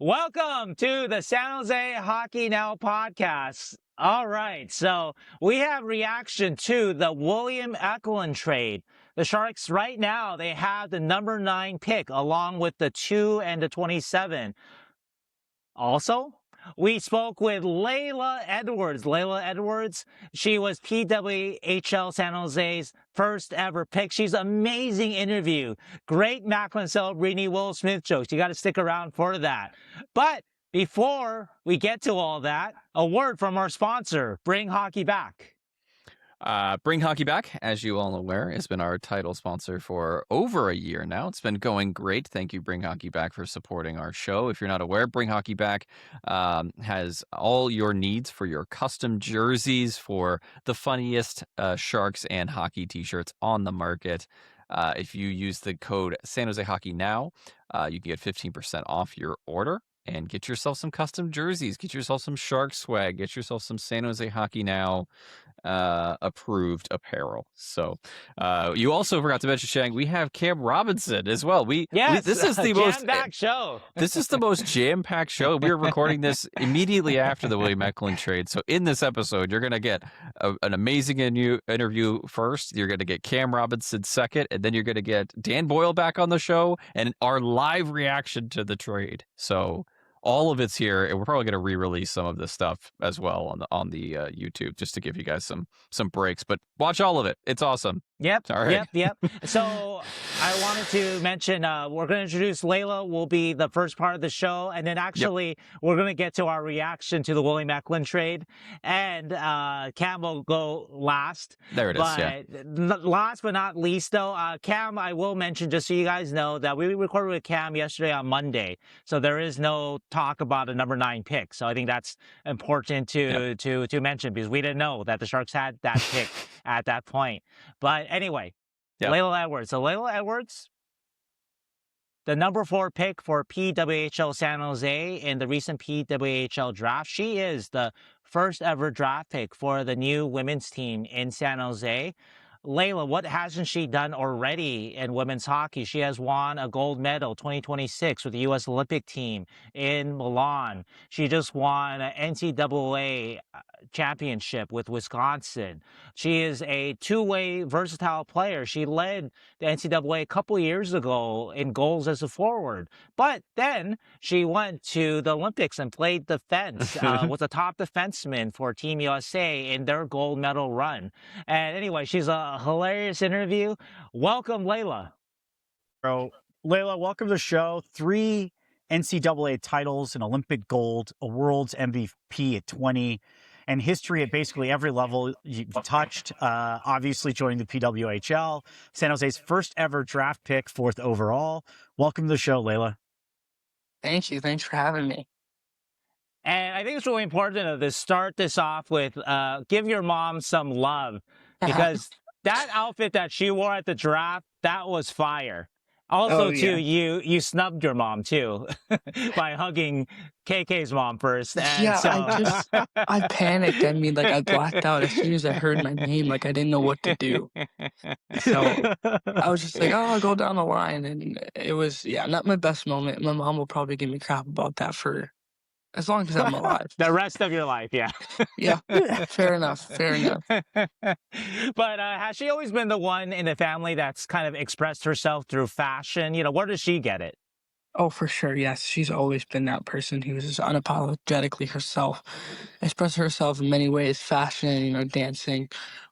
Welcome to the San Jose Hockey Now podcast. All right, so we have reaction to the William Eklund trade. The Sharks right now, they have the number 9 pick along with the 2 and the 27. Also, we spoke with Laila Edwards. Laila Edwards, she was PWHL San Jose's first ever pick. She's an amazing interview. Great Macklin Celebrini Will Smith jokes. You got to stick around for that. But before we get to all that, a word from our sponsor, Bring Hockey Back. Bring Hockey Back, as you all are aware, has been our title sponsor for over a year now. It's been going great. Thank you, Bring Hockey Back, for supporting our show. If you're not aware, Bring Hockey Back has all your needs for your custom jerseys for the funniest Sharks and hockey t-shirts on the market. If you use the code San Jose Hockey Now, you can get 15% off your order. And get yourself some custom jerseys. Get yourself some Shark swag. Get yourself some San Jose Hockey Now approved apparel. So you also forgot to mention, Shang, we have Cam Robinson as well. This is the most jam-packed show. This is the most jam-packed show. We're recording this immediately after the William Eklund trade. So in this episode, you're going to get an amazing interview first. You're going to get Cam Robinson second, and then you're going to get Dan Boyle back on the show and our live reaction to the trade. So all of it's here, and we're probably going to re-release some of this stuff as well on the YouTube, just to give you guys some breaks. But watch all of it; it's awesome. Yep. All right. Yep. So I wanted to mention we're going to introduce Laila. Will be the first part of the show, and then actually we're going to get to our reaction to the William Eklund trade, and Cam will go last. There it is. But last but not least, though, Cam, I will mention just so you guys know that we recorded with Cam yesterday on Monday, so there is no talk about a number 9 pick. So I think that's important to mention because we didn't know that the Sharks had that pick at that point. But anyway, Laila Edwards. So Laila Edwards, the number 4 pick for PWHL San Jose in the recent PWHL Draft. She is the first ever draft pick for the new women's team in San Jose. Laila, what hasn't she done already in women's hockey? She has won a gold medal 2026 with the U.S. Olympic team in Milan. She just won an NCAA championship with Wisconsin. She is a two-way versatile player. She led the NCAA a couple years ago in goals as a forward. But then she went to the Olympics and played defense, was a top defenseman for Team USA in their gold medal run. And anyway, she's a hilarious interview. Welcome, Laila. Bro, Laila, welcome to the show. 3 NCAA titles, an Olympic gold, a world's MVP at 20, and history at basically every level you've touched. Obviously joining the PWHL, San Jose's first ever draft pick, 4th overall. Welcome to the show, Laila. Thank you. Thanks for having me. And I think it's really important to start this off with give your mom some love, because that outfit that she wore at the draft, that was fire. Also, you snubbed your mom, too, by hugging KK's mom first. And I panicked. I mean, I blacked out as soon as I heard my name. I didn't know what to do. So I was just like, oh, I'll go down the line. And it was, not my best moment. My mom will probably give me crap about that for as long as I'm alive. The rest of your life, yeah. Yeah, fair enough. But has she always been the one in the family that's kind of expressed herself through fashion? Where does she get it? Oh, for sure, yes. She's always been that person who's just unapologetically herself, express herself in many ways, fashion, dancing,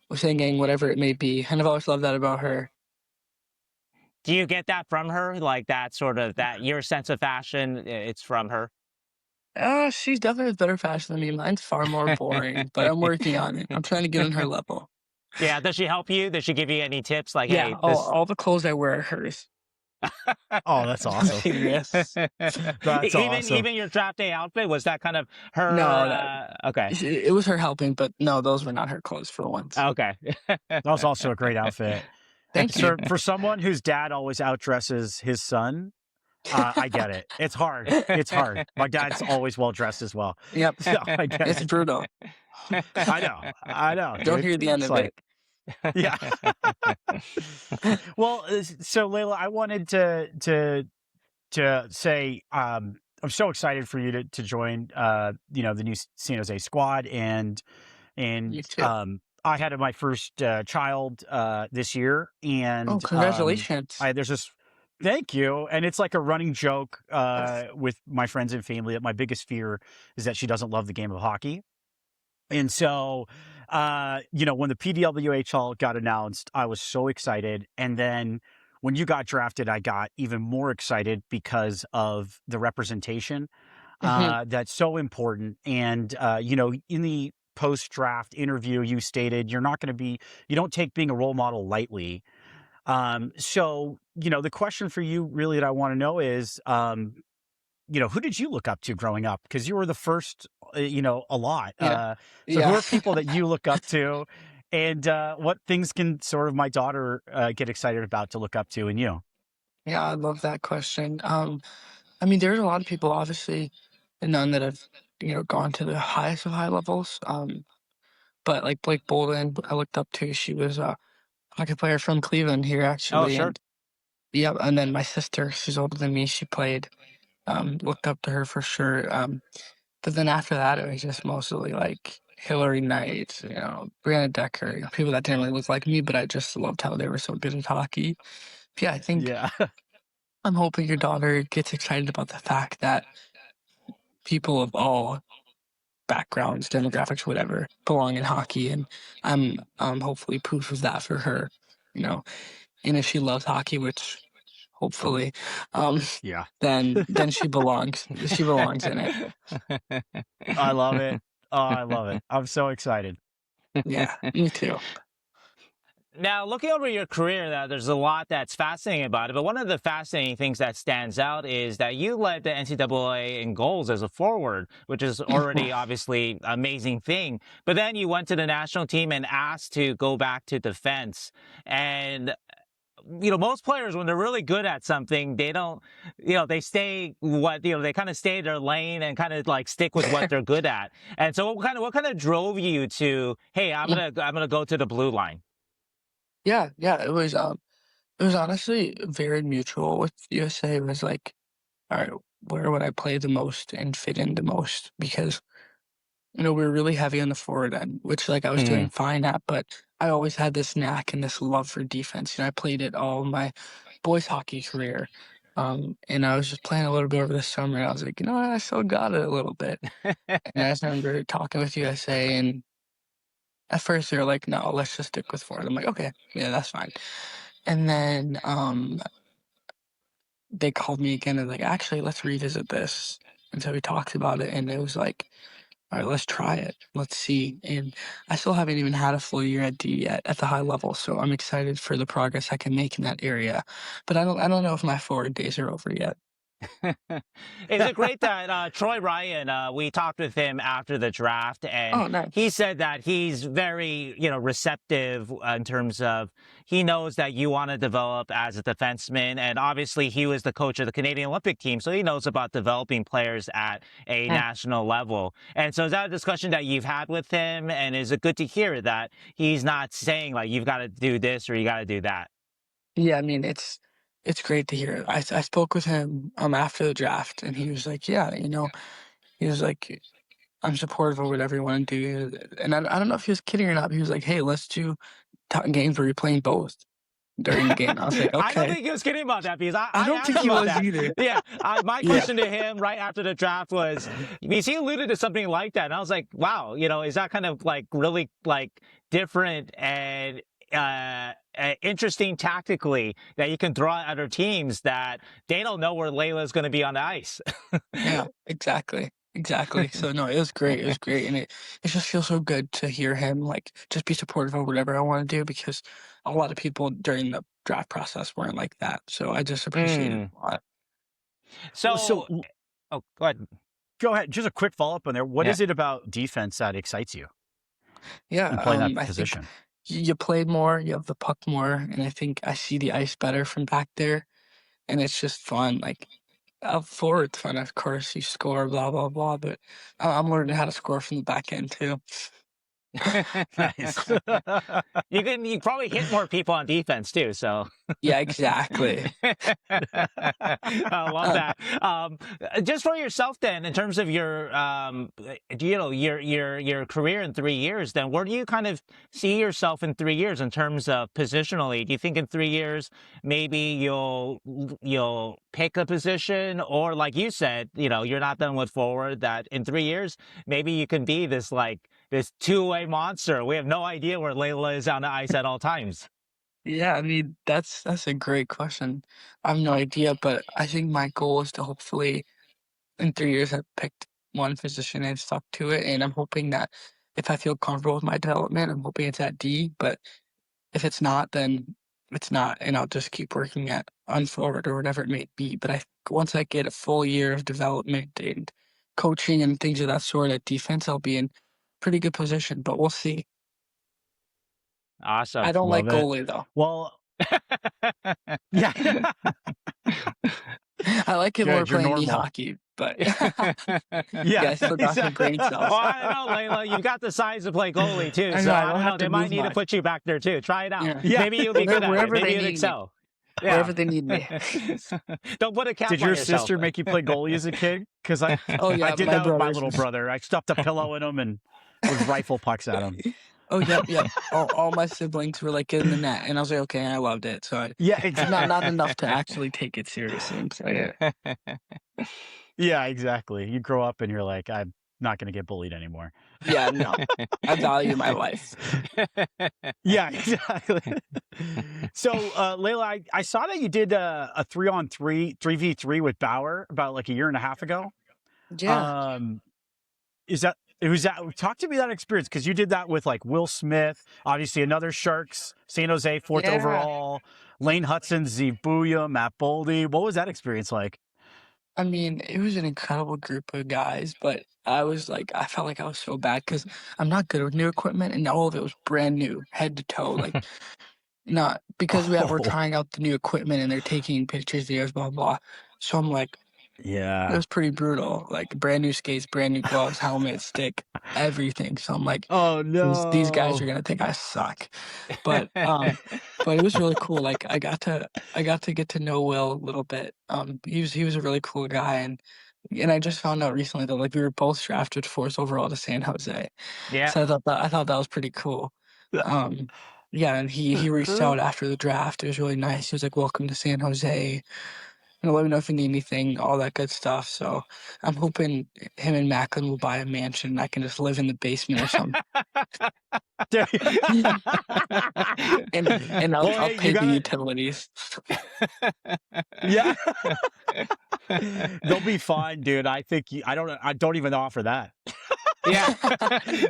or singing, whatever it may be. And I've always loved that about her. Do you get that from her? Like that sort of, that your sense of fashion, it's from her? She's definitely has better fashion than me. Mine's far more boring, but I'm working on it. I'm trying to get on her level. Yeah, does she help you? Does she give you any tips? Like, yeah, hey, all the clothes I wear are hers. Oh, that's awesome. Yes. That's awesome. Even your draft day outfit, was that kind of her? No, okay. It was her helping, but no, those were not her clothes for once. Okay. That was also a great outfit. Thank you. For someone whose dad always outdresses his son, I get it. It's hard. It's hard. My dad's always well dressed as well. Yep. So I get It's it. brutal. I know. Don't dude. hear the end It's of it. Yeah. Well, so Laila, I wanted to say, I'm so excited for you to join, the new San Jose squad. And You too. I had my first child this year, Oh, and congratulations. there's this. Thank you. And it's like a running joke with my friends and family that my biggest fear is that she doesn't love the game of hockey. And so, when the PWHL got announced, I was so excited. And then when you got drafted, I got even more excited because of the representation Mhm. that's so important. And, in the post draft interview, you stated you don't take being a role model lightly. So, the question for you really that I want to know is, who did you look up to growing up? Because you were the first, a lot. Yeah. So who Yeah. are people that you look up to, and what things can sort of my daughter get excited about to look up to in you? Yeah, I love that question. I mean, there's a lot of people, obviously, and none that have, gone to the highest of high levels. But like Blake Bolden, I looked up to. She was a hockey player from Cleveland here, Oh, actually. sure. And yeah, and then my sister, she's older than me. She played. Looked up to her for sure. But then after that, it was just mostly like Hillary Knight, Brianna Decker, people that didn't really look like me, but I just loved how they were so good at hockey. But yeah, I think Yeah. I'm hoping your daughter gets excited about the fact that people of all backgrounds, demographics, whatever, belong in hockey, and I'm hopefully proof of that for her, you know. And if she loves hockey, which hopefully, um, Yeah. then she belongs. She belongs in it. I love it. Oh, I love it. I'm so excited. Yeah, me too. Now, looking over your career, there's a lot that's fascinating about it. But one of the fascinating things that stands out is that you led the NCAA in goals as a forward, which is already obviously an amazing thing. But then you went to the national team and asked to go back to defense. And most players, when they're really good at something, they don't, they stay they kind of stay in their lane and kind of like stick with what they're good at. And so what kind of drove you to, hey, I'm gonna go to the blue line? Yeah, yeah. It was honestly very mutual with USA. It was like, all right, where would I play the most and fit in the most? Because we were really heavy on the forward end, which like I was doing fine at, but I always had this knack and this love for defense. I played it all my boys hockey career. And I was just playing a little bit over the summer. And I was like, I still got it a little bit. And I just remember talking with USA, and at first they were like, no, let's just stick with forward. I'm like, okay, yeah, that's fine. And then they called me again and like, actually, let's revisit this. And so we talked about it, and it was like, all right, let's try it. Let's see. And I still haven't even had a full year at D yet at the high level, so I'm excited for the progress I can make in that area. But I don't know if my forward days are over yet. Is it great that Troy Ryan, we talked with him after the draft, and Oh, nice. he said that he's very, receptive in terms of he knows that you want to develop as a defenseman. And obviously, he was the coach of the Canadian Olympic team, so he knows about developing players at a Hmm. national level. And so is that a discussion that you've had with him? And is it good to hear that he's not saying, like, you've got to do this or you got to do that? Yeah, I mean, it's great to hear. I spoke with him after the draft, and he was like, yeah, he was like, I'm supportive of whatever you want to do. And I don't know if he was kidding or not, but he was like, hey, let's do games where you're playing both during the game. I was like, I don't okay. think he was kidding about that because I I don't asked think him he about was that. either. Yeah, my Yeah. question to him right after the draft was, because he alluded to something like that, and I was like, wow, is that kind of like really like different and interesting tactically that you can throw at other teams that they don't know where Layla's going to be on the ice. Yeah, exactly. Exactly. So no, it was great. It was great. And it just feels so good to hear him like just be supportive of whatever I want to do, because a lot of people during the draft process weren't like that. So I just appreciate it a lot. So So, oh, go ahead. go ahead. Just a quick follow up on there. What Yeah. is it about defense that excites you Yeah, in playing that I think position? you play more, you have the puck more, and I think I see the ice better from back there, and it's just fun. Like up forward, it's fun. Of course, you score, blah blah blah, but I'm learning how to score from the back end too. Nice. You probably hit more people on defense too. So Yeah, exactly. I love that. Just for yourself, then, in terms of your, your career in 3 years, then where do you kind of see yourself in 3 years in terms of positionally? Do you think in 3 years maybe you'll pick a position, or like you said, you're not done with forward? That in 3 years maybe you can be this two-way monster. We have no idea where Laila is on the ice at all times. Yeah, I mean, that's a great question. I have no idea, but I think my goal is to hopefully in 3 years I've picked one position and stuck to it, and I'm hoping that if I feel comfortable with my development, I'm hoping it's at D, but if it's not, then it's not, and I'll just keep working at unforward or whatever it may be. But once I get a full year of development and coaching and things of that sort at defense, I'll be in pretty good position, but we'll see. Awesome. I don't like Love it. goalie though. Well, yeah. I like it Good, more you're playing knee normal. hockey, but Yeah, I still got some brain cells. Well, I don't know, Laila. You've got the size to play goalie too, I so know, I I don't don't have know. to They might move need to much. put you back there too. Try it out. Yeah. Maybe you'll be good at it. Wherever Maybe they you'd need me. excel. Wherever they need me. Don't put a cap Did on your yourself. sister make you play goalie as a kid? Because I Yeah, did my that with my brothers. little brother. I stuffed a pillow in him and would rifle pucks at him. Oh, yep. All my siblings were like in the net, and I was like, okay, I loved it. So Yeah, not enough to actually take it seriously and play it. Yeah, exactly. You grow up and you're like, I'm not going to get bullied anymore. Yeah, no, I value my life. Yeah, exactly. So, Laila, I saw that you did a 3v3 with Bauer about like a year and a half ago. Yeah. Talk to me that experience, because you did that with like Will Smith, obviously another Sharks, San Jose, 4th Yeah. overall, Lane Hudson, Zeev Booya, Matt Boldy. What was that experience like? I mean, it was an incredible group of guys, but I felt like I was so bad because I'm not good with new equipment, and all of it was brand new, head to toe. Like, not because we're Oh. trying out the new equipment and they're taking pictures, videos, blah, blah. So I'm like, it Yeah. was pretty brutal. Like, brand new skates, brand new gloves, helmet, stick, everything. So I'm like, Oh no. these guys are gonna think I suck. But it was really cool. Like, I got to get to know Will a little bit. He was a really cool guy, and I just found out recently that like we were both drafted 4th overall to San Jose. Yeah. So I thought that was pretty cool. Yeah, and he reached out after the draft. It was really nice. He was like, "Welcome to San Jose. Let me know if you need anything," all that good stuff. So I'm hoping him and Macklin will buy a mansion and I can just live in the basement or something. and I'll pay the utilities. Yeah. They'll be fine, dude. I think I don't even offer that. Yeah.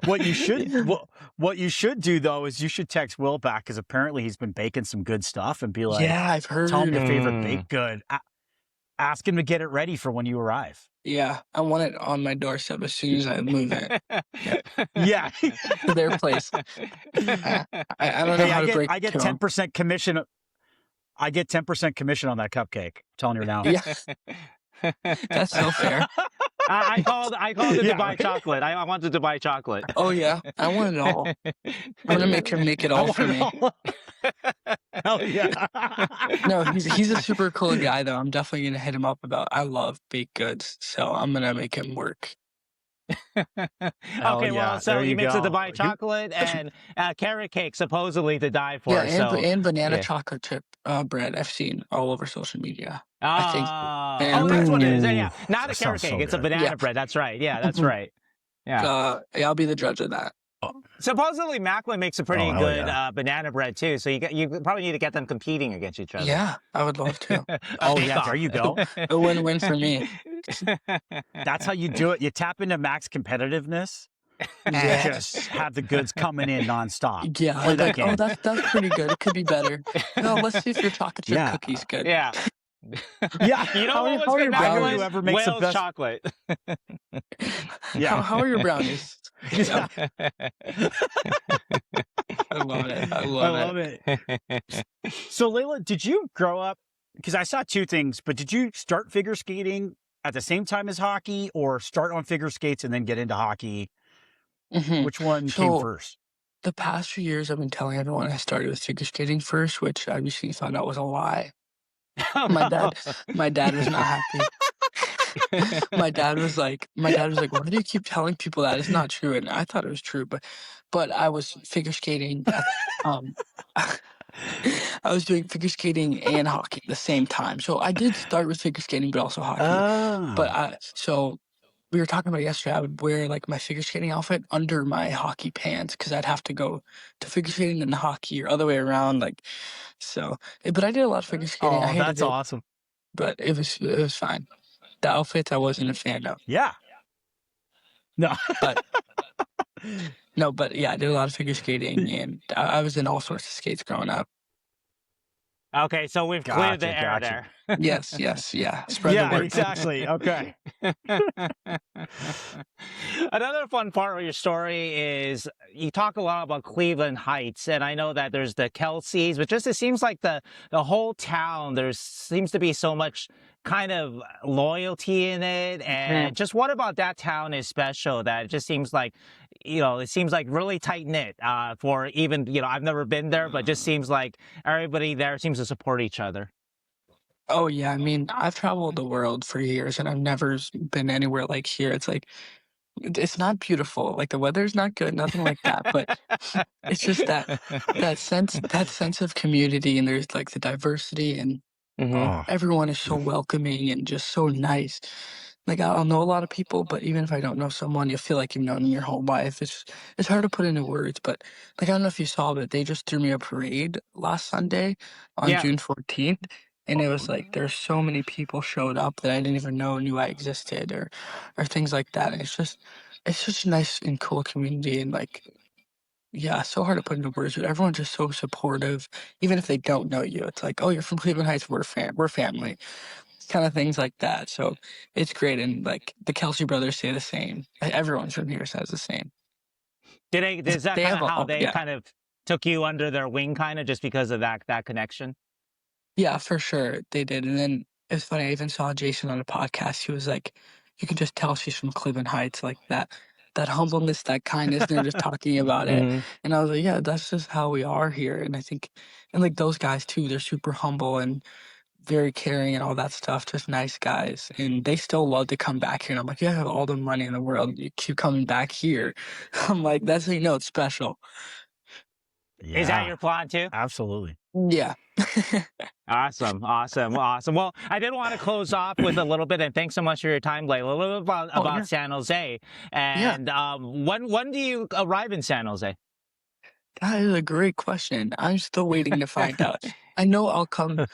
What you should do though is you should text Will back, because apparently he's been baking some good stuff, and be like, Yeah, I've heard. tell him your favorite baked good. Ask him to get it ready for when you arrive. Yeah, I want it on my doorstep as soon as I move it Yeah. to their place. I don't know how to break I get it to 'em. 10% commission. I get 10% commission on that cupcake. I'm telling you now. Yeah, that's so fair. I called it Yeah, Dubai right? chocolate. I wanted Dubai chocolate. Oh yeah, I want it all. I'm gonna make him make it all for me. Hell yeah. No, he's a super cool guy though. I'm definitely gonna hit him up about. I love baked goods, so I'm gonna make him work. Okay, well, so there you mix a go. Dubai chocolate and carrot cake, supposedly to die for. Yeah, and banana yeah. chocolate chip bread. I've seen all over social media. That's what it is. Yeah, not a That carrot sounds so cake. It's a good. banana Yeah. bread. That's right. Yeah, that's right. Yeah. I'll be the judge of that. Supposedly, Macklin makes a pretty hell good yeah. banana bread too. So you probably need to get them competing against each other. Yeah, I would love to. Oh yeah, there you go. A win-win for me. That's how you do it. You tap into max competitiveness and Yeah. just have the goods coming in nonstop. Yeah, Play that like, game. that's pretty good. It could be better. No, let's see if your chocolate chip Yeah. cookie's good. Yeah. Yeah. You know How what are was your good, brownies? Macklin? Whoever makes the Wales best- chocolate. Yeah. How are your brownies? Yeah. I love it. I I love love it. So, Laila, did you grow up? Because I saw two things, but did you start figure skating at the same time as hockey, or start on figure skates and then get into hockey? Mhm. Which one came So first? the past few years, I've been telling everyone I started with figure skating first, which I recently found out was a lie. My dad was not happy. My dad was like, "Why do you keep telling people that? It's not true." And I thought it was true, but I was figure skating at I was doing figure skating and hockey at the same time. So I did start with figure skating, but also hockey. But so we were talking about it yesterday. I would wear like my figure skating outfit under my hockey pants because I'd have to go to figure skating and hockey or other way around. Like so, but I did a lot of figure skating. I Oh, hated that's it, awesome. but it was fine. The outfits I wasn't a fan of. Yeah. No. But no, but yeah, I did a lot of figure skating, and I was in all sorts of skates growing up. Okay, so we've cleared the Gotcha, air gotcha. there. Yes, yeah. Spread the Yeah, word. exactly. Okay. Another fun part of your story is you talk a lot about Cleveland Heights, and I know that there's the Kelseys, but just it seems like the whole town, there seems to be so much kind of loyalty in it. And just what about that town is special that it just seems like, it seems like really tight knit for even, I've never been there, but just seems like everybody there seems to support each other. Oh yeah, I mean, I've traveled the world for years, and I've never been anywhere like here. It's like it's not beautiful, like the weather's not good, nothing like that, but it's just that sense of community, and there's like the diversity, and Oh, everyone is so welcoming and just so nice. Like I'll know a lot of people, but even if I don't know someone, you feel like you've known them your whole life. It's hard to put into words, but like I don't know if you saw, but they just threw me a parade last Sunday on Yeah. June 14th, and it was like there's so many people showed up that I didn't even knew I existed, or things like that. And it's just a nice and cool community, and like yeah, so hard to put into words, but everyone's just so supportive, even if they don't know you. It's like, oh, you're from Cleveland Heights, we're family, kind of things like that. So it's great, and like the Kelsey brothers say the same. Everyone from here says the same. Is that They kind have of how they yeah, kind of took you under their wing, kind of just because of that connection? yeah, for sure they did. And then it's funny, I even saw Jason on a podcast. He was like, you can just tell she's from Cleveland Heights, like that humbleness, that kindness. They're just talking about it, and I was like, yeah, that's just how we are here. And I think, and like those guys too, they're super humble and very caring and all that stuff, just nice guys. And they still love to come back here. And I'm like, you have all the money in the world. You keep coming back here. I'm like, that's how you know it's special. yeah. Is that your plan too? Absolutely. Yeah. Awesome. Well, I did want to close off with a little bit, and thanks so much for your time, Laila. A little bit about yeah. San Jose. And when do you arrive in San Jose? That is a great question. I'm still waiting to find out. I know I'll come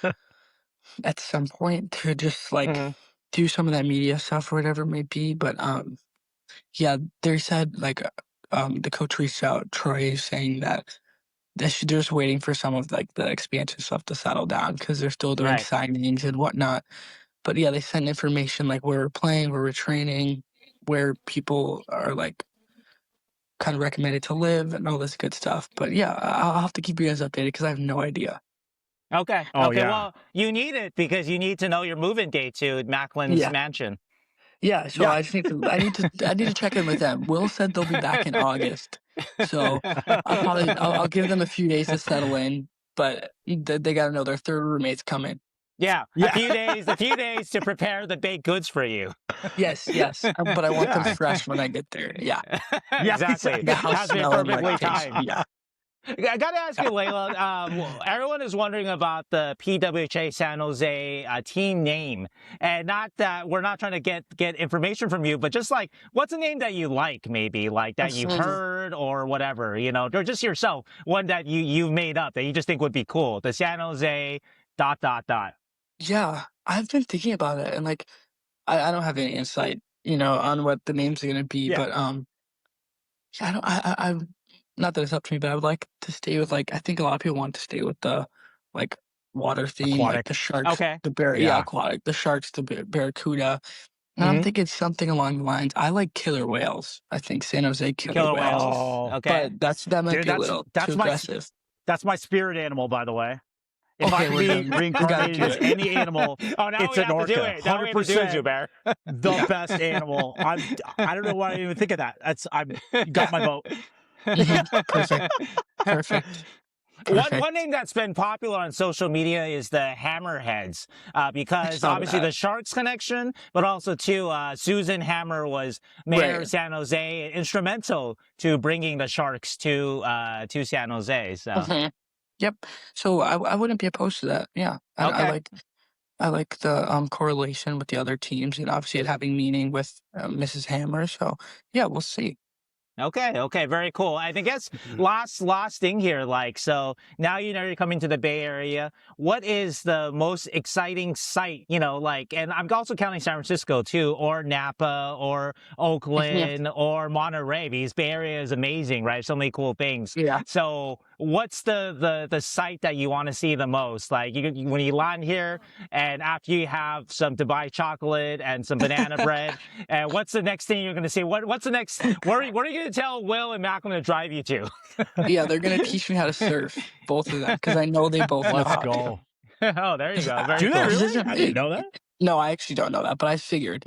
at some point to just like do some of that media stuff or whatever it may be. But yeah, they said like the coach reached out, Troy, saying that they're just waiting for some of like the expansion stuff to settle down because they're still doing Right. signings and whatnot. But yeah, they sent information like where we're playing, where we're training, where people are like kind of recommended to live and all this good stuff. But yeah, I'll have to keep you guys updated because I have no idea. Okay. Oh, okay. yeah. Well, you need it because you need to know your moving date to Macklin's Yeah. mansion. Yeah, so Yeah. I just need to check in with them. Will said they'll be back in August, so I'll give them a few days to settle in, but they got to know their third roommate's coming. Yeah. Yeah. A few days to prepare the baked goods for you. Yes, but I want them fresh when I get there. Yeah, Exactly. the house Has been smelling perfectly like fish. timed. Yeah. I got to ask you, Laila. Everyone is wondering about the PWHL San Jose team name, and not that we're not trying to get information from you, but just like, what's a name that you like, maybe like that you've heard or whatever, or just yourself, one that you've made up that you just think would be cool. The San Jose ... Yeah, I've been thinking about it, and like, I don't have any insight, on what the names are gonna be, Yeah. but yeah, I not that it's up to me, but I would like to stay with like I think a lot of people want to stay with the like water theme, like Aquatic. the sharks, Okay. the bear, Yeah. aquatic, the sharks, the barracuda. And I'm thinking something along the lines. I like killer whales. I think San Jose killer whales. Oh, Okay. But that might Dude, be a little that's too my aggressive. that's my spirit animal, by the way. If Okay, I can we're be done. We gotta reincarnated do as it. any animal, Oh, now it's we an have to do orca. it. Now we have to do it, 100% Zubair. the best animal. I don't know why I didn't even think of that. You got my vote. Perfect. One name that's been popular on social media is the Hammerheads, because saw obviously that. the Sharks connection, but also too, Susan Hammer was mayor Right. of San Jose, instrumental to bringing the Sharks to San Jose. So Mhm. Yep. So I wouldn't be opposed to that. Yeah. Okay. I like the correlation with the other teams, and obviously it having meaning with Mrs. Hammer. So yeah, we'll see. Okay, very cool. I think that's last thing here. Like, so now you're coming to the Bay Area. What is the most exciting site? And I'm also counting San Francisco too, or Napa, or Oakland, or Monterey. Because Bay Area is amazing, right? So many cool things. Yeah. So what's the site that you want to see the most? Like when you land here, and after you have some Dubai chocolate and some banana bread, and what's the next thing you're going to see? What's the next? What are you going to tell Will and Macklin to drive you to? Yeah, they're gonna teach me how to surf, both of them, because I know they both know Let's how go. Oh, there you go. Very Do cool. they really? I didn't know that. No, I actually don't know that, but I figured.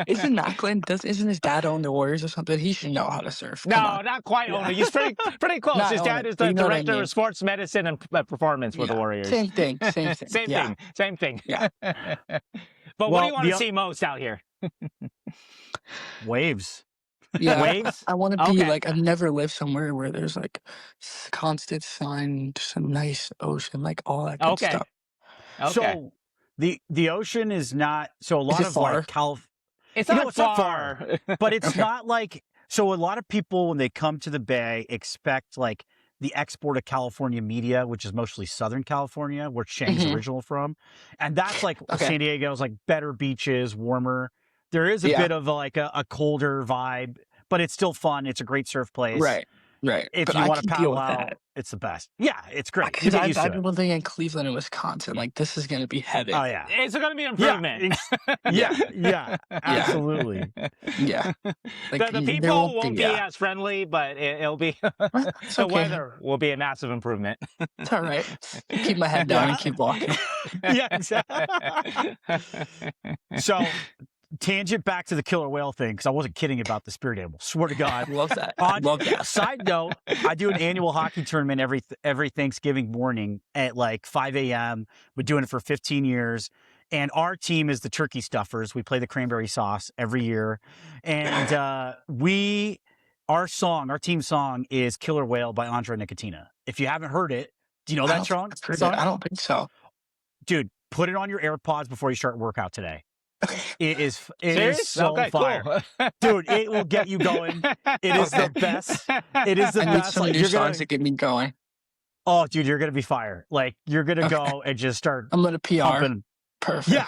Isn't Macklin? Isn't his dad own the Warriors or something? He should know how to surf. Come No, on. not quite owner. He's pretty close. Not His dad owner, is but the you know what I director mean. of sports medicine and performance for the Warriors. Same thing. Same Yeah. thing. Yeah. But what do you want to see most out here? Waves. Yeah, Waves? I want to be Okay. like, I've never lived somewhere where there's like constant sun, just a nice ocean, like all that good stuff. Okay. So the ocean is not, so a lot it of far? like It's You know, not it's not far. but it's Okay. not like, so a lot of people when they come to the Bay expect like the export of California media, which is mostly Southern California, where Chang's Mhm. original from. And that's like Okay. San Diego's like better beaches, warmer. There is a Yeah. bit of like a colder vibe, but it's still fun. It's a great surf place. Right. If But you I want to can deal paddle with out, that. it's the best. Yeah, it's great. You Because get used I've to been it. living in Cleveland and Wisconsin. Like, this is going to be heaven. Oh, yeah. It's going to be improvement. Yeah, absolutely. Yeah. Like, The there people won't be yeah. as friendly, but it'll be It's the okay. weather will be a massive improvement. It's all right. Keep my head down and keep walking. Yeah, exactly. So, tangent back to the killer whale thing, because I wasn't kidding about the spirit animal. Swear to God. I love that. Side note, I do an annual hockey tournament every Thanksgiving morning at like 5 a.m. We're doing it for 15 years. And our team is the Turkey Stuffers. We play the cranberry sauce every year. And our team song is Killer Whale by Andre Nicotina. If you haven't heard it, do you know that song? I don't think so. Dude, put it on your AirPods before you start workout today. It is so Okay, fire. cool. Dude, it will get you going. It is the best. It is the I need best. some Like, new songs to get me going. Oh, dude, you're going to be fire. Like, you're going to go and just start I'm going to PR. pumping. Perfect. Yeah.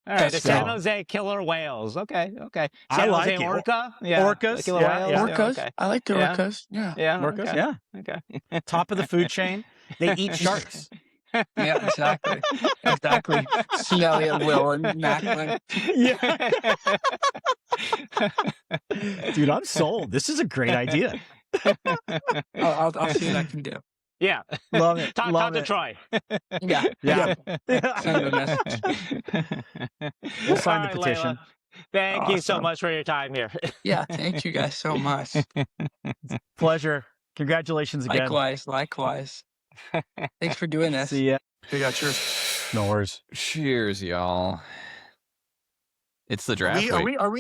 All right, the Let's San go. Jose Killer Whales. Okay. I San like Jose it. Orca? Orcas, Killer yeah, whales? yeah. Orcas. Okay. I like the Yeah. orcas. Yeah. Yeah. Orcas, okay. yeah. Okay. Top of the food chain. They eat sharks. Yeah, exactly. Smelly and Will and Macklin. Yeah. Dude, I'm sold. This is a great idea. I'll see what I can do. Yeah. Love it. Talk Love to it. Troy. Yeah. Yeah. Send a message. We'll sign All the right, petition. Layla. Thank you so Awesome. much for your time here. Yeah, thank you guys so much. Pleasure. Congratulations again. Likewise. Thanks for doing this. See ya. Yeah, cheers. No worries. Cheers, y'all. It's the draft week. Are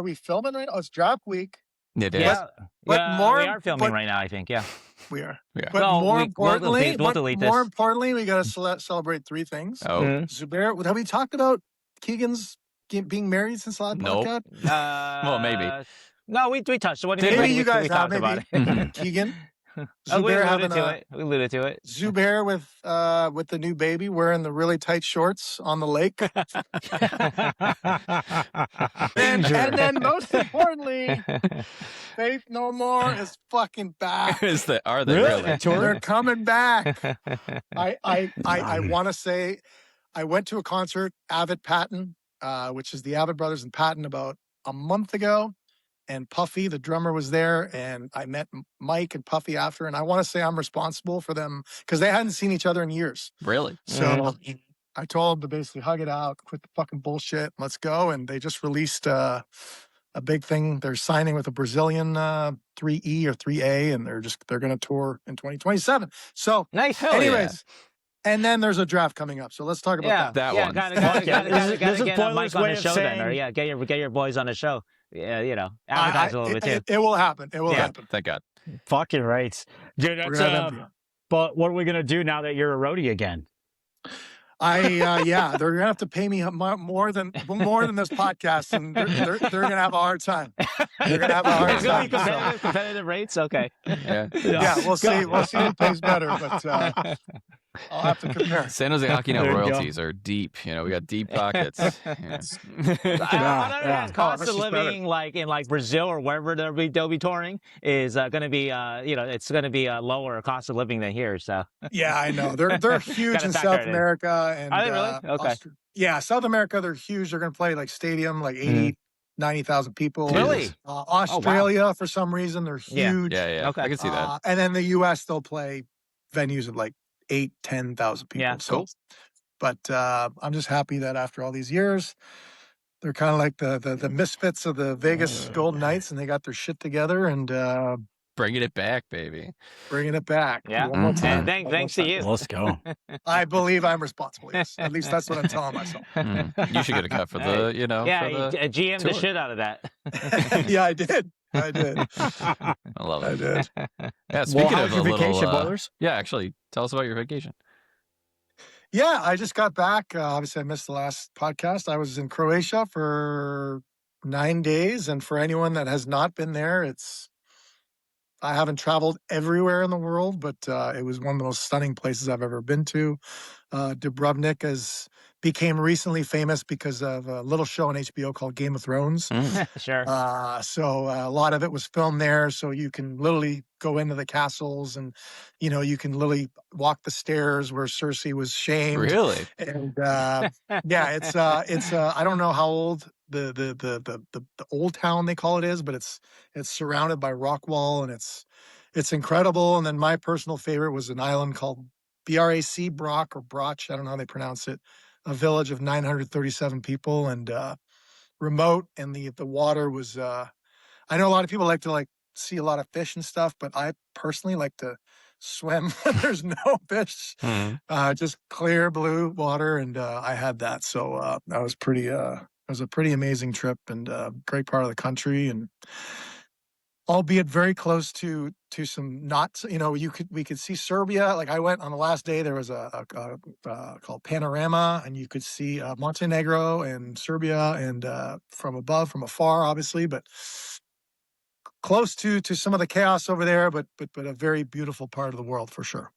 we filming right now? Oh, it's draft week. It is. Yeah. But Yeah, more- we are filming but- right now, I think. Yeah. We are. Yeah. But Well, more we'll importantly, delete this. more importantly, we got to celebrate three things. Oh, Zubair, have we talked about Keegan's being married since the last Nope. podcast? Well, maybe. No, we touched. What do you Maybe mean? you guys we have, talked about maybe. it. Keegan, Oh, we Zubair alluded having to a it. We alluded to it. Zubair with the new baby wearing the really tight shorts on the lake. and then most importantly, Faith No More is fucking back. Are they Really? really? They're coming back. I want to say I went to a concert, Avid Patton, which is the Avid Brothers and Patton, about a month ago. and Puffy, the drummer, was there, and I met Mike and Puffy after, and I want to say I'm responsible for them because they hadn't seen each other in years. Really? So I told them to basically hug it out, quit the fucking bullshit, let's go. And they just released a big thing. They're signing with a Brazilian 3E or 3A, and they're going to tour in 2027. So, Nice. anyways. And then there's a draft coming up, so let's talk about that yeah, one. Gotta This is get Boyle's Mike on way the of show saying- then, or get your boys on the show. Yeah, advertise a little bit too. It will happen. It will happen. Thank God. Fucking right. Dude, We're that's, gonna have them. but what are we going to do now that you're a roadie again? They're gonna have to pay me more than this podcast, and they're gonna have a hard time. They're gonna have a hard It's gonna time. be competitive rates. Okay. Yeah. Yeah, we'll see. We'll see who pays better, but I'll have to compare. San Jose Hockey Now There you go. royalties are deep. We got deep pockets. Yeah. Cost this of is living, like in Brazil or wherever they'll be touring, is going to be it's going to be a lower cost of living than here. So Yeah, I know. They're huge Gotta in factor South it in. America and Are they really? Okay. Yeah, South America, they're huge. They're gonna play like stadium, like 80, 90,000 people. Really? Australia, for some reason, they're Yeah. huge. Yeah. Okay. I can see that. And then the US, they'll play venues of like 8,000-10,000 people. Yeah, So, cool. But I'm just happy that after all these years, they're kind of like the misfits of the Vegas Golden Knights, and they got their shit together and Bringing it back, baby. bringing it back. Yeah. One more Mhm. time. And thanks to you. Let's go. I believe I'm responsible. Yes, at least that's what I'm telling myself. You should get a cut for the, Yeah, for the GM the tour. shit out of that. Yeah, I did. I love I it. did. Yeah, speaking how of was a your little, vacation, Boilers? yeah, actually, tell us about your vacation. Yeah, I just got back. Obviously, I missed the last podcast. I was in Croatia for 9 days, and for anyone that has not been there, I haven't traveled everywhere in the world, but it was one of the most stunning places I've ever been to. Dubrovnik became recently famous because of a little show on HBO called Game of Thrones. Sure. So a lot of it was filmed there. So you can literally go into the castles, and you can literally walk the stairs where Cersei was shamed. Really? And yeah, it's I don't know how old the old town they call it is, but it's surrounded by rock wall, and it's incredible. And then my personal favorite was an island called BRAC, Brock or Broch, I don't know how they pronounce it, a village of 937 people, and remote, and the water was I know a lot of people like to see a lot of fish and stuff, but I personally like to swim when there's no fish. Just clear blue water, and I had that. So that was pretty it was a pretty amazing trip, and great part of the country, and albeit very close to some not, we could see Serbia. Like I went on the last day, there was a called Panorama, and you could see Montenegro and Serbia, and from afar, obviously, but close to some of the chaos over there, but a very beautiful part of the world for sure.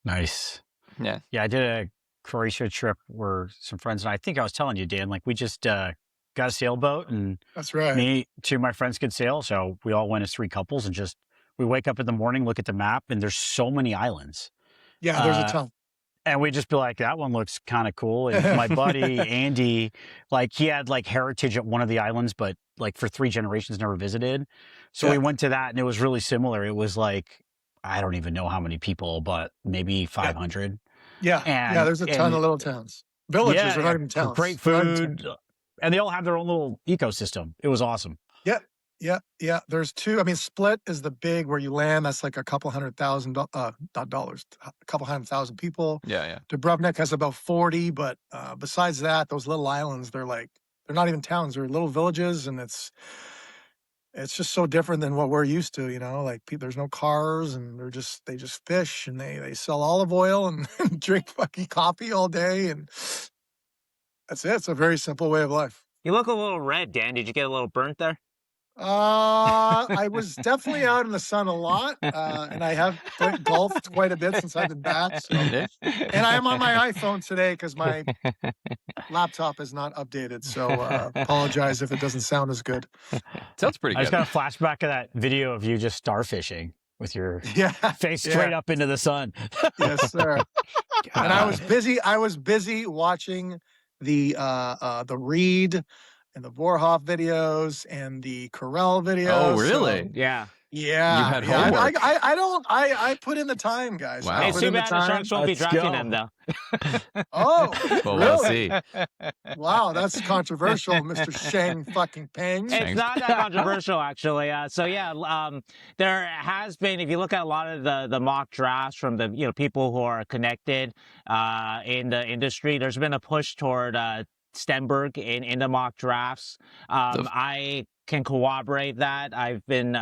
Nice. Yeah. Yeah, I did a Croatia trip where some friends and I think I was telling you, Dan, we just got a sailboat, and That's right. me, two of my friends could sail. So we all went as 3 couples, and we wake up in the morning, look at the map, and there's so many islands. Yeah, there's a ton. And we just be like, that one looks kind of cool. And my buddy, Andy, he had heritage at one of the islands, but for 3 generations never visited. So we went to that, and it was really similar. It was I don't even know how many people, but maybe 500. Yeah. And- Yeah, there's a ton and- of little towns. Villages are not even towns. Great They're not even food. And they all have their own little ecosystem. It was awesome. Yeah. There's 2. I mean, Split is the big where you land. That's like a couple 100,000, not dollars, a couple 100,000 people. Yeah. Dubrovnik has about 40, but besides that, those little islands, they're not even towns. They're little villages, and it's just so different than what we're used to. There's no cars, and they just fish, and they sell olive oil and drink fucking coffee all day, and that's it. It's a very simple way of life. You look a little red, Dan. Did you get a little burnt there? I was definitely out in the sun a lot, and I have golfed quite a bit since I've been back. So. Yeah. And I am on my iPhone today because my laptop is not updated. So apologize if it doesn't sound as good. Sounds pretty I just good. got a flashback of that video of you just starfishing with your Yeah. face straight up into the sun. Yes, sir. And I was busy watching the Reid and the Verhoeff videos and the Carels videos. Oh, really? So, Yeah. yeah. You had yeah. homework. I put in the time, guys. Wow. I It's put too in the bad the time. Sharks won't be Let's drafting go. them, though. Oh, Well, really? we'll see. Wow, that's controversial, Mr. Shang fucking Peng. It's not that controversial, actually. There has been, if you look at a lot of the mock drafts from the people who are connected in the industry, there's been a push toward Stenberg in the mock drafts. I can corroborate that. I've been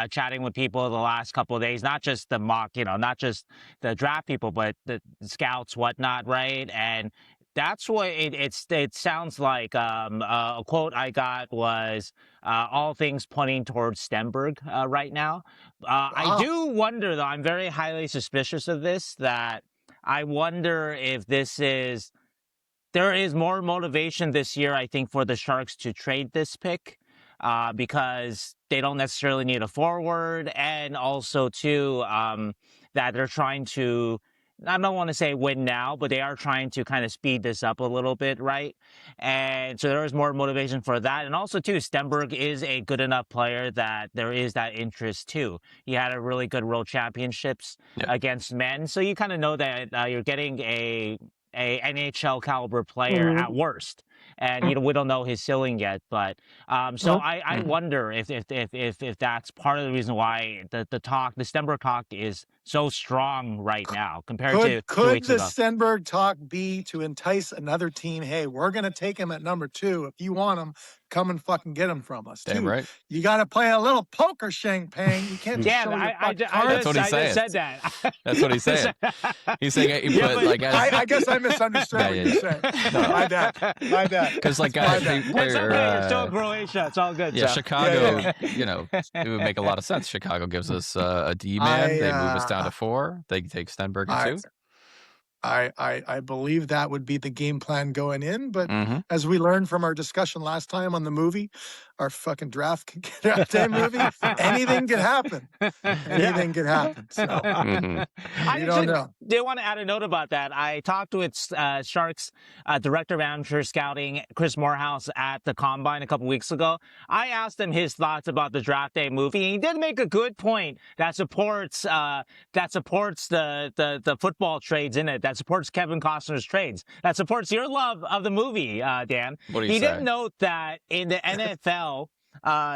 chatting with people the last couple of days, not just the mock, not just the draft people, but the scouts, whatnot, right? And that's what it sounds like. A quote I got was, all things pointing towards Stenberg right now. I do wonder, though, I'm very highly suspicious of this, that I wonder if there is more motivation this year, I think, for the Sharks to trade this pick because they don't necessarily need a forward, and also, too, that they're trying to, I don't want to say win now, but they are trying to kind of speed this up a little bit, right? And so there is more motivation for that. And also, too, Stenberg is a good enough player that there is that interest, too. He had a really good World Championships against men. So you kind of know that you're getting a NHL caliber player at worst, and we don't know his ceiling yet. But I wonder if that's part of the reason why the Stenberg talk is so strong right now compared to 2 Could weeks the ago. Stenberg talk be to entice another team? Hey, we're gonna take him at number 2. If you want him, come and fucking get him from us. Damn too. right. You got to play a little poker, Shang Peng. You can't just show your I That's what he's saying. just said that. That's what he's saying. He's saying, I guess I misunderstood what you said. My bad. Because guys, It's okay. You're still in Croatia. It's all good. Yeah, so. Chicago, it would make a lot of sense. Chicago gives us a D-man. They move us down to 4. They take Stenberg at 2. I believe that would be the game plan going in, but Mm-hmm. as we learned from our discussion last time on the movie, our fucking draft day movie, anything can happen. Anything can happen. So I don't know. did want to add a note about that. I talked with Sharks director of amateur scouting, Chris Morehouse, at the Combine a couple weeks ago. I asked him his thoughts about the draft day movie. And he did make a good point that supports the football trades in it. That supports Kevin Costner's trades. That supports your love of the movie, Dan. What do you He say? did note that in the NFL,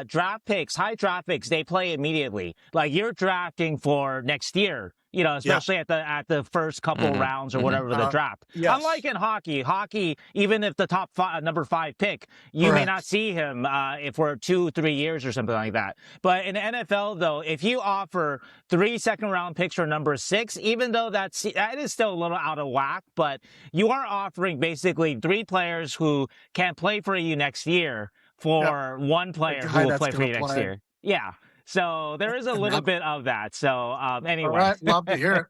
draft picks, high draft picks, they play immediately. Like you're drafting for next year, especially at the first couple rounds or whatever of the draft. Yes. Unlike in hockey, even if the top number 5 pick, you may not see him if for 2-3 years or something like that. But in the NFL, though, if you offer 3 second-round picks for number 6, even though that is still a little out of whack, but you are offering basically 3 players who can play for you next year for one player who will play for you next year. Yeah. So there is a little bit of that. So anyway. All right. Love to hear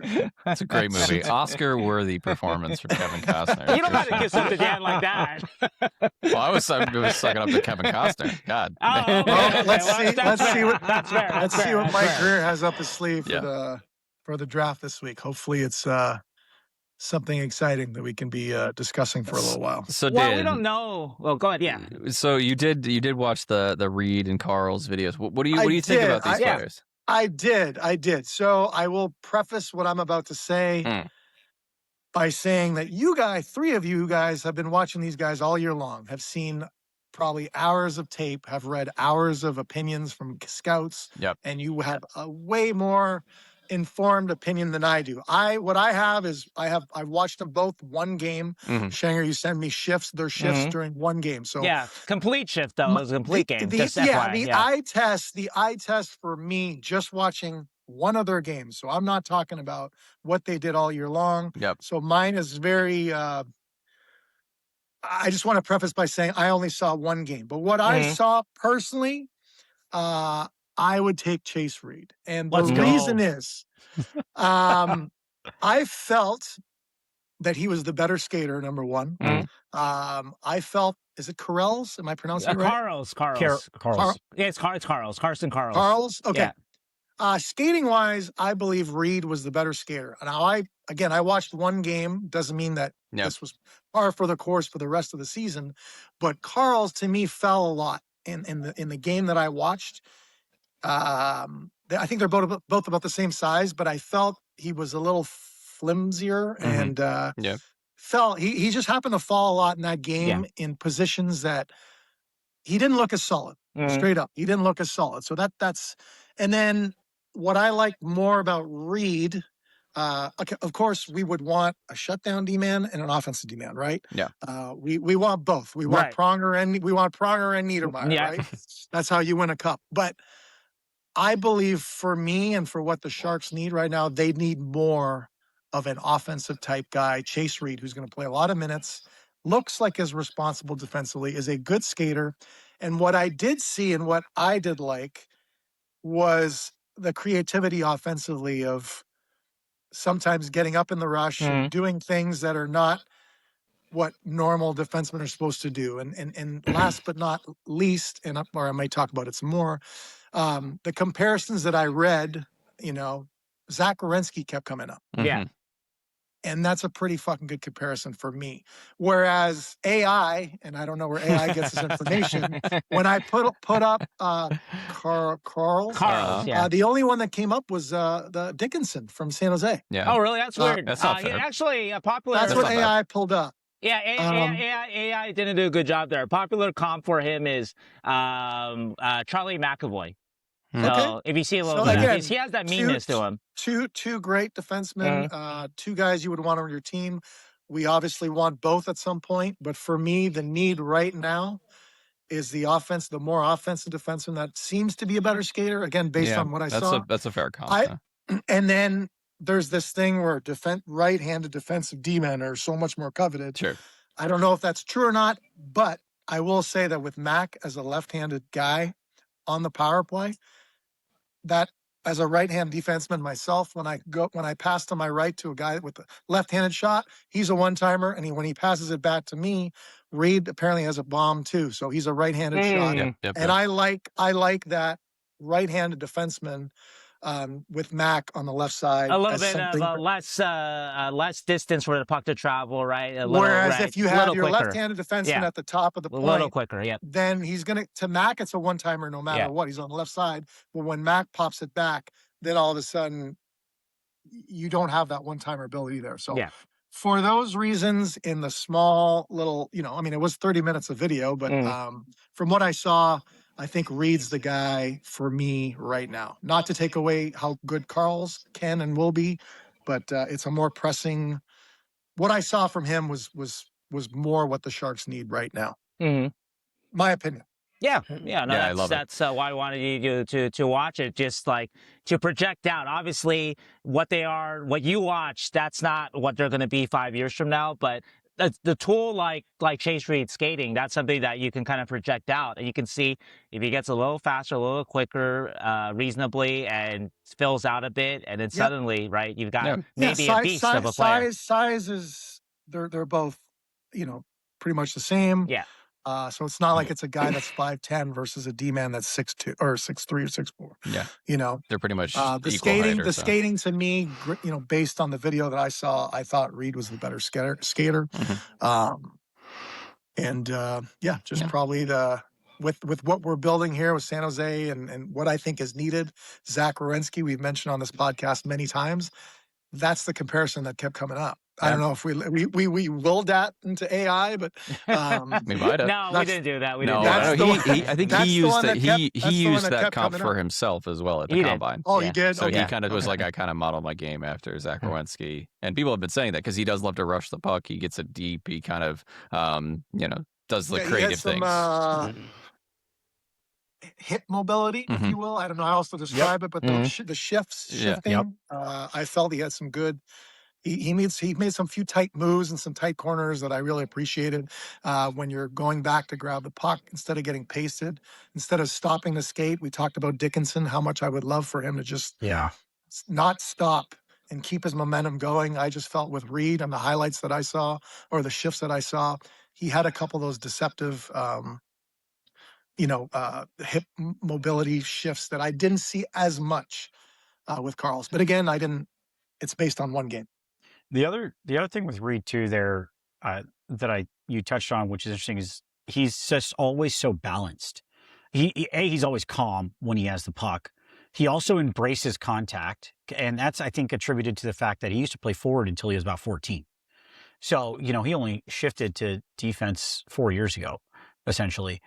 it. It's a great movie. Oscar-worthy performance from Kevin Costner. You don't have to kiss up to Dan like that. Well, I was sucking up to Kevin Costner. God. Let's see what Mike fair. Grier has up his sleeve for the draft this week. Hopefully it's something exciting that we can be discussing for a little while. So we don't know. Well, go ahead. Yeah. So you did watch the Reid and Carels videos. What do you think about these players? I did. So I will preface what I'm about to say by saying that you guys, 3 of you guys, have been watching these guys all year long, have seen probably hours of tape, have read hours of opinions from scouts, and you have a way more informed opinion than I do. I've watched them both one game. Shanger, you send me their shifts during one game. So complete shift though. It was a complete game. The eye test for me just watching one of their games. So I'm not talking about what they did all year long. So mine is very I just want to preface by saying I only saw one game. But what I saw personally, I would take Chase Reid. And the reason is I felt that he was the better skater, number 1. I felt, is it Carels? Am I pronouncing it right? Carels. Yeah, it's Carels. Carson Carels. Carels? Okay. Skating wise, I believe Reid was the better skater. Now, I watched one game. Doesn't mean that this was par for the course for the rest of the season. But Carels to me fell a lot in the game that I watched. I think they're both about the same size, but I felt he was a little flimsier and he just happened to fall a lot in that game in positions that he didn't look as solid. Straight up, he didn't look as solid. So that's and then. What I like more about Reid, okay, of course, we would want a shutdown D-man and an offensive D-man, right? Yeah. We want both. We want Pronger and Niedermeyer, right? That's how you win a cup. But I believe for me and for what the Sharks need right now, they need more of an offensive type guy, Chase Reid, who's going to play a lot of minutes, looks like is responsible defensively, is a good skater. And what I did see and what I did like was the creativity offensively of sometimes getting up in the rush and doing things that are not what normal defensemen are supposed to do. And last but not least, or I might talk about it some more, the comparisons that I read, Zach Werenski kept coming up. Yeah. And that's a pretty fucking good comparison for me. Whereas AI, and I don't know where AI gets this information, when I put up Carels, the only one that came up was the Dickinson from San Jose. Yeah. Oh, really? That's weird. That's not fair. Actually, a popular. That's what AI pulled up. Yeah, AI didn't do a good job there. A popular comp for him is Charlie McAvoy. So if you see a little bit, again, he has that meanness to him. Two great defensemen, two guys you would want on your team. We obviously want both at some point, but for me, the need right now is the more offensive defenseman that seems to be a better skater. Again, based on what I saw. That's a fair comp. And then there's this thing where right-handed defensive D-men are so much more coveted. Sure. I don't know if that's true or not, but I will say that with Mac as a left-handed guy on the power play, that as a right-hand defenseman myself, when I pass to my right to a guy with a left-handed shot, he's a one-timer, and when he passes it back to me, Reid apparently has a bomb too, so he's a right-handed shot. And I like that right-handed defenseman with Mac on the left side. A little bit of less distance for the puck to travel, right? Whereas if you have your left-handed defenseman at the top of the point, a little quicker, then he's going to Mac, it's a one-timer no matter what. He's on the left side. But when Mac pops it back, then all of a sudden you don't have that one-timer ability there. So for those reasons, in the small little, it was 30 minutes of video, but from what I saw, I think Reid's the guy for me right now. Not to take away how good Carels can and will be, but it's a more pressing. What I saw from him was more what the Sharks need right now. My opinion. I love that's why I wanted you to watch it, just like to project out. Obviously, what you watch, that's not what they're going to be 5 years from now, but the tool like Chase Reid skating, that's something that you can kind of project out, and you can see if he gets a little faster, a little quicker, reasonably, and fills out a bit, and then suddenly, right, you've got maybe a beast of a player. Size is they're both, pretty much the same. So it's not like it's a guy that's 5'10" versus a D-man that's 6'2" or 6'3" or 6'4". Yeah, they're pretty much the skating. The skating to me, based on the video that I saw, I thought Reid was the better skater. Probably with what we're building here with San Jose and what I think is needed. Zach Werenski, we've mentioned on this podcast many times. That's the comparison that kept coming up. I don't know if we willed that into AI, but we might have. No, we didn't do that. I think he used that comp for himself as well at the combine. Oh, he did. So he kind of was like, I kind of modeled my game after Zach Werenski, and people have been saying that because he does love to rush the puck. He gets it deep. He kind of, does the creative things. Hip mobility, if you will. I don't know how else to describe it, but the shifting. I felt he had some good. He made some few tight moves and some tight corners that I really appreciated. When you're going back to grab the puck instead of getting pasted, instead of stopping the skate. We talked about Dickinson, how much I would love for him to just not stop and keep his momentum going. I just felt with Reid and the highlights that I saw or the shifts that I saw, he had a couple of those deceptive. Hip mobility shifts that I didn't see as much with Carels. But again, it's based on one game. The other thing with Reid too there that you touched on, which is interesting, is he's just always so balanced. He's always calm when he has the puck. He also embraces contact, and that's, I think, attributed to the fact that he used to play forward until he was about 14. So, he only shifted to defense 4 years ago, essentially.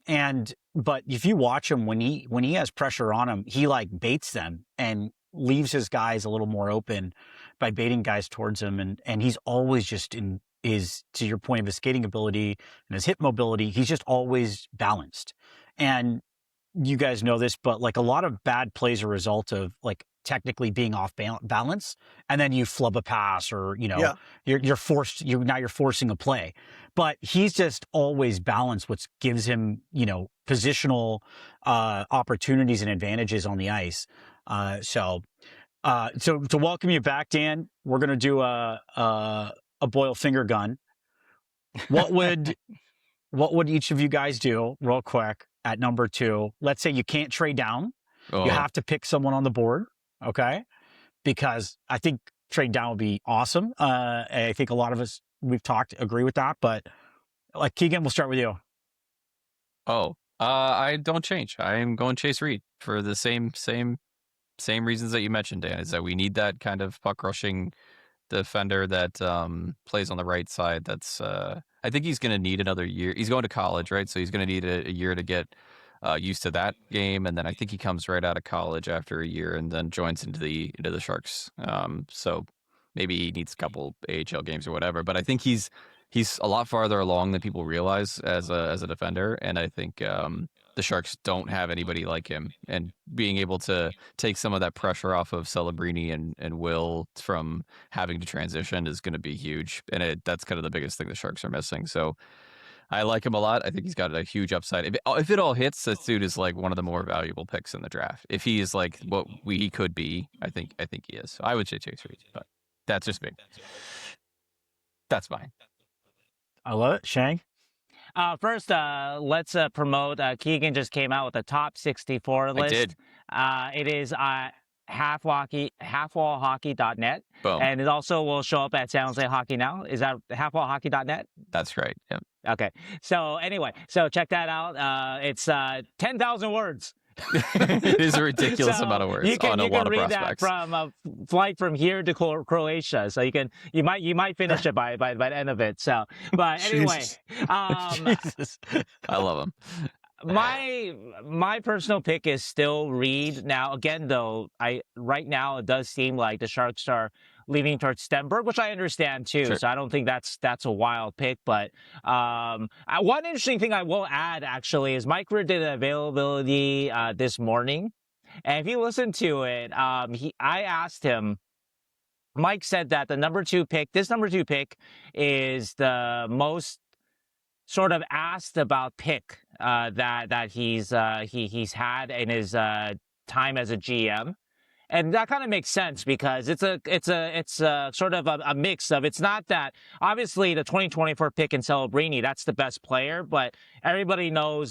But if you watch him, when he has pressure on him, he like baits them and leaves his guys a little more open by baiting guys towards him. And he's always just to your point of his skating ability and his hip mobility, he's just always balanced. And you guys know this, but like a lot of bad plays are a result of like technically being off balance, and then you flub a pass, or you're forcing a play. But he's just always balanced, which gives him positional opportunities and advantages on the ice. So to welcome you back, Dan, we're gonna do a Boyle finger gun. What would each of you guys do, real quick, at number 2? Let's say you can't trade down. Oh. You have to pick someone on the board, okay? Because I think trade down would be awesome. I think a lot of us, we've talked, agree with that. But like, Keegan, we'll start with you. I don't change. I am going Chase Reid for the same reasons that you mentioned, Dan, is that we need that kind of puck rushing defender that plays on the right side. That's I think he's going to need another year. He's going to college, right? So he's going to need a year to get used to that game, and then I think he comes right out of college after a year and then joins into the Sharks. So maybe he needs a couple AHL games or whatever. But I think he's a lot farther along than people realize as a defender, and I think the Sharks don't have anybody like him, and being able to take some of that pressure off of Celebrini and Will from having to transition is going to be huge, and that's kind of the biggest thing the Sharks are missing. So I like him a lot. I think he's got a huge upside. If it all hits, this dude is like one of the more valuable picks in the draft. If he is like what he could be, I think he is. So I would say Chase Reid, but that's just me. That's fine. I love it. Shang? First, let's promote. Keegan just came out with the top 64 list. I did. It is halfwallhockey.net. Boom. And it also will show up at San Jose Hockey Now. Is that halfwallhockey.net? That's right. Yeah. Okay. So anyway, check that out. It's 10,000 words. It is a ridiculous amount of words on a lot of prospects. You can read that from a flight from here to Croatia. So you might finish it by the end of it. So, but anyway, Jesus. I love him. My personal pick is still Reid. Now, again, though, right now it does seem like the Sharks are leaning towards Stenberg, which I understand too. Sure. So I don't think that's a wild pick. But one interesting thing I will add actually is Mike Grier did an availability this morning, and if you listen to it, I asked him. Mike said that this number 2 pick is the most sort of asked about pick that he's had in his time as a GM. And that kind of makes sense because it's a sort of a mix of, it's not that obviously the 2024 pick in Celebrini, that's the best player, but everybody knew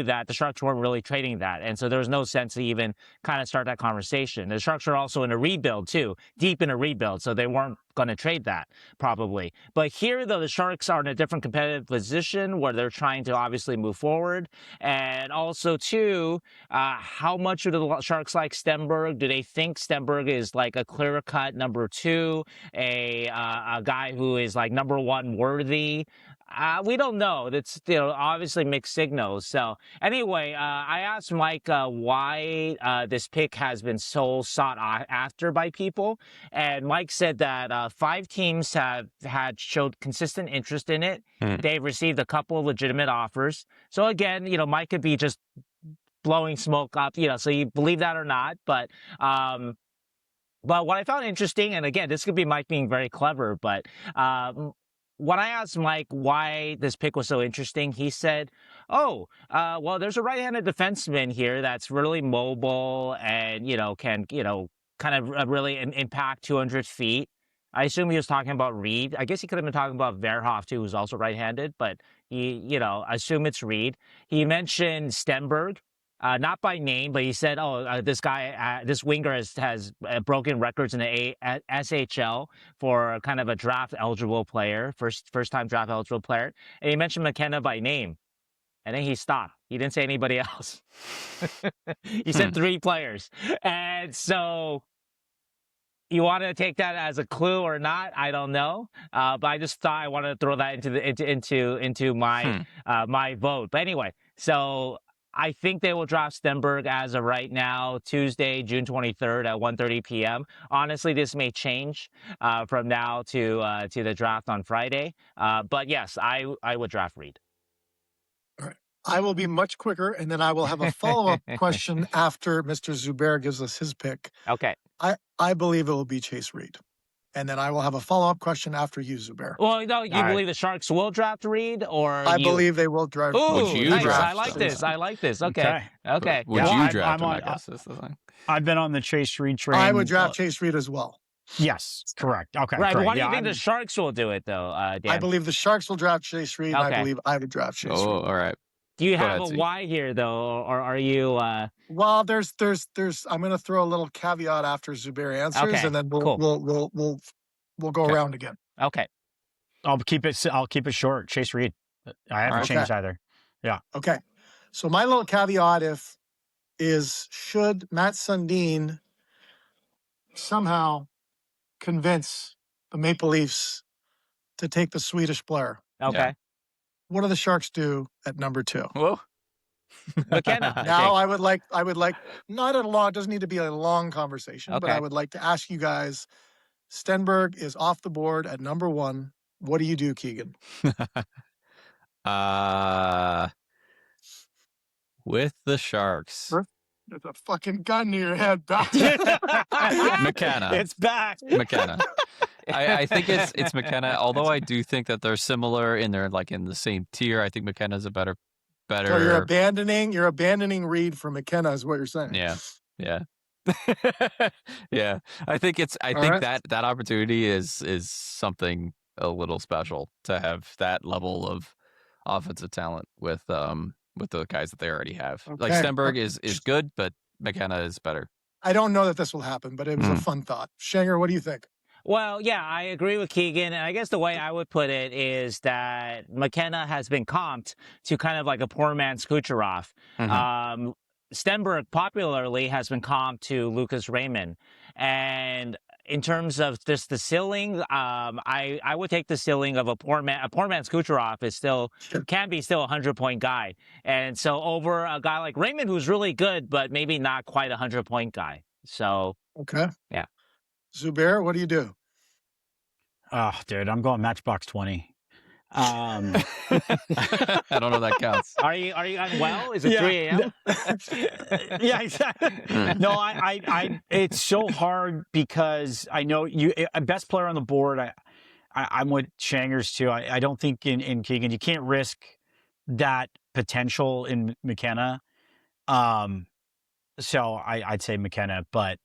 that the Sharks weren't really trading that. And so there was no sense to even kind of start that conversation. The Sharks are also in a rebuild too, deep in a rebuild. So they weren't going to trade that probably. But here though, the Sharks are in a different competitive position where they're trying to obviously move forward. And also too, how much do the Sharks like Stenberg? Do they think Stenberg is like a clear-cut number 2, a guy who is like number 1 worthy? We don't know. That's obviously mixed signals. So anyway, I asked Mike why this pick has been so sought after by people, and Mike said that 5 teams have showed consistent interest in it. They've received a couple of legitimate offers. So again, Mike could be just blowing smoke up, so you believe that or not, but what I found interesting, and again, this could be Mike being very clever, but when I asked Mike why this pick was so interesting, he said, well, there's a right-handed defenseman here that's really mobile and, can, kind of really impact 200 feet. I assume he was talking about Reid. I guess he could have been talking about Verhoeff, too, who's also right-handed, but I assume it's Reid. He mentioned Stenberg. not by name, but he said, this guy, this winger has broken records in the SHL for kind of a draft eligible player, first time draft eligible player. And he mentioned McKenna by name. And then he stopped. He didn't say anybody else. He said 3 players. And so you want to take that as a clue or not? I don't know. But I just thought I wanted to throw that into my my vote. But anyway, so I think they will draft Stenberg as of right now, Tuesday, June 23rd at 1:30 p.m. Honestly, this may change from now to the draft on Friday. But yes, I would draft Reid. All right. I will be much quicker, and then I will have a follow-up question after Mr. Zubair gives us his pick. Okay. I believe it will be Chase Reid. And then I will have a follow-up question after you, Zubair. Well, no, you believe the Sharks will draft Reid, or I believe they will draft. Ooh, nice. draft I like this. I like this. Okay. Would Yeah, you draft him? I'm I guess is the thing. I've been on the Chase Reid train. I would draft Chase Reid as well. Yes, correct. Okay, Right. great. Why do you Yeah, think the Sharks will do it, though, Dan? I believe the Sharks will draft Chase Reid. Okay. I believe I would draft Chase Reid. Oh, all right. Do you Go have ahead, a Zeke. why here, though, or are you? Well, there's. I'm going to throw a little caveat after Zubair answers, Okay, and then we'll cool. we'll go around again. Okay. I'll keep it short. Chase Reid. I haven't changed either. Yeah. Okay. So my little caveat is should Matt Sundin somehow convince the Maple Leafs to take the Swedish player, Okay. Yeah. what do the Sharks do at number 2? Whoa. McKenna. Now I would like not a long, it doesn't need to be a long conversation, but I Okay. would like to ask you guys, Stenberg is off the board at number 1. What do you do, Keegan? With the Sharks, There's a fucking gun to your head, back. McKenna. It's back. McKenna. I think it's McKenna. Although I do think that they're similar in their in the same tier. I think McKenna's a better. So you're abandoning Reid for McKenna is what you're saying. Yeah. Yeah. I think right. that opportunity is something a little special to have that level of offensive talent with the guys that they already have. Like Okay. Stenberg is good, but McKenna is better. I don't know that this will happen, but it was a fun thought. Shanger, what do you think? Well, yeah, I agree with Keegan. And I guess the way I would put it is that McKenna has been comped to kind of like a poor man's Kucherov. Stenberg popularly has been comped to Lucas Raymond. And in terms of just the ceiling, I would take the ceiling of a poor man's Kucherov is can be still a 100-point guy. And so over a guy like Raymond, who's really good, but maybe not quite a 100-point guy. So, Okay. yeah. Zubair, what do you do? Oh, dude, I'm going Matchbox 20. I don't know if that counts. Are you unwell? Is it 3 a.m.? Yeah, exactly. No, I it's so hard because I know you best player on the board. I'm with Shangers too. I don't think in Keegan you can't risk that potential in McKenna. So I'd say McKenna, but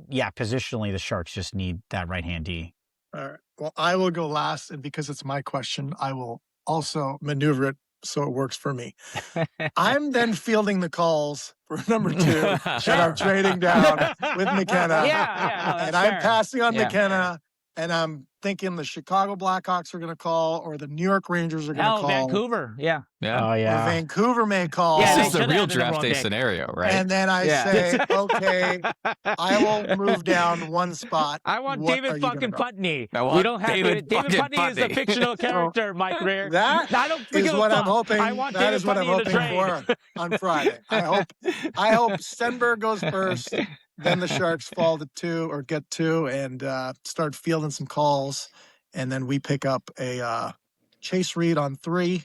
yeah, positionally the Sharks just need that right hand D. All right. Well, I will go last, and because it's my question, I will also maneuver it so it works for me. I'm then fielding the calls for number 2, and I'm trading down with McKenna. Yeah, and I'm passing on McKenna, and I'm thinking the Chicago Blackhawks are going to call, or the New York Rangers are going to call. Vancouver, yeah. Oh Or yeah. Vancouver may call. Yeah, This is they the should real have the number draft one day pick. scenario, right? And then I say, okay, I will move down 1 spot. I want What are David you gonna fucking go? Putney. I want We don't have David David fucking Putney is a Putney. fictional character, Mike Grier. That I don't think is of what a I'm fuck. hoping. I want That David is what I'm Putney in hoping the trade. for on Friday. I hope Stenberg goes first, then the Sharks fall to 2 or get 2 and start fielding some calls, and then we pick up a Chase Reid on 3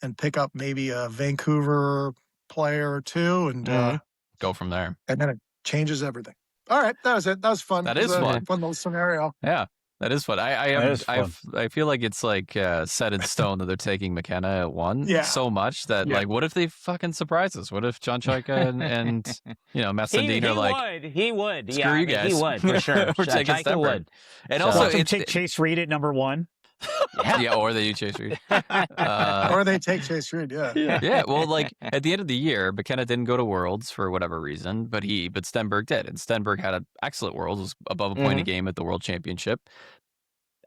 and pick up maybe a Vancouver player or 2 and Go from there. and then it changes everything. All right, that was it. That was fun. That It was is a fun. fun little scenario. Yeah, that is fun. That is fun. I feel like it's set in stone that they're taking McKenna at 1 Yeah. so much that what if they fucking surprise us? What if John Chaika and Matt Sundin are like, He would. screw Yeah, you guys. He would, for sure. We're taking Chaika Stenberg. would. And So- also So it's take Chase Reid at number 1. Yeah, or they do Chase Reid. Or they take Chase Reid, Yeah, well, like at the end of the year, McKenna didn't go to Worlds for whatever reason, but Stenberg did, and Stenberg had an excellent Worlds, was above a point a game at the World Championship.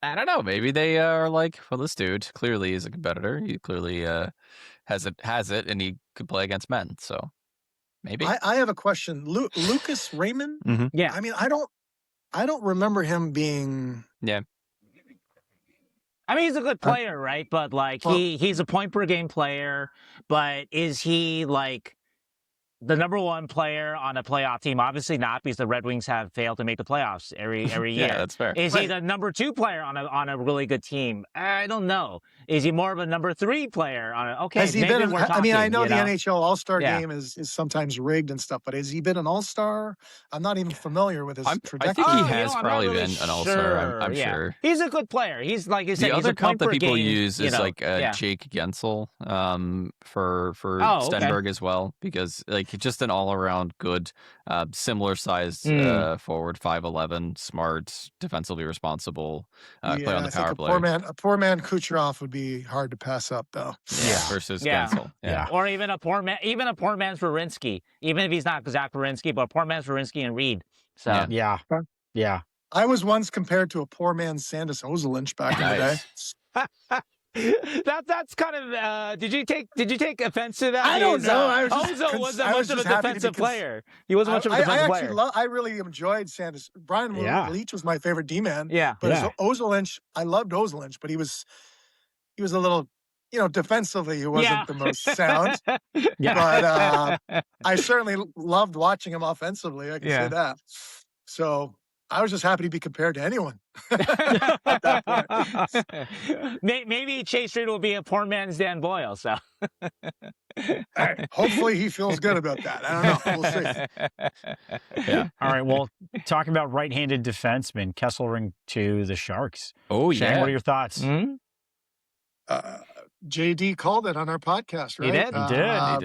I don't know, maybe they are like, well, this dude clearly is a competitor. He clearly has it, and he could play against men. So maybe. I have a question. Lucas Raymond. Mhm. Yeah. I mean, I don't remember him being. Yeah. I mean, he's a good player, right? But like he's a point per game player. But is he like the number one player on a playoff team? Obviously not, because the Red Wings have failed to make the playoffs every year. Yeah, that's fair. Is he the number two player on a really good team? I don't know. Is he more of a number three player on a? Okay, Has he maybe been? we're talking, I mean, I know you the NHL All-Star Yeah. game is sometimes rigged and stuff, but has he been an All-Star? I'm not even familiar with his I trajectory. think he Oh, has I'm not probably really been an All-Star. I'm yeah. sure. He's a good player. He's like you said. The he's other a comp point that per people game, use is like yeah. Jake Guentzel for Oh, okay. Stenberg as well, because like just an all-around good, similar sized forward, 5'11", smart, defensively responsible, play on the I think power a play. poor man Kucherov would be hard to pass up, though. Versus Yeah. Guentzel. Yeah. Or even a poor man's Verinsky, even if he's not Zach Verinsky, but a poor man's Verinsky and Reid. So Yeah. I was once compared to a poor man's Sandis Ozelinch back in the day. that's kind of. Did you take offense to that? I don't know. Ozo wasn't much of a defensive player. He wasn't much of a defensive player. I really enjoyed Sandis. Brian Leach was my favorite D-man. Yeah. But Ozelinch, I loved Ozelinch, but he was a little, defensively, he wasn't the most sound. But I certainly loved watching him offensively. I can say that. So I was just happy to be compared to anyone at that point. Maybe Chase Reid will be a poor man's Dan Boyle. So hopefully he feels good about that. I don't know. We'll see. Yeah. All right. Well, talking about right-handed defensemen, Kesselring to the Sharks. Oh, Shane, yeah. what are your thoughts? JD called it on our podcast, right? He did. He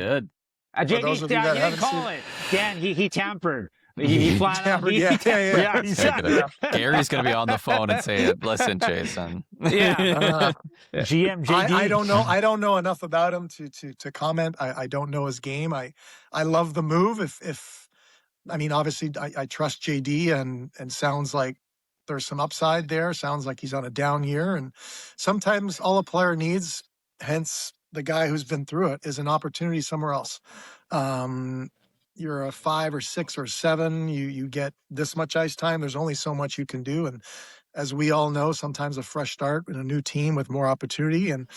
did. those JD, of you that he didn't haven't call seen- it. Dan, he tampered. He flat out. Tampered, yeah. Gary's gonna be on the phone and say, "Listen, Jason." Yeah. GM JD. I don't know. I don't know enough about him to comment. I don't know his game. I love the move. If I mean, obviously, I trust JD and sounds like there's some upside there. Sounds like he's on a down year, and sometimes all a player needs, hence the guy who's been through it, is an opportunity somewhere else. You're a 5 or 6 or 7, you get this much ice time. There's only so much you can do. And as we all know, sometimes a fresh start in a new team with more opportunity and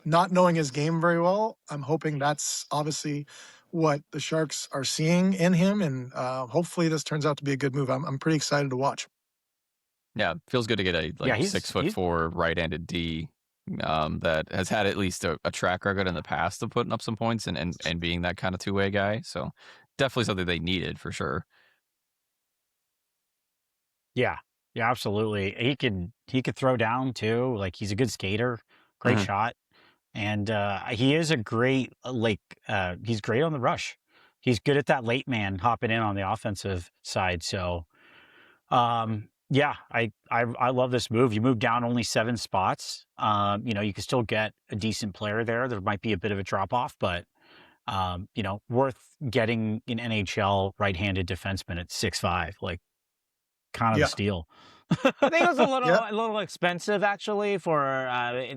not knowing his game very well, I'm hoping that's obviously what the Sharks are seeing in him. And hopefully this turns out to be a good move. I'm pretty excited to watch. Yeah, feels good to get a 6'4" right-handed D that has had at least a track record in the past of putting up some points and being that kind of two-way guy. So definitely something they needed for sure. Yeah, absolutely. He could throw down too. Like, he's a good skater, great shot, and he is a great he's great on the rush. He's good at that late man hopping in on the offensive side. So, yeah, I love this move. You move down only 7 spots. You can still get a decent player there. There might be a bit of a drop off, but worth getting an NHL right-handed defenseman at 6'5", like kind of a steal. I think it was a little expensive, actually, for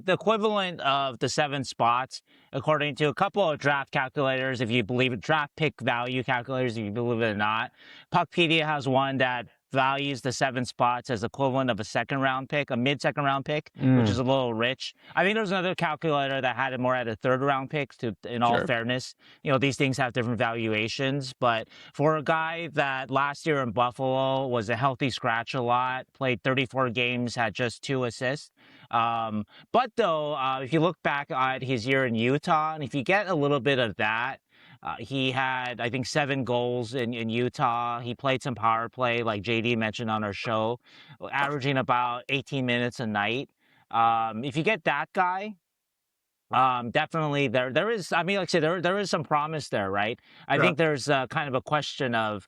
the equivalent of the 7 spots, according to a couple of draft calculators, if you believe it, draft pick value calculators, if you believe it or not. Puckpedia has one that values the 7 spots as equivalent of a second-round pick, a mid-second-round pick, which is a little rich. I think there's another calculator that had it more at a third-round pick, in all fairness. These things have different valuations, but for a guy that last year in Buffalo was a healthy scratch a lot, played 34 games, had just 2 assists. But though, if you look back at his year in Utah, and if you get a little bit of that, he had, I think, 7 goals in Utah. He played some power play, like JD mentioned on our show, averaging about 18 minutes a night. If you get that guy, definitely there is, I mean, like I said, there is some promise there, right? I think there's kind of a question of,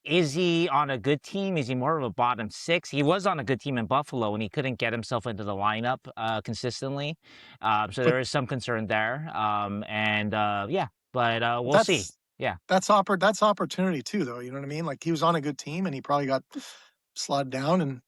is he on a good team? Is he more of a bottom six? He was on a good team in Buffalo and he couldn't get himself into the lineup consistently. So there is some concern there. But we'll see. That's Yeah. that's opportunity too, though. You know what I mean? Like he was on a good team and he probably got slowed down and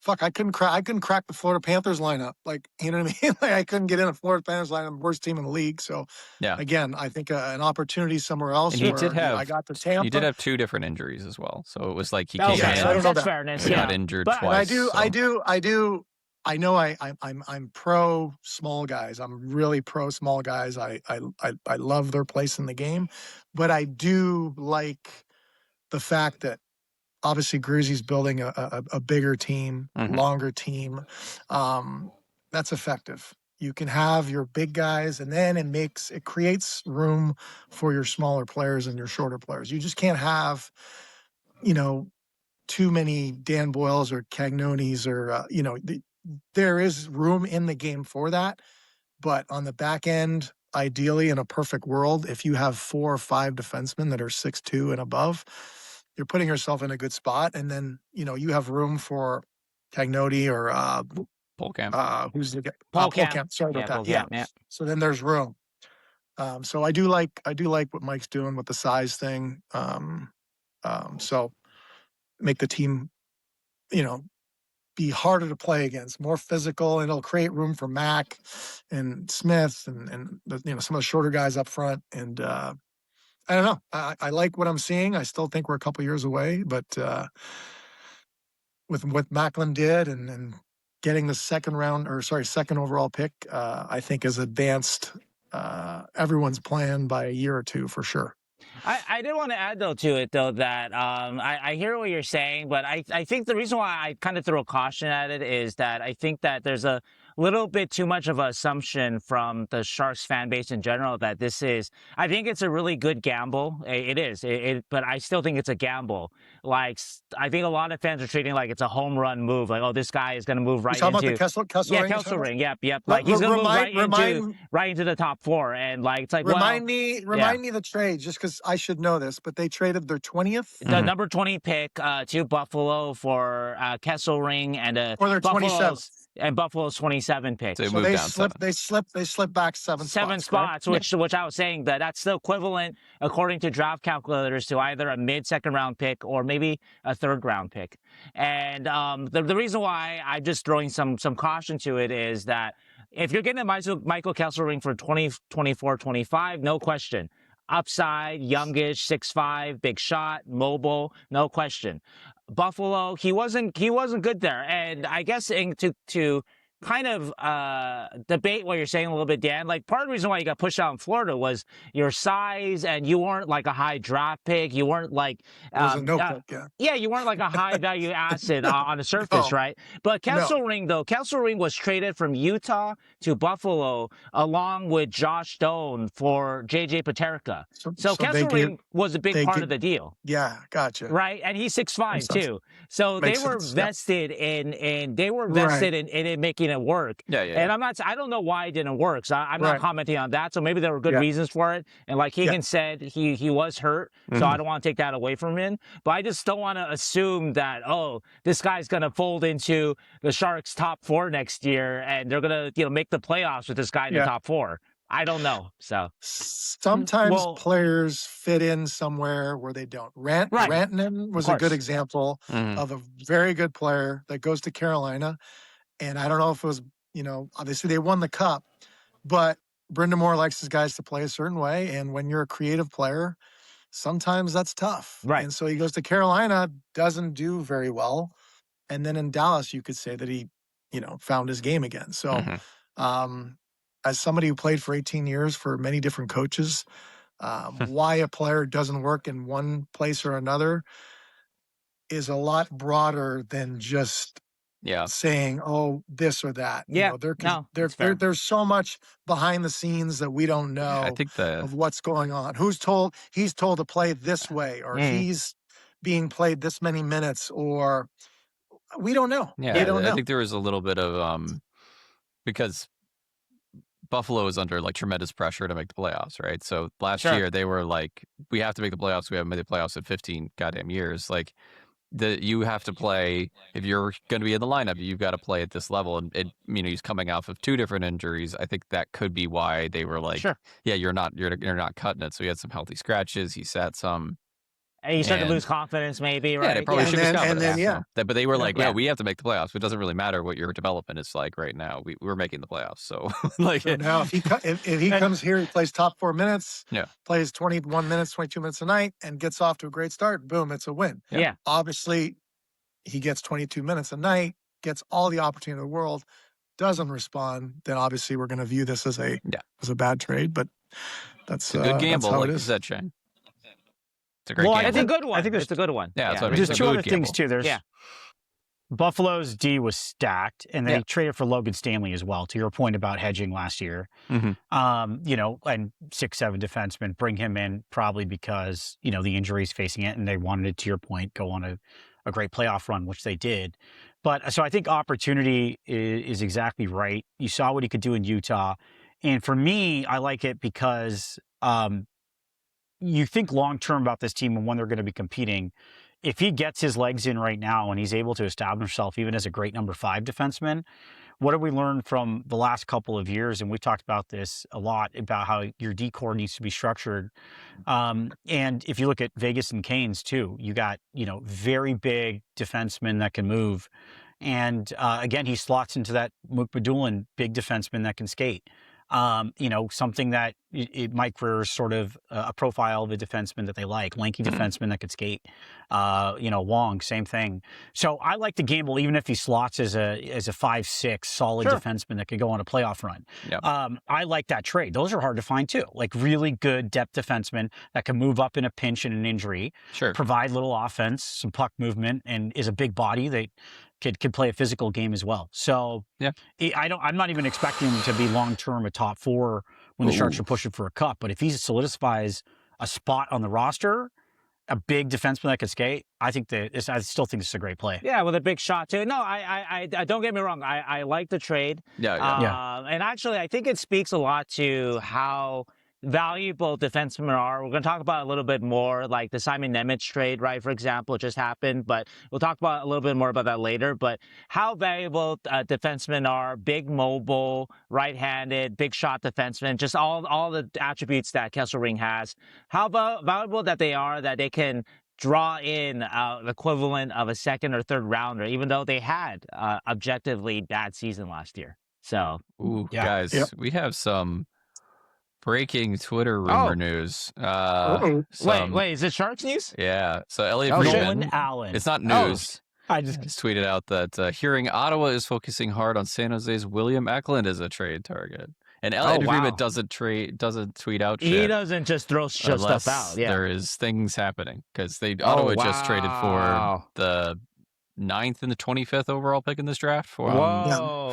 fuck, I couldn't crack the Florida Panthers lineup. Like, you know what I mean? Like I couldn't get in a Florida Panthers lineup, worst team in the league. So again, I think an opportunity somewhere else. And I got to Tampa. You did have 2 different injuries as well, so it was like he Okay, came in. so I don't know that's that. fairness. He Yeah. got injured But twice. I know I'm pro small guys. I'm really pro small guys. I love their place in the game, but I do like the fact that obviously Grier's building a bigger team, longer team. That's effective. You can have your big guys, and then it creates room for your smaller players and your shorter players. You just can't have, too many Dan Boyles or Cagnonis or there is room in the game for that. But on the back end, ideally in a perfect world, if you have 4 or 5 defensemen that are 6'2" and above, you're putting yourself in a good spot. And then, you have room for Cagnoni or Polkamp. who's the guy? Polkamp. Sorry about that. Polkamp, yeah. So then there's room. So I do like what Mike's doing with the size thing. So make the team, be harder to play against, more physical, and it'll create room for Mac and Smith and some of the shorter guys up front. And I don't know. I like what I'm seeing. I still think we're a couple years away, but with what Macklin did and getting the second overall pick, I think has advanced everyone's plan by a year or 2 for sure. I did want to add to it that I hear what you're saying, but I think the reason why I kind of throw a caution at it is that I think that there's a little bit too much of an assumption from the Sharks fan base in general that I think it's a really good gamble. It is, but I still think it's a gamble. Like, I think a lot of fans are treating like it's a home run move. Like, oh, this guy is going to move right into. About the Kessel ring. Yep. Like, he's going to move right into the top 4. And like, it's like, remind me the trade, just because I should know this, but they traded their 20th, the number 20 pick to Buffalo for Kessel ring and or their 27th. And Buffalo's 27 pick. So they slipped back 7 spots, which I was saying that's the equivalent, according to draft calculators, to either a mid-second round pick or maybe a third-round pick. And the reason why I'm just throwing some caution to it is that if you're getting a Michael Kessel ring for 24-25, no question. Upside, youngish, 6'5", big shot, mobile, no question. Buffalo, he wasn't good there, and I guess to kind of debate what you're saying a little bit, Dan. Like, part of the reason why you got pushed out in Florida was your size, and you weren't like a high draft pick. You weren't like you weren't like a high value asset on the surface, right? But Kessel Ring was traded from Utah to Buffalo along with Josh Stone for JJ Paterka. So Kessel Ring was a big part of the deal. Yeah, gotcha. Right, and he's 6'5" too. So they were vested in it making it work. Yeah. And I don't know why it didn't work. So I'm not commenting on that. So maybe there were good reasons for it. And like Keegan said, he was hurt. So I don't want to take that away from him. But I just don't want to assume that, this guy's going to fold into the Sharks' top 4 next year and they're going to make the playoffs with this guy in the top 4. I don't know. So sometimes players fit in somewhere where they don't. Rantanen was a good example of a very good player that goes to Carolina. And I don't know if it was, obviously they won the cup, but Brendan Moore likes his guys to play a certain way. And when you're a creative player, sometimes that's tough. Right. And so he goes to Carolina, doesn't do very well. And then in Dallas, you could say that he, found his game again. So as somebody who played for 18 years for many different coaches, why a player doesn't work in one place or another is a lot broader than just saying, this or that. Yeah. There's so much behind the scenes that we don't know I think of what's going on. He's told to play this way, or he's being played this many minutes, or we don't know. Yeah, we don't know. I think there was a little bit of because Buffalo is under like tremendous pressure to make the playoffs, right? So last Sure. year they were like, we have to make the playoffs. We haven't made the playoffs in 15 goddamn years. Like you have to play, if you're going to be in the lineup, you've got to play at this level. And he's coming off of 2 different injuries. I think that could be why they were like, Sure. yeah, you're not cutting it. So he had some healthy scratches. He sat some. And you start to lose confidence, maybe, right? Yeah, they probably should be confident. And then, but they were like, no, we have to make the playoffs. It doesn't really matter what your development is like right now. We're making the playoffs. So like, so now if he comes here, he plays top 4 minutes, plays 21 minutes, 22 minutes a night, and gets off to a great start. Boom, it's a win. Yeah. Obviously, he gets 22 minutes a night, gets all the opportunity in the world, doesn't respond. Then obviously we're going to view this as a bad trade. But that's a good gamble, like you said, Shane. It's a great gamble. It's a good one. I think it's a good one. Yeah, that's what I mean. There's It's two a other good things gamble. too. There's Buffalo's D was stacked, and they traded for Logan Stanley as well. To your point about hedging last year, and 6'7" defenseman, bring him in probably because the injuries facing it, and they wanted to your point, go on a great playoff run, which they did. But so I think opportunity is exactly right. You saw what he could do in Utah, and for me, I like it because you think long term about this team and when they're going to be competing. If he gets his legs in right now and he's able to establish himself even as a great number 5 defenseman, what have we learned from the last couple of years? And we've talked about this a lot about how your D-core needs to be structured. And if you look at Vegas and Canes too, you got, very big defensemen that can move. And again, he slots into that Mukbadulin big defenseman that can skate. Something that Mike Grier is sort of a profile of a defenseman that they like, lanky defenseman that could skate. Wong, same thing. So I like to gamble even if he slots as a 5'6" solid defenseman that could go on a playoff run. Yep. I like that trade. Those are hard to find too. Like really good depth defenseman that can move up in a pinch and an injury, provide little offense, some puck movement, and is a big body that could play a physical game as well. So I'm not even expecting him to be long term a top 4 when the Sharks are pushing for a cup. But if he solidifies a spot on the roster, a big defenseman that could skate, I still think this is a great play. Yeah, with a big shot too. No, I don't get me wrong. I like the trade. And actually, I think it speaks a lot to how valuable defensemen are. We're going to talk about a little bit more, like the Simon Nemec trade, right? For example, just happened, but we'll talk about a little bit more about that later. But how valuable defensemen are, big, mobile, right-handed, big shot defensemen, just all the attributes that Kesselring has. How valuable that they are, that they can draw in the equivalent of a second or third rounder, even though they had objectively bad season last year. So, guys, we have some breaking Twitter rumor news. Wait, is it Sharks news? Yeah. So Elliotte Friedman, Nolan Allen. It's not news. I just tweeted out that hearing Ottawa is focusing hard on San Jose's William Eklund as a trade target. And Elliotte Friedman doesn't tweet out shit. He doesn't just throw stuff out. Yeah. There is things happening because Ottawa just traded for the 9th and the 25th overall pick in this draft for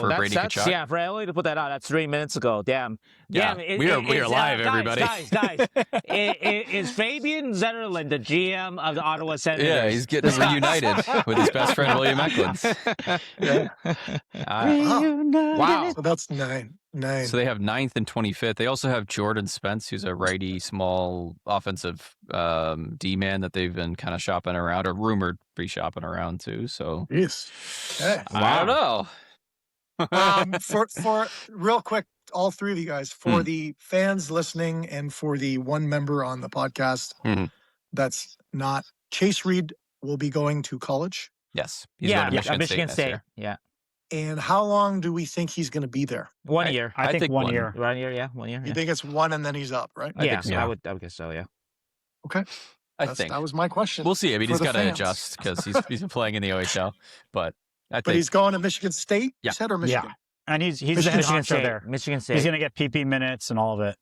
Brady Tkachuk. Yeah, for Ellie to put that out, that's 3 minutes ago. Damn. Yeah, we are live, everybody. Guys. Is Fabian Zetterlund the GM of the Ottawa Senators? Yeah, he's getting reunited with his best friend, William Eklund. Wow. So that's 9. So they have 9th and 25th. They also have Jordan Spence, who's a righty, small offensive D-man that they've been kind of shopping around, or rumored to be shopping around too. So I don't know. For real quick, all 3 of you guys, for the fans listening and for the one member on the podcast that's not, Chase Reid will be going to college. Yes. He's going to Michigan State. Yeah. And how long do we think he's going to be there? 1 year. I think 1 year. 1 year, yeah. 1 year. You think it's 1 and then he's up, right? I think so. I would guess so, yeah. Okay. I think that was my question. We'll see. I mean, he's got to adjust because he's been playing in the OHL, but he's going to Michigan State. Yeah. You said, or Michigan? Yeah. And he's the head Michigan honcho State. there. Michigan State. He's going to get PP minutes and all of it.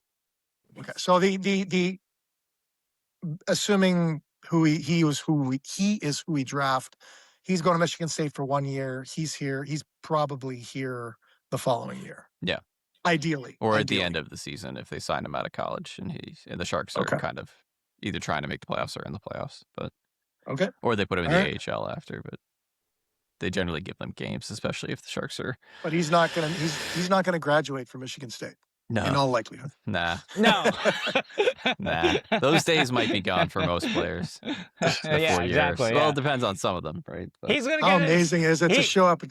Okay. So the assuming he is who we draft, he's going to Michigan State for 1 year. He's here. He's probably here the following year. Yeah. Ideally. Or at the end of the season if they sign him out of college and the Sharks are kind of either trying to make the playoffs or in the playoffs. But or they put him in the AHL after, but they generally give them games, especially if the Sharks are. But he's not gonna graduate from Michigan State. in all likelihood. Nah. No. Nah. Those days might be gone for most players. The 4 years. Exactly. Well, Yeah. it depends on some of them, right? But He's gonna How get amazing is it to he- show up at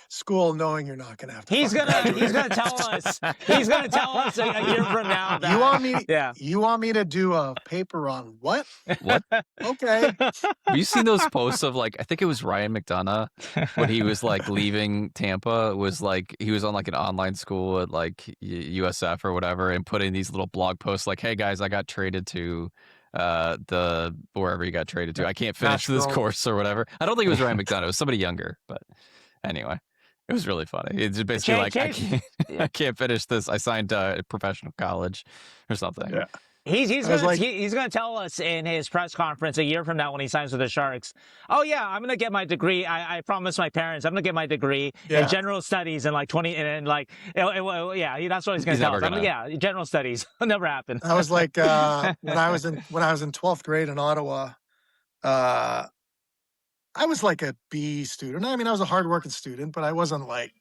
school knowing you're not going to have to? He's fucking gonna graduate? tell us. He's gonna tell us a year from now that You want me? Yeah. You want me to do a paper on what? what? Okay. Have you seen those posts of like, I think it was Ryan McDonough when he was like leaving Tampa, was like, he was on like an online school at like USF or whatever and put in these little blog posts like, hey guys, I got traded to the wherever he got traded to. I can't finish this course or whatever. I don't think it was Ryan McDonough. It was somebody younger, but anyway, it was really funny. It's basically like, I can't finish this. I signed professional college or something. Yeah. He's gonna tell us in his press conference a year from now when he signs with the Sharks. Oh yeah, I'm gonna get my degree. I promised my parents I'm gonna get my degree in general studies in like 20 and like yeah, that's what he's gonna tell us. Yeah, general studies never happened. I was like when I was in 12th grade in Ottawa. I was like a B student. I mean, I was a hardworking student, but I wasn't like,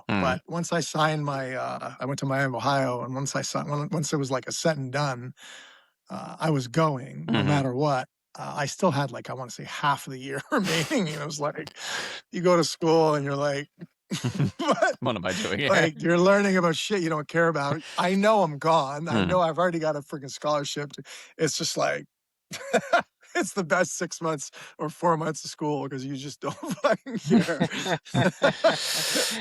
But once I signed I went to Miami, Ohio, and once it was like a set and done, I was going no matter what. I still had like, I want to say half of the year remaining. And it was like, you go to school and you're like, what am I doing? Like you're learning about shit you don't care about. I know I'm gone. I know I've already got a freaking scholarship. It's just like, it's the best 6 months or 4 months of school because you just don't fucking care.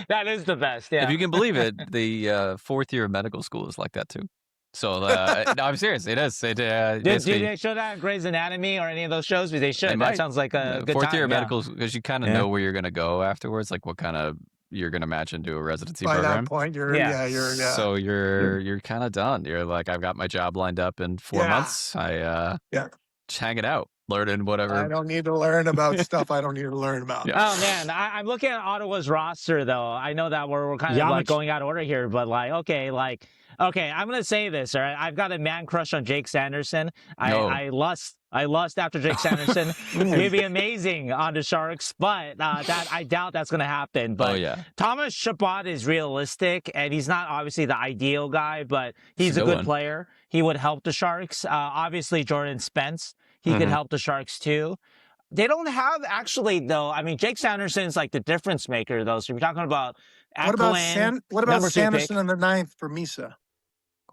That is the best. Yeah. If you can believe it, the fourth year of medical school is like that too. So no, I'm serious. It is. Did they show that in Grey's Anatomy or any of those shows? They should. That sounds like a good fourth year of time, medical because you kind of know where you're going to go afterwards, like what kind of you're going to match into a residency By program. that point, So you're kind of done. You're like, I've got my job lined up in 4 months. Just hang it out, learning whatever. I don't need to learn about stuff I don't need to learn about. Oh man, I'm looking at Ottawa's roster though. I know that we're kind of like going out of order here, but okay, I'm gonna say this. All right, I've got a man crush on Jake Sanderson. I lust after Jake Sanderson. He'd be amazing on the Sharks, but I doubt that's gonna happen. But Thomas Chabot is realistic, and he's not obviously the ideal guy, but he's a good player. He would help the Sharks. Obviously, Jordan Spence. He could help the Sharks too. They don't have actually though. I mean, Jake Sanderson's like the difference maker though. So you're talking about Eklund, what about Sanderson in the 9th for Misa?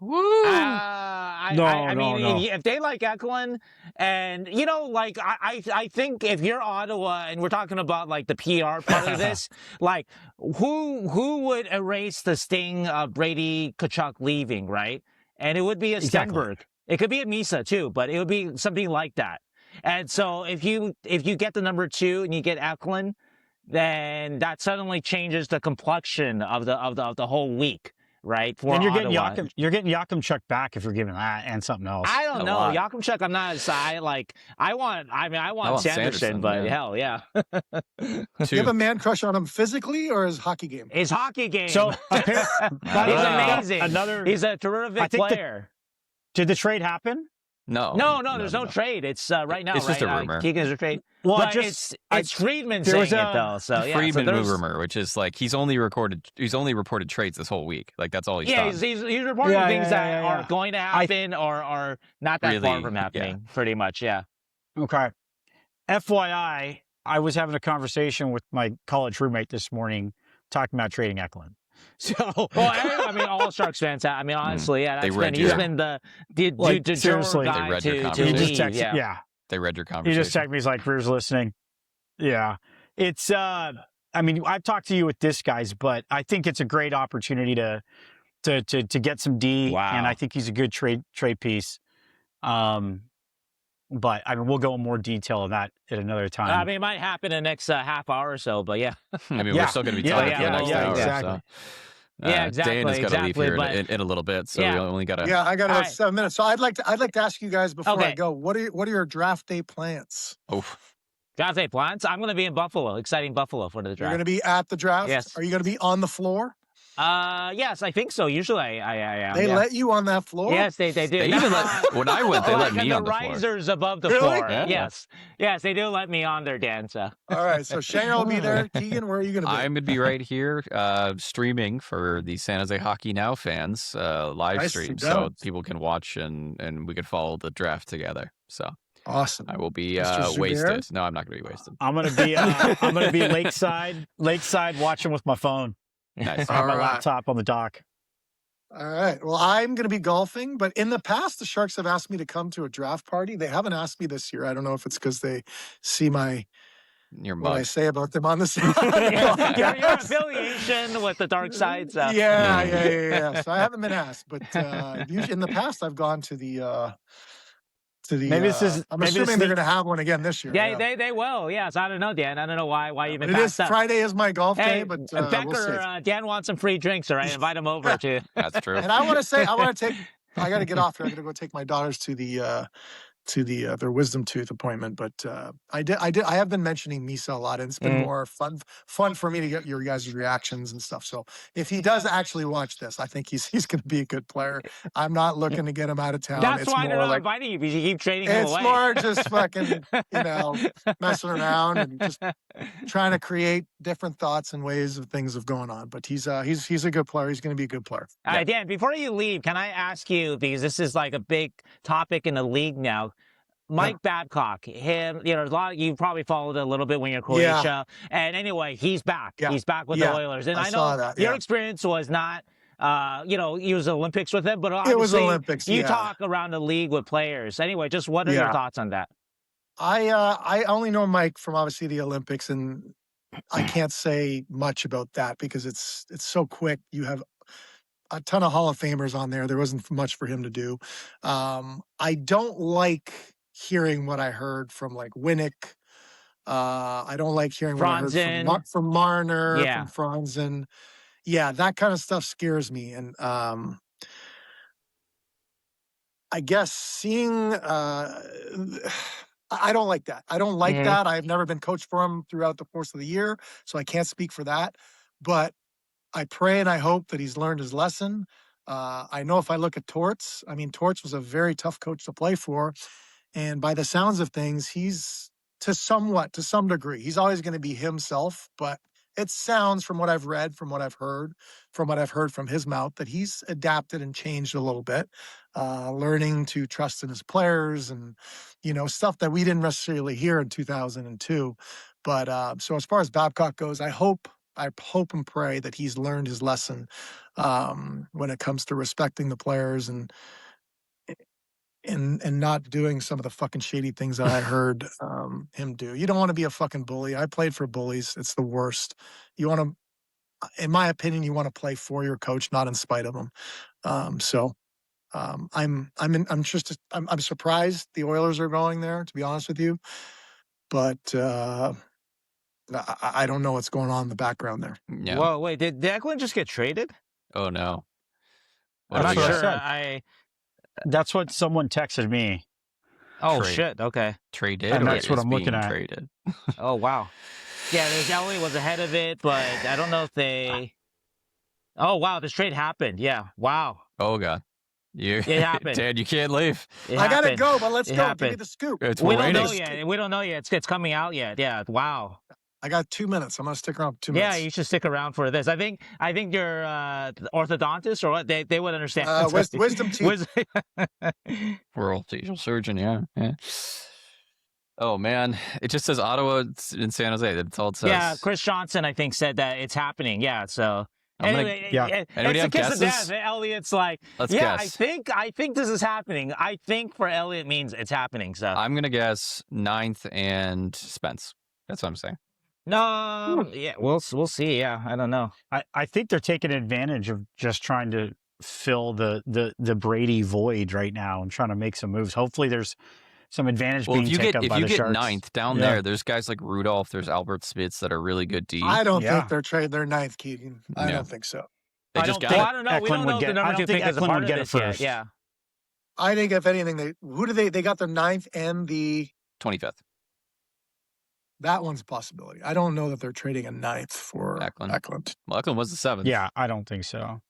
Woo! I mean, if they like Eklund, and I think if you're Ottawa and we're talking about like the PR part of this, like who would erase the sting of Brady Tkachuk leaving, right? And it would be a Stenberg. It could be a Misa too, but it would be something like that. And so if you get the number 2 and you get Eklund, then that suddenly changes the complexion of the whole week, right? For and you're Ottawa. getting Yakimchuk back if you're giving that and something else. I don't know. Yakimchuk, I'm not as I want Sanderson, but hell yeah. Do you have a man crush on him physically or his hockey game? His hockey game. So he's amazing. He's a terrific player. Did the trade happen? No, there's no trade. It's right now. It's just a rumor. Keegan's a trade. Well, but it's Friedman saying it though. So yeah, Friedman rumor, which is like he's only reported trades this whole week. Like that's all he's done. He's reporting things that are going to happen or are not that far from happening. Pretty much, yeah. Okay. FYI, I was having a conversation with my college roommate this morning talking about trading Eklund. So, I mean, all Sharks fans. I mean, honestly, he's been the seriously guy to leave. They read your conversation. He just texted me. He's like, "Grier's listening." Yeah, it's. I mean, I've talked to you with this guys, but I think it's a great opportunity to get some D, and I think he's a good trade piece. But I mean, we'll go in more detail on that at another time. I mean, it might happen in the next half hour or so, but yeah. I mean, we're still going to be talking for the next hour. Exactly. So. Dan has got to leave here in a little bit, so we only got to. Yeah, I got about 7 minutes. So I'd like to ask you guys before I go, what are your draft day plans? Draft day plans? I'm going to be in Buffalo. Exciting Buffalo for the draft. You're going to be at the draft? Yes. Are you going to be on the floor? Yes, I think so. Usually I am. They yeah. let you on that floor? Yes, they do. They No, even let when I went, they let me the on the floor. risers above the Really? floor. Yeah. Yes, they do let me on there, Dan. So. All right, so Shanger will be there. Keegan, where are you going to be? I'm going to be right here streaming for the San Jose Hockey Now fans live Nice, stream, so congrats. people can watch and we can follow the draft together. So Awesome. I will be Mr. Zubair? wasted. No, I'm not going to be wasted. I'm gonna be lakeside watching with my phone. Nice. I have my All right. laptop on the dock. All right. Well, I'm going to be golfing, but in the past, the Sharks have asked me to come to a draft party. They haven't asked me this year. I don't know if it's because they see Your what I mug. say about them on the side. your affiliation with the dark side. So. Yeah. So I haven't been asked, but usually in the past, I've gone to the. Maybe this is. I'm maybe assuming this they're going to have one again this year. Yeah, they will. Yes, I don't know, Dan. I don't know why you But even it is passed up. Friday is my golf Hey, day, but Becker, we'll see. Dan wants some free drinks, all right? Invite him over to. That's true. And I want to take. I got to get off here. I got to go take my daughters to their wisdom tooth appointment. But I have been mentioning Misa a lot, and it's been more fun for me to get your guys' reactions and stuff. So if he does actually watch this, I think he's going to be a good player. I'm not looking to get him out of town. That's it's why they're more not like inviting you because you keep trading him it's away. more just fucking messing around and just trying to create different thoughts and ways of things of going on. But he's a good player. He's going to be a good player. All right, Dan, before you leave, can I ask you, because this is like a big topic in the league now, Mike Babcock, him, there's a lot, you probably followed it a little bit when you're Croatia. And anyway, he's back. Yeah. He's back with the Oilers. And I saw know that, your experience was not, you was Olympics with him, but obviously it was Olympics. you talk around the league with players. Anyway, just what are your thoughts on that? I only know Mike from obviously the Olympics, and I can't say much about that because it's so quick. You have a ton of Hall of Famers on there. There wasn't much for him to do. I don't like hearing what I heard from like Winnick. I don't like hearing what I heard from Marner, from Franzen. Yeah, that kind of stuff scares me. And I guess seeing I don't like that. I don't like that. I've never been coached for him throughout the course of the year, so I can't speak for that. But I pray and I hope that he's learned his lesson. I know if I look at Torts, I mean, Torts was a very tough coach to play for. And by the sounds of things, he's to some degree, he's always going to be himself. But it sounds from what I've read, from what I've heard from his mouth, that he's adapted and changed a little bit, learning to trust in his players and, stuff that we didn't necessarily hear in 2002. But so as far as Babcock goes, I hope and pray that he's learned his lesson when it comes to respecting the players and not doing some of the fucking shady things that I heard him do. You don't want to be a fucking bully. I played for bullies. It's the worst. You want to, in my opinion, you want to play for your coach, not in spite of him. I'm surprised the Oilers are going there, to be honest with you, but I don't know what's going on in the background there. Yeah. Whoa, wait, did Eklund just get traded? Oh no. I'm not sure. That's what someone texted me. Oh shit. Okay. Traded. And that's what I'm looking at. Traded. Oh wow. Yeah, there's Elliott was ahead of it, but I don't know if they. Oh wow, this trade happened. Yeah. Wow. Oh god. It happened. Dad, you can't leave. I gotta go, but let's go. Give me the scoop. We don't know yet. We don't know yet. It's coming out yet. Yeah. Wow. I got 2 minutes. I'm gonna stick around for 2 minutes. Yeah, you should stick around for this. I think you're orthodontist or what? They would understand. Wisdom teeth. Oral facial surgeon. Yeah. Oh man, it just says Ottawa in San Jose. That's all it says. Yeah, Chris Johnson, I think, said that it's happening. Yeah, so. Anyway, Anybody have kiss guesses? of death. Elliott's like, Let's guess. I think this is happening. I think for Elliotte means it's happening. So I'm gonna guess 9th and Spence. That's what I'm saying. No, yeah, we'll see. Yeah, I don't know. I think they're taking advantage of just trying to fill the Brady void right now and trying to make some moves. Hopefully, there's some advantage being taken by the Sharks. If you get 9th down there, there's guys like Rudolph, there's Albert Spitz that are really good D. I don't think they're trading their 9th, Keaton. I don't think so. They just got it. I don't know. We don't know if the number 2 pick is a part of this yet. Yeah. I think if anything, they got their 9th and the 25th. That one's a possibility. I don't know that they're trading a 9th for Eklund. Eklund. Eklund was the 7th. Yeah, I don't think so.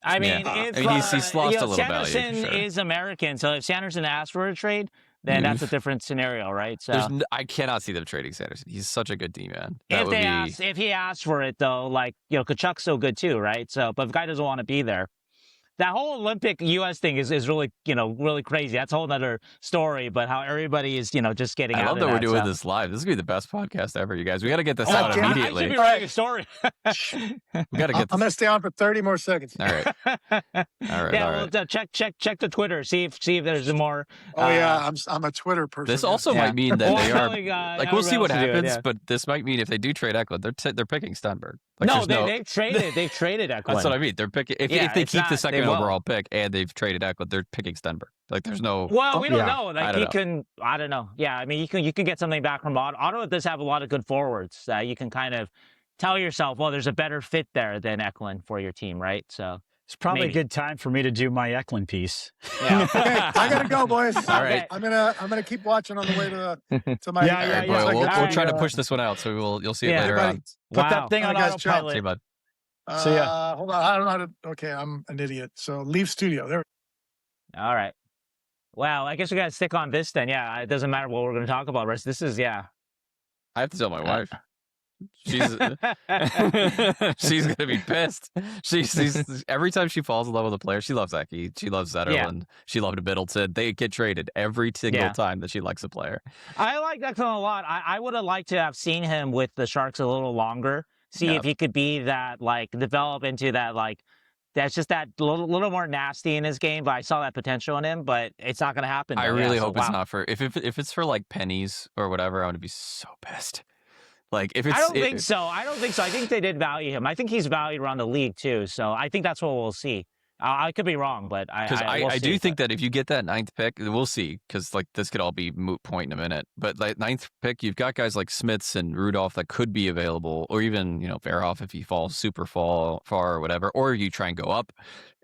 I mean, Yeah. if I mean, he's lost a little value, for Sanderson sure. is American, so if Sanderson asks for a trade, then that's a different scenario, right? So I cannot see them trading Sanderson. He's such a good D-man. if he asks for it, though, like, Tkachuk's so good too, right? So, but if the guy doesn't want to be there, that whole Olympic U.S. thing is really, really crazy. That's a whole other story, but how everybody is, just getting out I of love that that. we're doing this live. This is going to be the best podcast ever, you guys. We got to get this Oh, out Jim, immediately. I should be writing a story. We got to get I'm going to stay on for 30 more seconds. All right. All right. Yeah, all well, right. check the Twitter. See if there's more. Oh, yeah. I'm a Twitter person. This also Yeah. might mean that they are Like, we'll see what everyone else happens, do it, but this might mean if they do trade Eklund, they're picking Stenberg. Like, no, there's they've traded. They've traded Eklund. That's what I mean. They're picking if Yeah, they it's keep the not- second they will. overall pick and they've traded Eklund, they're picking Stenberg. Like there's no. Well, we don't yeah. know. I Like don't you know. can, I don't know. Yeah, I mean, you can get something back from Ottawa. Ottawa does have a lot of good forwards that you can kind of tell yourself, well, there's a better fit there than Eklund for your team, right? So It's probably Maybe. a good time for me to do my Eklund piece. yeah. Okay, I got to go, boys. All right. I'm gonna keep watching on the way to my. Yeah, All yeah, right, yeah. Boyle, we'll All try to right. push this one out, so you'll see it Yeah. later on. Put Wow. that thing on All right, guys, ciao. See you, autopilot. bud. See ya. Hold on. I don't know how to. Okay, I'm an idiot. So leave studio. There. All right. Well, I guess we got to stick on this then. Yeah, it doesn't matter what we're going to talk about, Rest. This is, yeah. I have to tell my wife. She's she's gonna be pissed. She's every time she falls in love with a player, she loves Eki. She loves Zetterlund. She loved Middleton. They get traded every single time that she likes a player. I like Eklund a lot. I would have liked to have seen him with the Sharks a little longer. See Yeah. if he could be that, like, develop into that, like, that's just that little more nasty in his game. But I saw that potential in him, but it's not going to happen. I though. really Yeah, so, hope it's wow. not for if it's for like pennies or whatever. I'm gonna be so pissed. Like if it's I don't think so. I think they did value him. I think he's valued around the league too. So I think that's what we'll see. I could be wrong, but because we'll I see, do think but- that if you get that 9th pick, we'll see. Because like this could all be moot point in a minute. But like 9th pick, you've got guys like Smits and Rudolph that could be available, or even Verhoeff if he falls super far or whatever, or you try and go up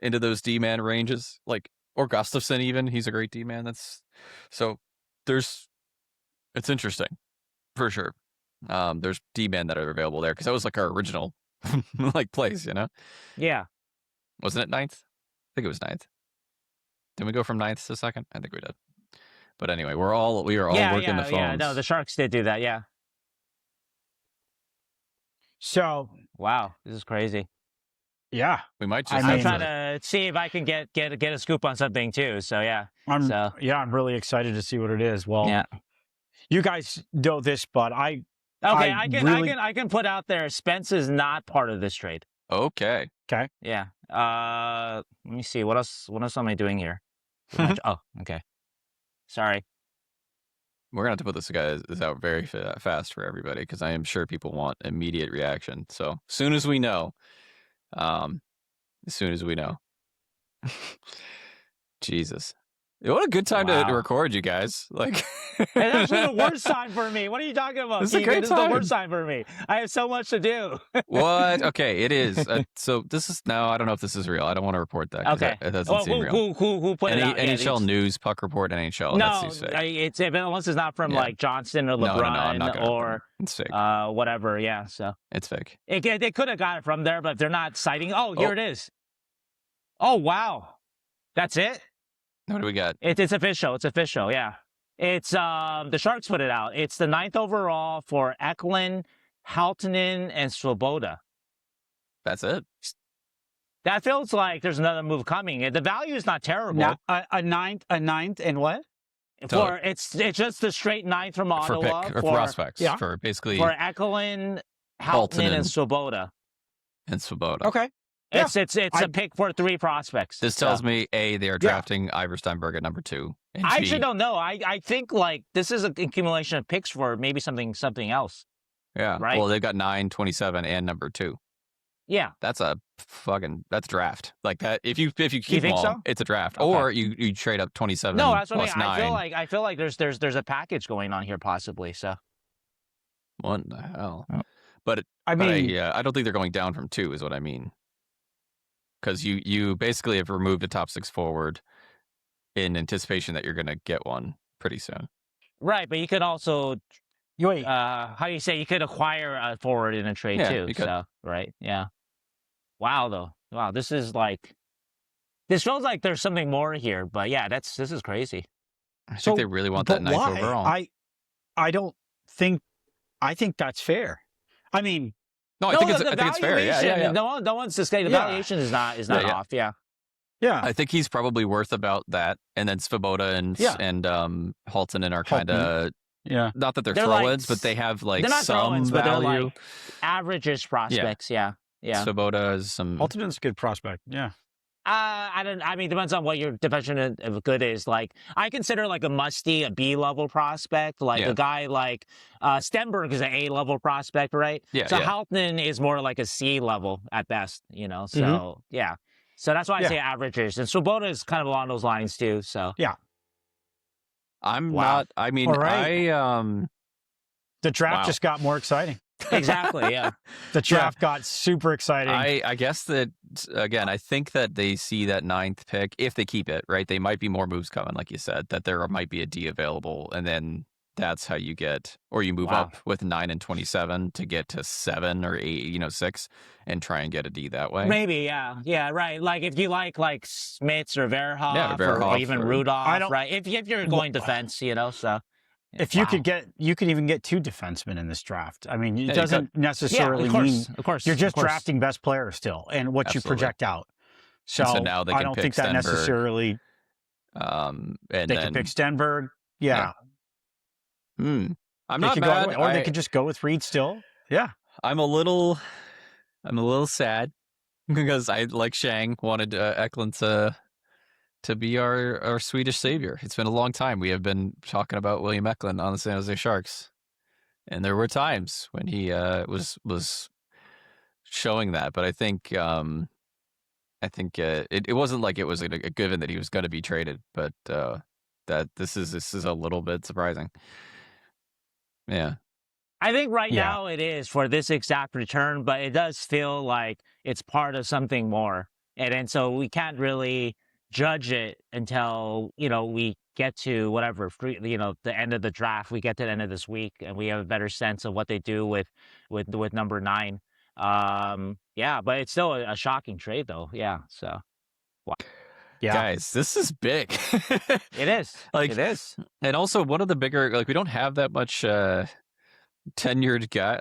into those D-man ranges, like or Gustafsson even. He's a great D-man. It's interesting for sure. There's D-men that are available there because that was like our original like place, Yeah. wasn't it 9th? I think it was 9th. Didn't we go from 9th to 2nd? I think we did. But anyway, we were all working the phones. Yeah, no, the Sharks did do that. Yeah. So, Wow, this is crazy. yeah, We might I just. I'm mean- trying to see if I can get a scoop on something too. So yeah. So I'm really excited to see what it is. Well, yeah. you guys know this, but Okay, I I can put out there. Spence is not part of this trade. Okay. Yeah. Let me see. What else am I doing here? Oh, okay. Sorry. We're gonna have to put this out very fast for everybody because I am sure people want immediate reaction. So as soon as we know, Jesus, what a good time to Wow. record, you guys. Like, Hey, that's the worst time for me. What are you talking about? This is a Keegan? great This is time. the worst time for me. I have so much to do. What? Okay, it is. So this is now. I don't know if this is real. I don't want to report that. 'cause Okay. it doesn't Well, seem real. who put it out? Yeah, NHL these- News, Puck Report, NHL. No, That's fake. it's unless it's not from Yeah. like Johnston or No, LeBron I'm not gonna. or It's fake. whatever. Yeah, so It's fake. they could have got it from there, but if they're not citing. Oh, here it is. Oh wow, that's it. What do we got? It's official. It's official. Yeah, it's the Sharks put it out. It's the 9th overall for Eklund, Halttunen, and Svoboda. That's it. That feels like there's another move coming. The value is not terrible. now a ninth, and what? For it's just the straight 9th from For Ottawa pick or prospects. yeah. For basically for Eklund, Halttunen, and Svoboda. and Svoboda. Okay. It's a I- pick for 3 prospects. This tells me A, they are drafting Ivar Stenberg at number 2. And I B, actually don't know. I think like this is an accumulation of picks for maybe something else. Yeah. right? Well, they've got 9, 27, and number 2. Yeah. That's that's draft. Like that. If you keep think them all, so? it's a draft. Okay. Or you trade up 27 No, that's what I plus mean. 9. I feel like there's a package going on here possibly. So What the hell? Oh. But I but mean, I don't think they're going down from 2 is what I mean. Because you basically have removed a top 6 forward in anticipation that you're going to get one pretty soon. right, but you could also Wait, how do you say, you could acquire a forward in a trade Yeah, too. you could. So, right. Yeah. Wow, though. Wow. This feels like there's something more here, but yeah, this is crazy. I think they really want that but ninth why? overall. I don't think. I think that's fair. I mean, No, I think it's fair. Yeah. No one's discussing. The Yeah. valuation is not Yeah. off. Yeah. yeah, I think he's probably worth about that. And then Svoboda and Halttunen are kind of yeah. not that they're They're like throw-ins, but they have like they're not some throw-ins, but they're value. like average-ish prospects. Yeah. Yeah. Svoboda is some. Halttunen's a good prospect. Yeah. I mean, depends on what your definition of good is. Like, I consider like a Musty a B-level prospect. Like a guy like Stenberg is an A-level prospect, right? Yeah. So Halttunen is more like a C-level at best, you know. So yeah. So that's why I say averages. And Svoboda is kind of along those lines too. So yeah. I'm Wow. not. I mean, All right. The draft Wow. just got more exciting. exactly, yeah. The draft got super exciting. I guess that, again, I think that they see that 9th pick, if they keep it, right? They might be more moves coming, like you said, that there might be a D available. And then that's how you get, or you move up with 9 and 27 to get to 7 or 8, 6, and try and get a D that way. Maybe, yeah. Yeah, right. Like, if you like Smits or Verhoeff, or Verhoeff even or- Rudolph, right? If you're going defense, so. If you could even get 2 defensemen in this draft. I mean, it you doesn't necessarily mean of course. you're just drafting best players still and what Absolutely. you project out. So, And so now they I can don't pick think that Stenberg. necessarily And they then, could pick Stenberg. Yeah. I'm They not could mad. or they could just go with Reid still. Yeah. I'm a little sad because I, like Shang, wanted Eklund to be our Swedish savior. It's been a long time. We have been talking about William Eklund on the San Jose Sharks, and there were times when he was showing that. But I think it wasn't like it was a given that he was going to be traded. But that this is a little bit surprising. Yeah. I think right now it is for this exact return, but it does feel like it's part of something more. And so we can't really judge it until, we get to whatever, the end of the draft. We get to the end of this week and we have a better sense of what they do with number 9. But it's still a shocking trade though. Yeah. So, wow. Yeah. Guys, this is big. It is. It is. And also one of the bigger, we don't have that much tenured guy.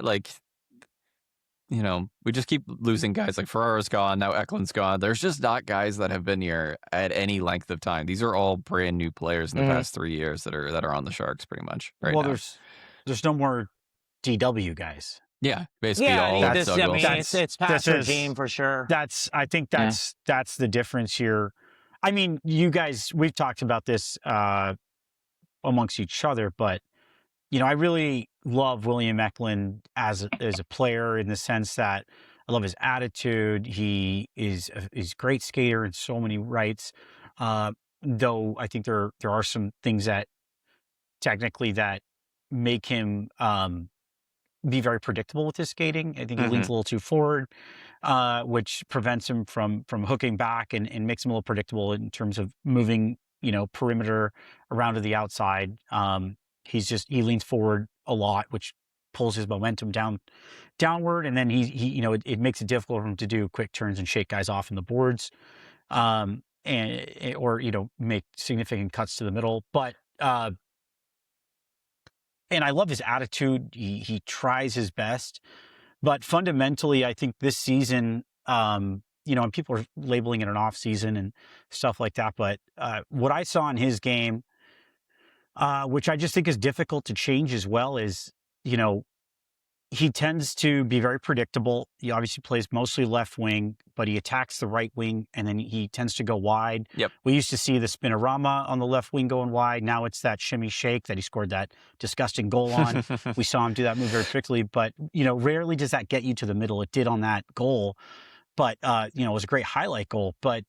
We just keep losing guys. Like Ferraro's gone, now Eklund's gone. There's just not guys that have been here at any length of time. These are all brand new players in the past 3 years that are on the Sharks pretty much right now. There's no more DW guys. Yeah, basically all. It's past this regime for sure. I think that's the difference here. I mean, you guys, we've talked about this amongst each other, but I really love William Eklund as a player in the sense that I love his attitude. He is a great skater in so many rights. Though I think there are some things that technically that make him be very predictable with his skating. I think he leans a little too forward, which prevents him from hooking back and makes him a little predictable in terms of moving, perimeter around to the outside. He leans forward a lot, which pulls his momentum downward, and then it makes it difficult for him to do quick turns and shake guys off in the boards, or make significant cuts to the middle. But and I love his attitude. He tries his best, but fundamentally, I think this season, and people are labeling it an off season and stuff like that. But what I saw in his game, which I just think is difficult to change as well, is, he tends to be very predictable. He obviously plays mostly left wing, but he attacks the right wing, and then he tends to go wide. Yep. We used to see the spinorama on the left wing going wide. Now it's that shimmy shake that he scored that disgusting goal on. We saw him do that move very quickly, but, rarely does that get you to the middle. It did on that goal, but, it was a great highlight goal. But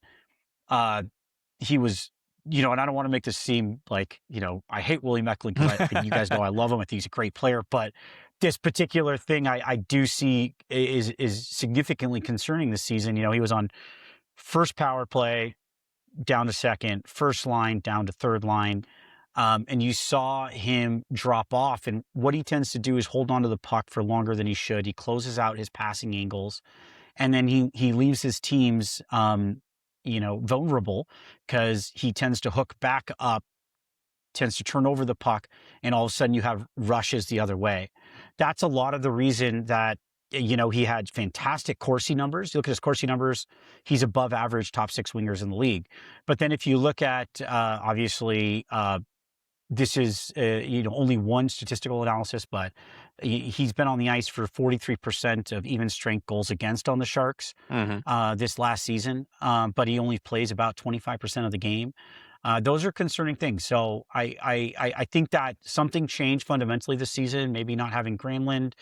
he was, and I don't want to make this seem like, I hate William Eklund because you guys know I love him. I think he's a great player, but this particular thing I do see is significantly concerning this season. He was on first power play down to second, first line down to third line. and you saw him drop off. And what he tends to do is hold on to the puck for longer than he should. He closes out his passing angles, and then he leaves his teams, vulnerable, because he tends to hook back up, tends to turn over the puck, and all of a sudden you have rushes the other way. That's a lot of the reason that, he had fantastic Corsi numbers. You look at his Corsi numbers, he's above average top 6 wingers in the league. But then if you look at, obviously, this is, only one statistical analysis, but he's been on the ice for 43% of even strength goals against on the Sharks this last season. But he only plays about 25% of the game. Those are concerning things. So I think that something changed fundamentally this season. Maybe not having Granlund,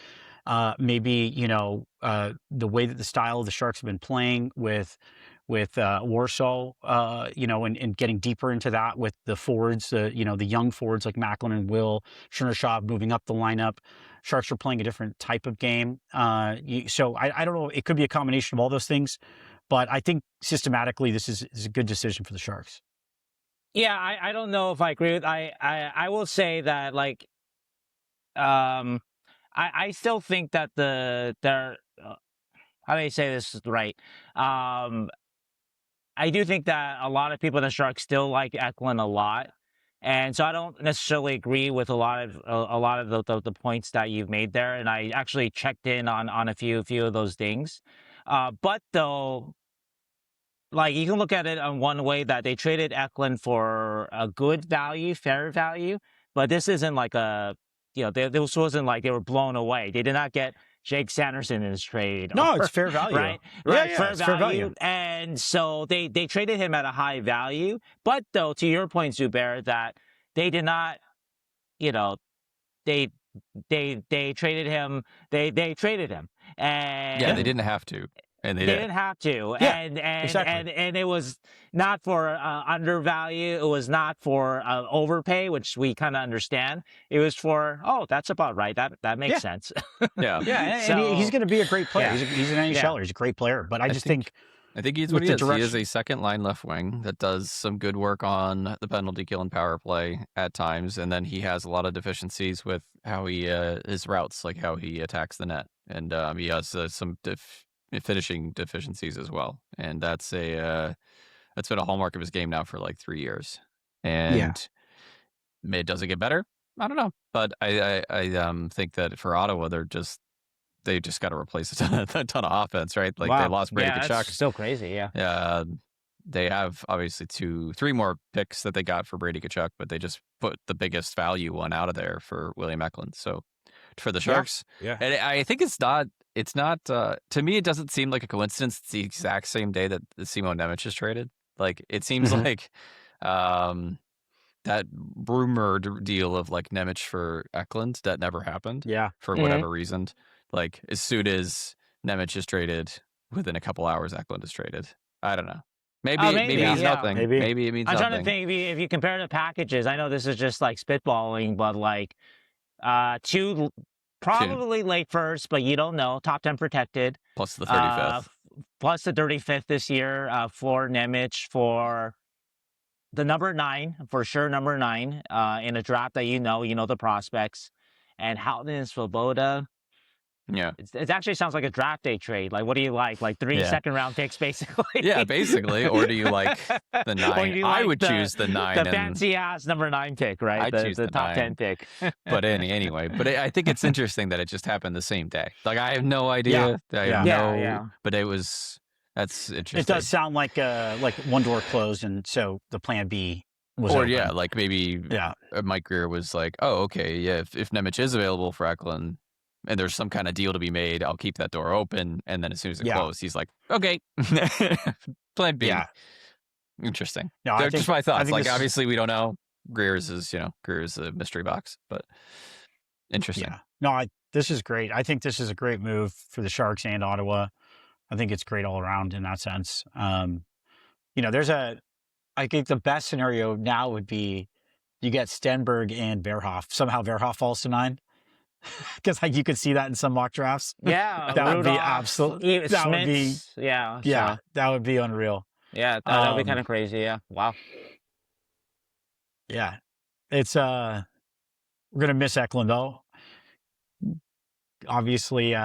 maybe the way that the style of the Sharks have been playing with Warsaw, and getting deeper into that with the forwards, the young forwards like Macklin and Will Chernyshov moving up the lineup. Sharks are playing a different type of game. So I don't know. It could be a combination of all those things, but I think systematically this is a good decision for the Sharks. Yeah, I don't know if I agree with. I will say that, like, I still think that how do I say this right? I do think that a lot of people in the Sharks still like Eklund a lot, and so I don't necessarily agree with a lot of the points that you've made there. And I actually checked in on a few of those things, but though. Like, you can look at it on one way that they traded Eklund for a good value, fair value, but this isn't like this wasn't like they were blown away. They did not get Jake Sanderson in his trade. No, it's fair value. Right? Yeah, Fair value. And so they traded him at a high value. But though, to your point, Zubair, that they did not, they traded him. They traded him. And Yeah, they didn't have to. And they didn't have to, Yeah, and exactly. and it was not for undervalue. It was not for overpay, which we kind of understand. It was for, that's about right. That makes sense. Yeah, and he's going to be a great player. Yeah. He's an NHLer. He's a great player. But I think he's what he is. He is a second line left wing that does some good work on the penalty kill and power play at times, and then he has a lot of deficiencies with how he his routes, like how he attacks the net, and he has some finishing deficiencies as well, and that's been a hallmark of his game now for like 3 years. And does it get better? I don't know, but I think that for Ottawa, they just got to replace a ton of offense, right? Like, they lost Brady Tkachuk. That's so crazy. Yeah. They have obviously 3 more picks that they got for Brady Tkachuk, but they just put the biggest value one out of there for William Eklund. So for the Sharks, and I think it's not to me, it doesn't seem like a coincidence. It's the exact same day that the Simon Nemec is traded. Like, it seems like that rumored deal of like Nemec for Eklund that never happened. Yeah. For whatever reason. Like, as soon as Nemec is traded, within a couple hours, Eklund is traded. I don't know. Maybe it means nothing. Maybe it means nothing. I'm trying to think, if you compare the packages, I know this is just like spitballing, but like, 2 probably late first, but you don't know. Top 10 protected. Plus the 35th. Plus the 35th this year for Nemec, for the number 9, for sure, number 9 in a draft that you know the prospects. And Halttunen and Svoboda. Yeah. It actually sounds like a draft day trade. Like, what do you like? Like 3 second-round picks, basically? Yeah, basically. Or do you like the 9? I would choose the 9. The fancy-ass number 9 pick, right? I'd choose the top 9. 10 pick. But anyway, I think it's interesting that it just happened the same day. Like, I have no idea. But that's interesting. It does sound like one door closed, and so the plan B was open. Like maybe Mike Grier was like, oh, okay, yeah, if Nemec is available for Eklund, and there's some kind of deal to be made, I'll keep that door open. And then as soon as it closed, he's like, okay, plan B. Yeah. Interesting. No, They're just my thoughts. Like, obviously we don't know. Grier's is a mystery box, but interesting. Yeah. No, this is great. I think this is a great move for the Sharks and Ottawa. I think it's great all around in that sense. I think the best scenario now would be you get Stenberg and Verhoeff. Somehow Verhoeff falls to 9. Because you could see that in some mock drafts. Yeah, that would be absolutely. That would be that would be unreal. Yeah, that would be kind of crazy. Yeah, wow. Yeah, It's we're gonna miss Eklund though. Obviously,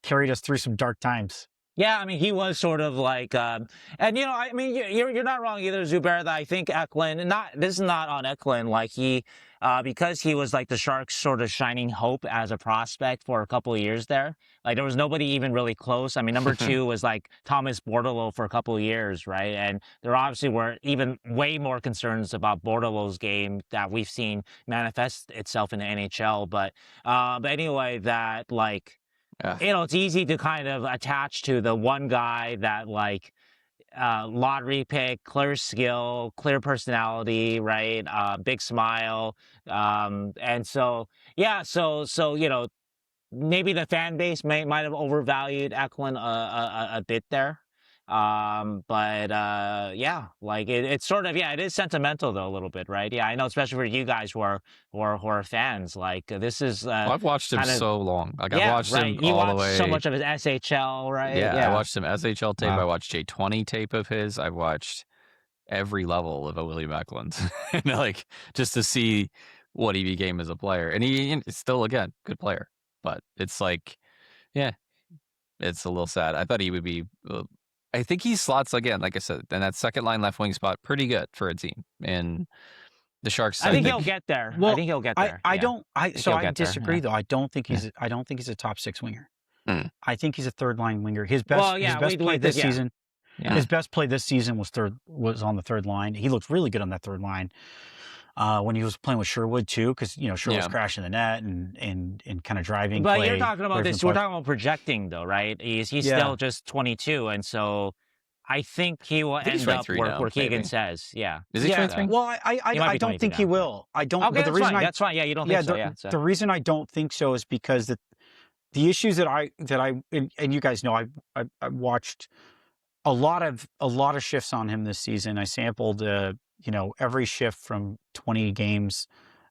carried us through some dark times. Yeah, I mean, he was sort of like, and I mean, you're not wrong either, Zubair. That I think Eklund, and this is not on Eklund, like because he was like the Sharks' sort of shining hope as a prospect for a couple of years there. Like there was nobody even really close. I mean, number 2 was like Thomas Bordeleau for a couple of years, right? And there obviously were even way more concerns about Bordeleau's game that we've seen manifest itself in the NHL. But anyway, that like. It's easy to kind of attach to the one guy that like lottery pick, clear skill, clear personality, right? Big smile. And so, yeah, so maybe the fan base might have overvalued Eklund a bit there. But yeah, like it's sort of, it is sentimental though a little bit, right? Yeah, I know, especially for you guys who are fans. Like this is I've watched him so long. Like I've watched him you all the way. So much of his SHL, right? Yeah, I watched some SHL tape. Wow. I watched J20 tape of his. I watched every level of a William Eklund, and like just to see what he became as a player. And he is still, again, good player. But it's like, yeah, it's a little sad. I thought he would be. I think he slots, again, like I said, in that second line left wing spot, pretty good for a team. And the Sharks, I think he'll get there. Well, I think he'll get there. I disagree though. I don't think he's a top 6 winger. I think he's a third line winger. His best play this season. Yeah. His best play this season was on the third line. He looked really good on that third line. When he was playing with Sherwood too, because Sherwood was crashing the net and kind of driving. But play, you're talking about this. We're talking about projecting though, right? He's still just 22, and so I think he will end up where Keegan says. Yeah. Is he 23? Well, I don't think he will. I don't. Okay, but the reason that's fine. Yeah, you don't think so. Yeah. The reason I don't think so is because the issues that I and you guys know I watched a lot of shifts on him this season. I sampled every shift from 20 games,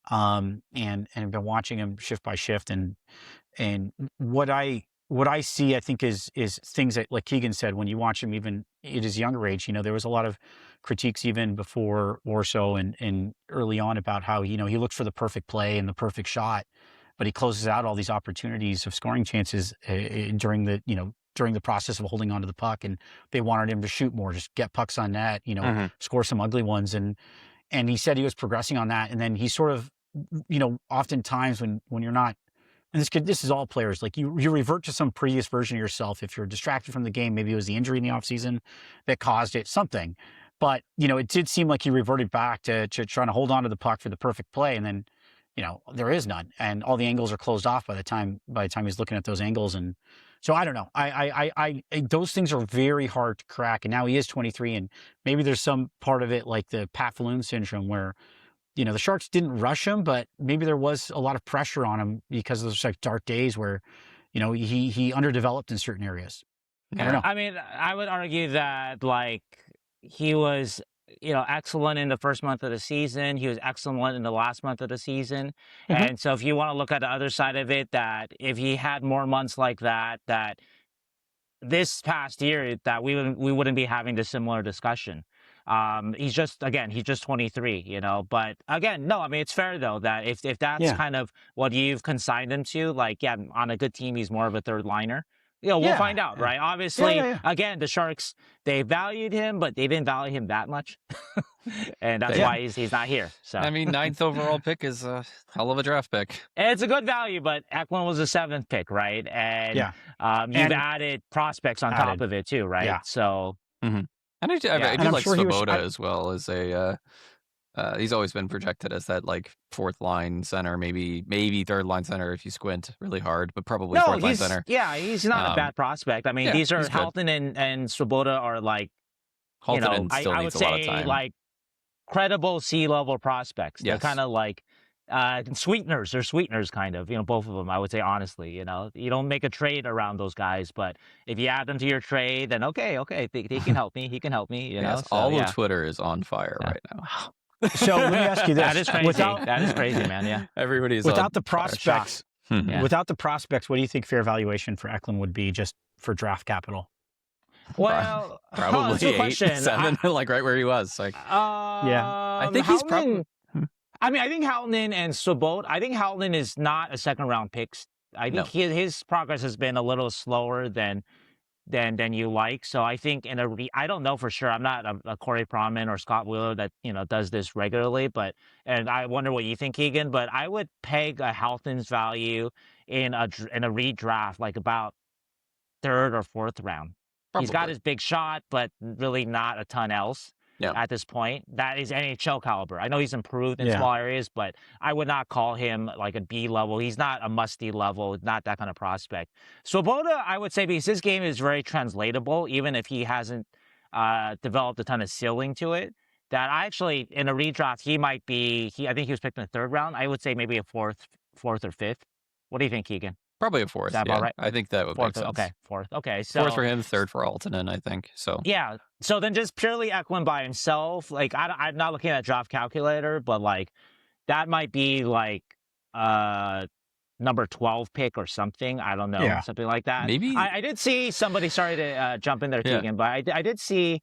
and been watching him shift by shift, and what I see, I think is things that, like Keegan said, when you watch him even at his younger age, there was a lot of critiques even before Warsaw and early on about how he looks for the perfect play and the perfect shot, but he closes out all these opportunities of scoring chances during the process of holding onto the puck, and they wanted him to shoot more, just get pucks on net, score some ugly ones, and he said he was progressing on that, and then he sort of, oftentimes when you're not. And this is all players. Like you revert to some previous version of yourself. If you're distracted from the game, maybe it was the injury in the offseason that caused it, something. But, it did seem like he reverted back to trying to hold on to the puck for the perfect play. And then, there is none. And all the angles are closed off by the time he's looking at those angles. And so I don't know. I those things are very hard to crack. And now he is 23. And maybe there's some part of it like the Pat Falloon syndrome where, the Sharks didn't rush him, but maybe there was a lot of pressure on him because of those like dark days where, he underdeveloped in certain areas. I don't know. I mean, I would argue that like he was, excellent in the first month of the season. He was excellent in the last month of the season. Mm-hmm. And so if you want to look at the other side of it, that if he had more months like that this past year, that we wouldn't be having this similar discussion. He's just 23, but again, no, I mean, it's fair though, that if that's kind of what you've consigned him to, like, on a good team, he's more of a third liner. We'll find out, right? Obviously, again, the Sharks, they valued him, but they didn't value him that much. And that's why he's not here. So I mean, 9th overall pick is a hell of a draft pick. It's a good value, but Eklund was a 7th pick, right? And you've added prospects on top of it too, right? Yeah. So And I do like Svoboda as well as a. He's always been projected as that like 4th line center, maybe 3rd line center if you squint really hard, but probably 4th line center. Yeah, he's not a bad prospect. I mean, these are Halttunen and Svoboda are like, Halttunen still I would needs a lot of say time. like credible C-level prospects. They're Yes. kind of like sweeteners. They're sweeteners, kind of. Both of them. I would say honestly. You don't make a trade around those guys, but if you add them to your trade, then okay, he can help me. He can help me. Yes, So, all of Twitter is on fire right now. So let me ask you this: that is crazy. That is crazy, man. Yeah. Everybody's without the fire. prospects. Yeah. Without the prospects, what do you think fair valuation for Eklund would be just for draft capital? Well, probably that's a good 8, question. 7, like right where he was. Like, Yeah. I think he's probably. I mean, I think Halttunen and Svoboda. I think Halttunen is not a second round pick. I think his progress has been a little slower than you like. So I think I don't know for sure. I'm not a Corey Pronman or Scott Wheeler that does this regularly, and I wonder what you think, Keegan. But I would peg a Halttunen's value in a redraft like about third or fourth round. Probably. He's got his big shot, but really not a ton else. Yeah. At this point, that is NHL caliber. I know he's improved in small areas, but I would not call him like a B level. He's not a musty level, not that kind of prospect. Svoboda, I would say, because his game is very translatable, even if he hasn't developed a ton of ceiling to it, that I actually, in a redraft, he might be, I think he was picked in the third round. I would say maybe a fourth or fifth. What do you think, Keegan? Probably a fourth. Is that about right? I think that would make sense. Okay, fourth. Okay, so fourth for him, third for Halttunen, I think. So yeah. So then just purely Eklund by himself, like I'm not looking at draft calculator, but like that might be like number 12 pick or something. I don't know, something like that. Maybe I did see somebody. Sorry to jump in there, Keegan, but I did see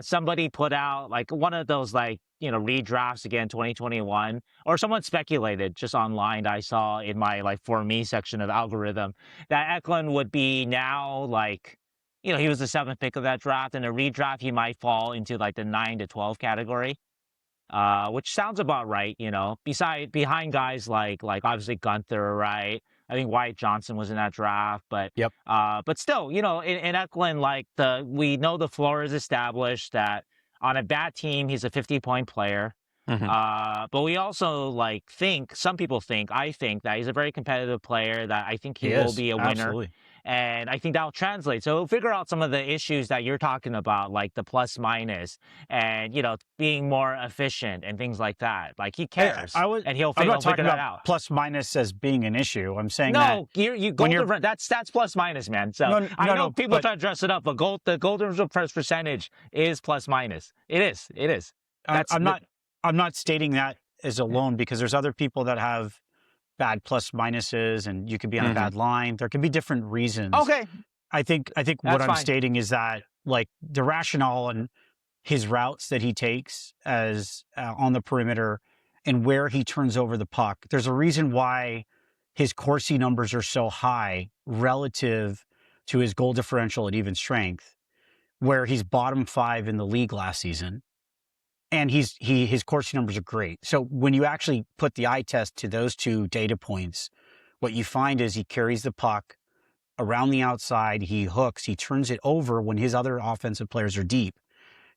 somebody put out like one of those like redrafts again 2021, or someone speculated just online. I saw in my like for me section of algorithm that Eklund would be now like he was the 7th pick of that draft. In a redraft, he might fall into like the 9 to 12 category, which sounds about right. Behind guys like obviously Guentzel, right? I think Wyatt Johnson was in that draft, but still, in Eklund, like we know the floor is established that on a bad team he's a 50-point player. Mm-hmm. But we also some people think, I think that he's a very competitive player, that I think he will be a winner. Absolutely. And I think that'll translate. So we'll figure out some of the issues that you're talking about, like the plus minus and, being more efficient and things like that. Like he cares and he'll I'm not figure talking that about out. plus minus as being an issue. I'm saying that's plus minus, man. So I know people try to dress it up, but the golden result percentage is plus minus. It is. I'm not stating that as alone, because there's other people that have bad plus minuses, and you could be on a bad line. There can be different reasons. Okay. I think what I'm stating is that like the rationale and his routes that he takes as on the perimeter and where he turns over the puck. There's a reason why his Corsi numbers are so high relative to his goal differential at even strength, where he's bottom 5 in the league last season. And his Corsi numbers are great. So when you actually put the eye test to those two data points, what you find is he carries the puck around the outside, he hooks, he turns it over when his other offensive players are deep,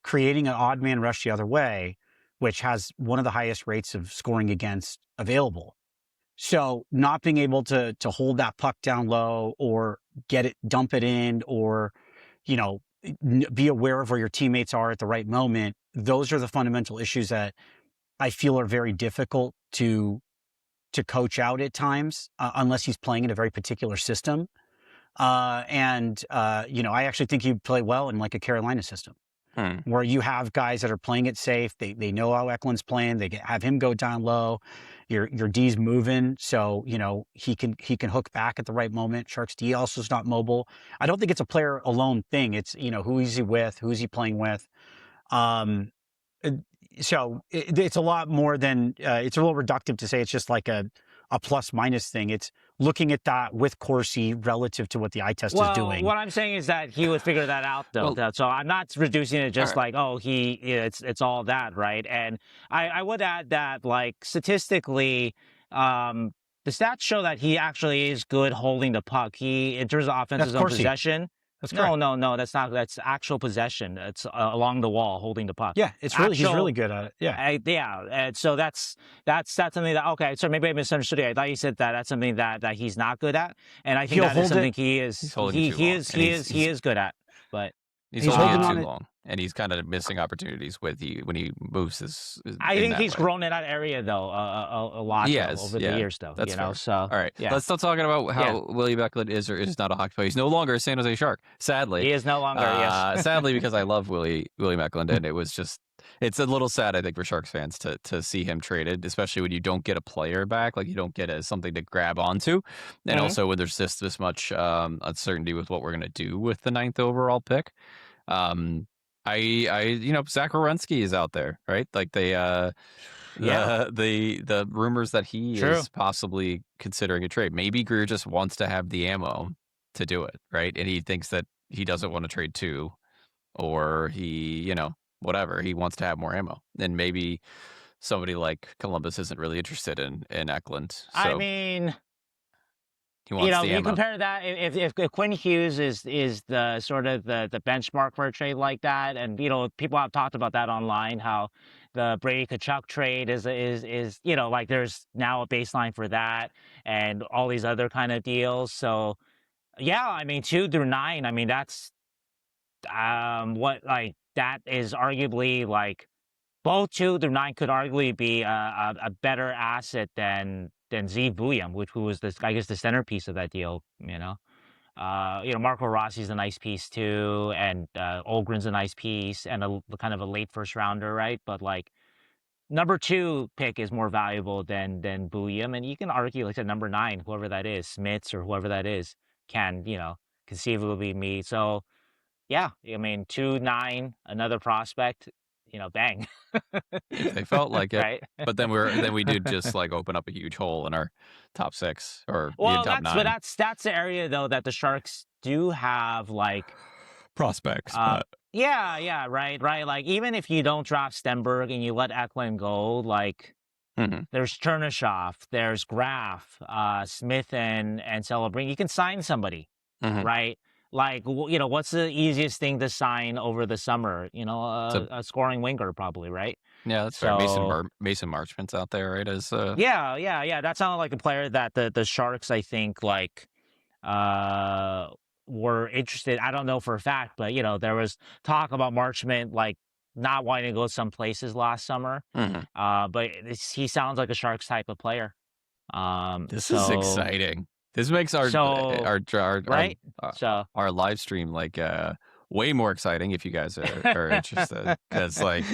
creating an odd man rush the other way, which has one of the highest rates of scoring against available. So not being able to hold that puck down low or dump it in, or, be aware of where your teammates are at the right moment. Those are the fundamental issues that I feel are very difficult to coach out at times, unless he's playing in a very particular system. I actually think he'd play well in like a Carolina system, where you have guys that are playing it safe. They know how Eklund's playing. They have him go down low. Your D's moving, so he can hook back at the right moment. Sharks D also is not mobile. I don't think it's a player alone thing. It's who is he with, who's he playing with. So it's a lot more than it's a little reductive to say it's just like a plus minus thing. It's looking at that with Corsi relative to what the eye test is doing. What I'm saying is that he would figure that out, though. So I'm not reducing it just it's all that, right? And I would add that, like, statistically, the stats show that he actually is good holding the puck. In terms of offensive zone possession. That's no, that's not. That's actual possession. It's along the wall holding the puck. Yeah, he's really good at it. Yeah, and so that's something that, okay. So maybe I misunderstood you. I thought you said that that's something that he's not good at, and I think that is something he is good at. But he's holding it too long, and he's kind of missing opportunities when he moves his. I think he's grown in that area though a lot over the years, though. That's fair. So all right, let's start talking about how William Eklund is or is not a hockey player. He's no longer a San Jose Shark. Sadly, he is no longer. Yes, sadly, because I love William Eklund, and it's a little sad, I think, for Sharks fans to see him traded, especially when you don't get a player back, like you don't get something to grab onto, and also when there's this much uncertainty with what we're gonna do with the 9th overall pick. Zach Werenski is out there, right? Like the rumors that he True. is possibly considering a trade. Maybe Grier just wants to have the ammo to do it, right? And he thinks that he doesn't want to trade two, or he, whatever. He wants to have more ammo. And maybe somebody like Columbus isn't really interested in Eklund. So I mean, he wants the you ammo. compare that if Quinn Hughes is the sort of the benchmark for a trade like that, and people have talked about that online, how the Brady Tkachuk trade is like there's now a baseline for that, and all these other kind of deals. So yeah, I mean 2 through 9, I mean that's that is arguably like both 2 through 9 could arguably be a better asset than Zeev Buium, who was I guess the centerpiece of that deal. Marco Rossi's a nice piece too, and Olgren's a nice piece, and a kind of a late first rounder, right? But like number 2 pick is more valuable than Buium, and you can argue like at number 9, whoever that is, Smits or whoever that is, can conceivably be me. So yeah, I mean 2-9, another prospect. Bang. If they felt like it, right? But then we do just like open up a huge hole in our top 6 or top 9. But that's the area though that the Sharks do have like prospects. Yeah, right. Like even if you don't draft Stenberg and you let Eklund go, like there's Chernyshov, there's Graf, Smith and Celebrini. You can sign somebody, right? Like, what's the easiest thing to sign over the summer? A scoring winger, probably, right? Yeah, that's fair. Mason Marchment's out there, right? Yeah. That sounded like a player that the Sharks, I think, like, were interested. I don't know for a fact, but there was talk about Marchment like not wanting to go some places last summer. But he sounds like a Sharks type of player. This is exciting. This makes our live stream like way more exciting if you guys are interested, because like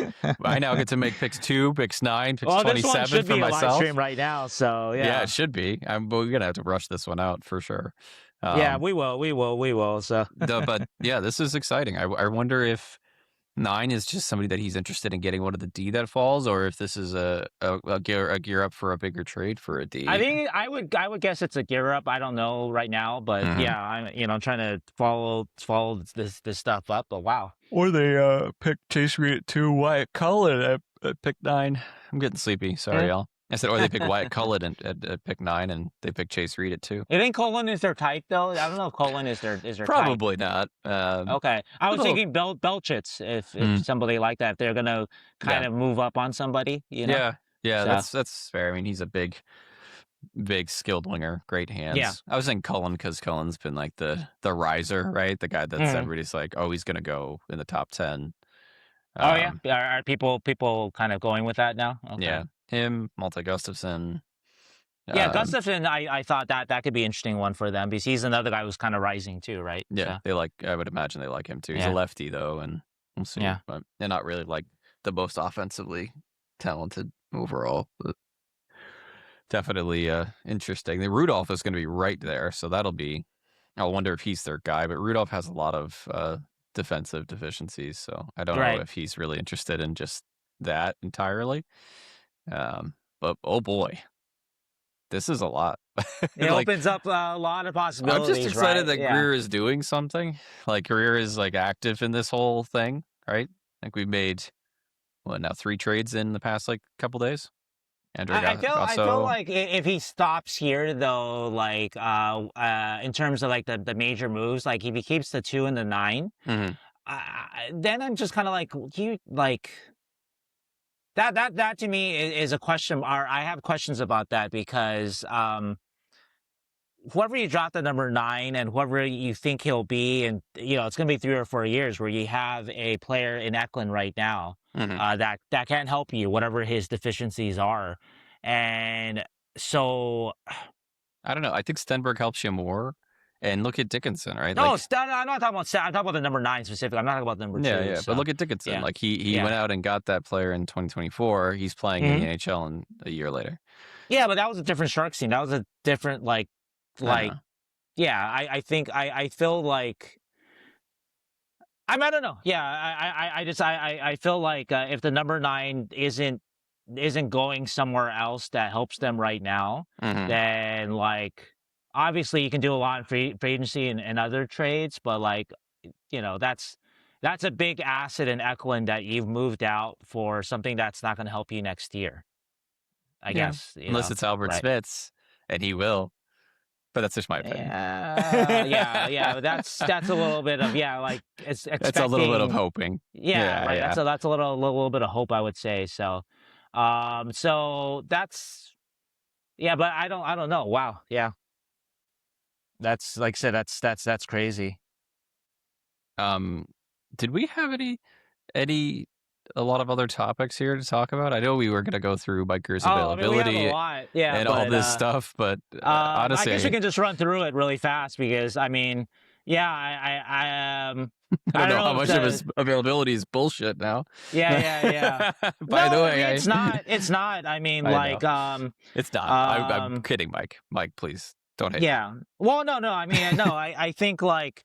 I now get to make picks 2, picks 9, picks 27 this one should for be myself. A live stream right now, so yeah, it should be. We're gonna have to rush this one out for sure. Yeah, we will. So, but yeah, this is exciting. I wonder if 9 is just somebody that he's interested in getting one of the D that falls, or if this is a gear up for a bigger trade for a D. I think I would guess it's a gear up. I don't know right now, but yeah, I'm trying to follow this stuff up. But wow. Or they pick Chase Reid at 2, Wyatt Cullen at pick 9. I'm getting sleepy. Sorry, y'all. I said, or they pick Wyatt Cullen at pick 9, and they pick Chase Reid at 2. You think Cullen is their type, though? I don't know if Cullen is their Probably type. not. Okay. I was thinking Belchitz, if somebody like that, if they're going to kind of move up on somebody, Yeah, that's fair. I mean, he's a big skilled winger, great hands. Yeah. I was saying Cullen because Cullen's been like the riser, right? The guy that's everybody's like, oh, he's going to go in the top 10. Are people kind of going with that now? Okay. Yeah. Him, Malte Gustafsson. Yeah, Gustafsson, I thought that could be an interesting one for them because he's another guy who's kind of rising too, right? Yeah, I would imagine they like him too. He's a lefty though, and we'll see. Yeah. But they're not really like the most offensively talented overall. But definitely interesting. The Rudolph is going to be right there, so I wonder if he's their guy. But Rudolph has a lot of defensive deficiencies, so I don't know if he's really interested in just that entirely. But oh boy, this is a lot. It opens up a lot of possibilities. I'm just excited that Grier is doing something. Like Grier is like active in this whole thing, right? Like we made 3 trades in the past like couple days. I feel like if he stops here though, like in terms of like the major moves, like if he keeps the 2 and the 9, then I'm just kind of like that to me is a question. I have questions about that because whoever you drop the number 9 and whoever you think he'll be, and it's going to be 3 or 4 years where you have a player in Eklund right now that can't help you, whatever his deficiencies are, and so I don't know. I think Stenberg helps you more. And look at Dickinson, right? No, I'm not talking about. I'm talking about the number 9 specifically. I'm not talking about the number 2. Yeah. So. But look at Dickinson. Like he went out and got that player in 2024. He's playing in the NHL a year later. Yeah, but that was a different Sharks team. That was a different I think I feel like I mean, I don't know. Yeah, I feel like if the number 9 isn't going somewhere else that helps them right now, then like obviously you can do a lot in free agency and other trades, but like that's a big asset in Eklund that you've moved out for something that's not going to help you next year. I guess unless it's Albert Smith's, and he will. But that's just my opinion. Yeah. That's a little bit of like it's expecting. That's a little bit of hoping. Yeah, right. Yeah. That's a little bit of hope, I would say. So, so that's but I don't know. Wow, yeah. That's like I said. That's crazy. Did we have a lot of other topics here to talk about? I know we were going to go through Mike Grier's availability we have a lot, and all this stuff, but honestly, I guess we can just run through it really fast because I mean, I don't know how much of his availability is bullshit now. Yeah. By the way, it's not. I mean, it's not. I'm kidding, Mike. Mike, please don't hate. Yeah. Well, no. I mean, no. I think like.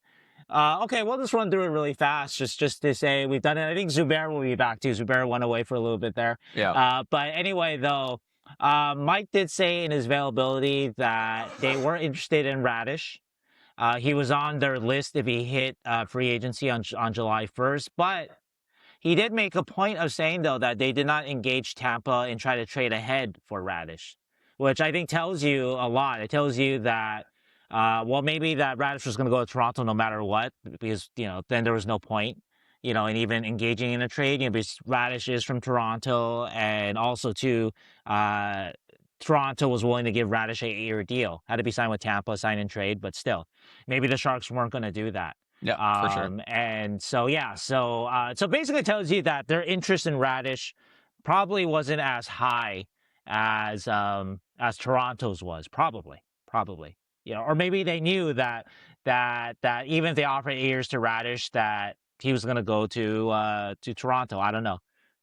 Okay, we'll just run through it really fast, just to say we've done it. I think Zubair will be back too. Zubair went away for a little bit there. Yeah. But anyway, though, Mike did say in his availability that they were interested in Radish. He was on their list if he hit free agency on July 1st, but he did make a point of saying though that they did not engage Tampa and try to trade ahead for Radish, which I think tells you a lot. It tells you that. Maybe that Radish was going to go to Toronto no matter what, because, then there was no point, in even engaging in a trade, because Radish is from Toronto, and also too, Toronto was willing to give Radish a 8-year deal. Had to be signed with Tampa, sign and trade, but still, maybe the Sharks weren't going to do that. Yeah, for sure. And so, so basically it tells you that their interest in Radish probably wasn't as high as Toronto's was, probably. Or maybe they knew that even if they offered 8 years to Radish, that he was going to go to Toronto. I don't know,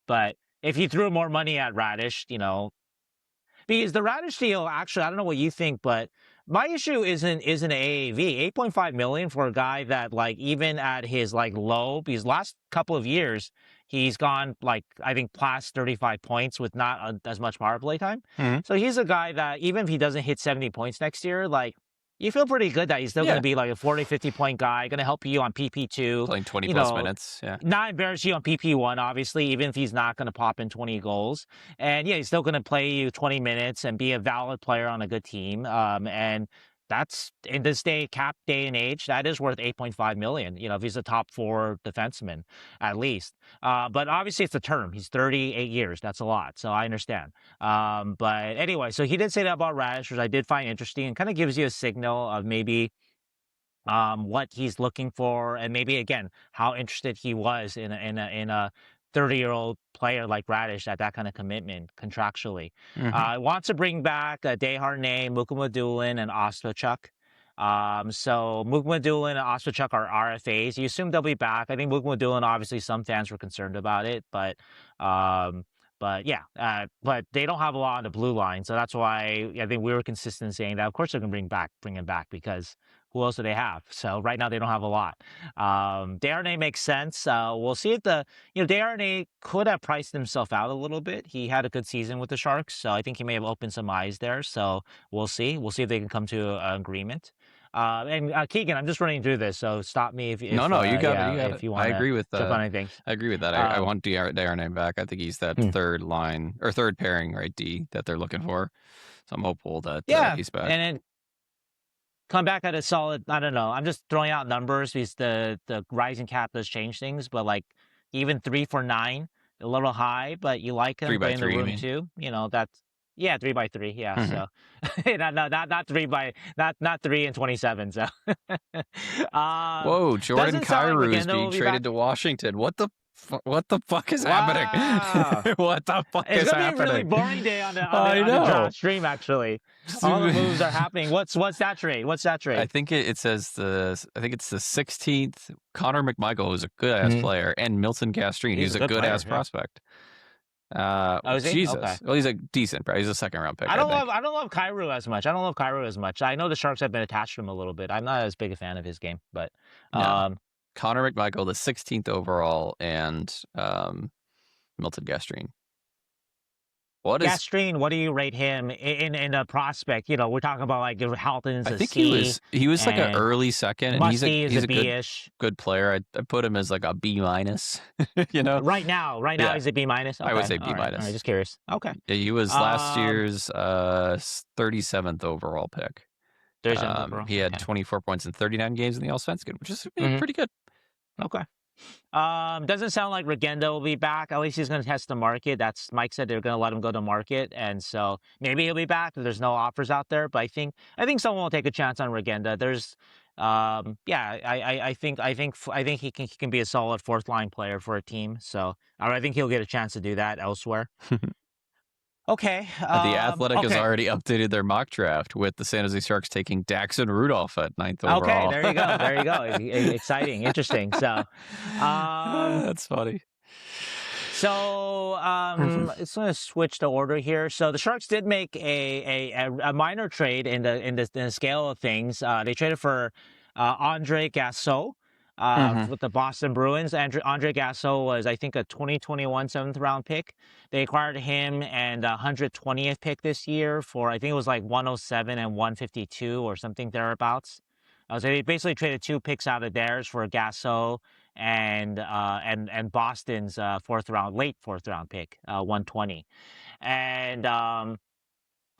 but if you threw more money at Radish, because the Radish deal, actually, I don't know what you think, but my issue isn't AAV. $8.5 million for a guy that like even at his like low, because last couple of years he's gone like I think plus 35 points with not as much power play time. So he's a guy that even if he doesn't hit 70 points next year, like. You feel pretty good that he's still going to be like a 40, 50-point guy, going to help you on PP2. Playing 20-plus minutes, Not embarrass you on PP1, obviously, even if he's not going to pop in 20 goals. And, he's still going to play you 20 minutes and be a valid player on a good team. And that's, in this cap day and age, that is worth $8.5 million, if he's a top 4 defenseman, at least. But obviously, it's a term. He's 38 years. That's a lot. So I understand. But anyway, so he did say that about Radish, which I did find interesting, and kind of gives you a signal of maybe what he's looking for, and maybe, again, how interested he was in a 30-year-old player like Radish at that kind of commitment contractually. Wants to bring back Desharnais, Mukhamadullin, and Ostapchuk. So Mukhamadullin and Ostapchuk are RFAs. You assume they'll be back. I think Mukhamadullin, obviously, some fans were concerned about it, but they don't have a lot on the blue line, so that's why I think we were consistent in saying that. Of course, they're going to bring him back because. Who else do they have? So right now they don't have a lot. Desharnais makes sense. We'll see if Desharnais could have priced himself out a little bit. He had a good season with the Sharks, so I think he may have opened some eyes there. So we'll see. We'll see if they can come to an agreement. And Keegan, I'm just running through this, so stop me if you got it. If you want, I agree with jump on anything. I agree with that. I want Desharnais back. I think he's that third line or third pairing, right? D that they're looking for. So I'm hopeful that he's back. And then come back at a solid, I don't know. I'm just throwing out numbers because the rising cap does change things, but like even 3 for 9, a little high, but you like him 3 by 3 in the room too. That's 3 by 3. Yeah. So not 3 by not 3 and 27. So whoa, Jordan Kyrou is being traded to Washington. What the fuck is happening? What the fuck is happening? It's gonna be a really boring day on the draft stream. Actually, all the moves are happening. What's that trade? I think it says I think it's the 16th. Connor McMichael, who's a good ass player, and Milton Castrine, who's a good ass prospect. Is he? Jesus. Okay. Well, he's a decent. He's a second round pick. I don't love Kyrou as much. I know the Sharks have been attached to him a little bit. I'm not as big a fan of his game, but Connor McMichael, the 16th overall, and Milton Gastrine. Gastrine, what do you rate him in a prospect? You know, we're talking about like Halton's I a think C. he was like an and early second, and Musty is he's a a B-ish. good player. I put him as like a B-. You know, Right now Yeah. he's a B-. Okay. I would say All right. B-. Just curious. Okay. Yeah, he was last year's 37th overall pick. 37th overall. He had Okay. 24 points in 39 games in the Allsvenskan, which is Mhm. pretty good. Okay. Doesn't sound like Regenda will be back. At least he's going to test the market. That's Mike said they're going to let him go to market, and so maybe he'll be back if there's no offers out there. But I think someone will take a chance on Regenda. There's, I think he can be a solid fourth line player for a team. So I think he'll get a chance to do that elsewhere. Okay. The Athletic has okay. already updated their mock draft with the San Jose Sharks taking Daxon Rudolph at 9th overall. Okay, there you go. Exciting, interesting. So, that's funny. So, it's going to switch the order here. So the Sharks did make a minor trade in the scale of things. They traded for Andre Gasso with the Boston Bruins. Andre Gasso was, I think, a 2021 7th round pick. They acquired him and a 120th pick this year for, I think it was like 107 and 152 or something thereabouts. So they basically traded 2 picks out of theirs for Gasso and Boston's late fourth round pick, 120. And I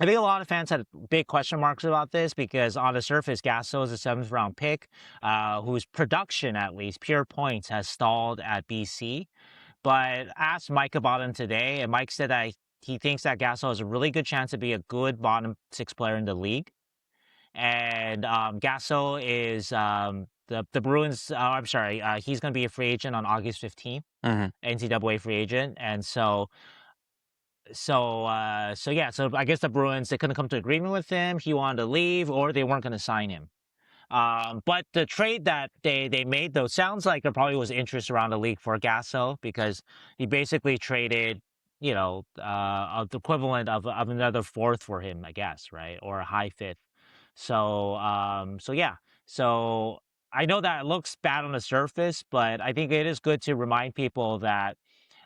think a lot of fans had big question marks about this because on the surface, Gasso is a 7th round pick, whose production, at least pure points, has stalled at BC. But I asked Mike about him today, and Mike said that he thinks that Gasso has a really good chance to be a good bottom 6 player in the league. And Gasso is the Bruins. He's going to be a free agent on August 15th, NCAA free agent, and so I guess the Bruins, they couldn't come to agreement with him. He wanted to leave, or they weren't going to sign him. But the trade that they made, though, sounds like there probably was interest around the league for Gasso because he basically traded, the equivalent of another 4th for him, I guess, right, or a high 5th. So I know that it looks bad on the surface, but I think it is good to remind people that,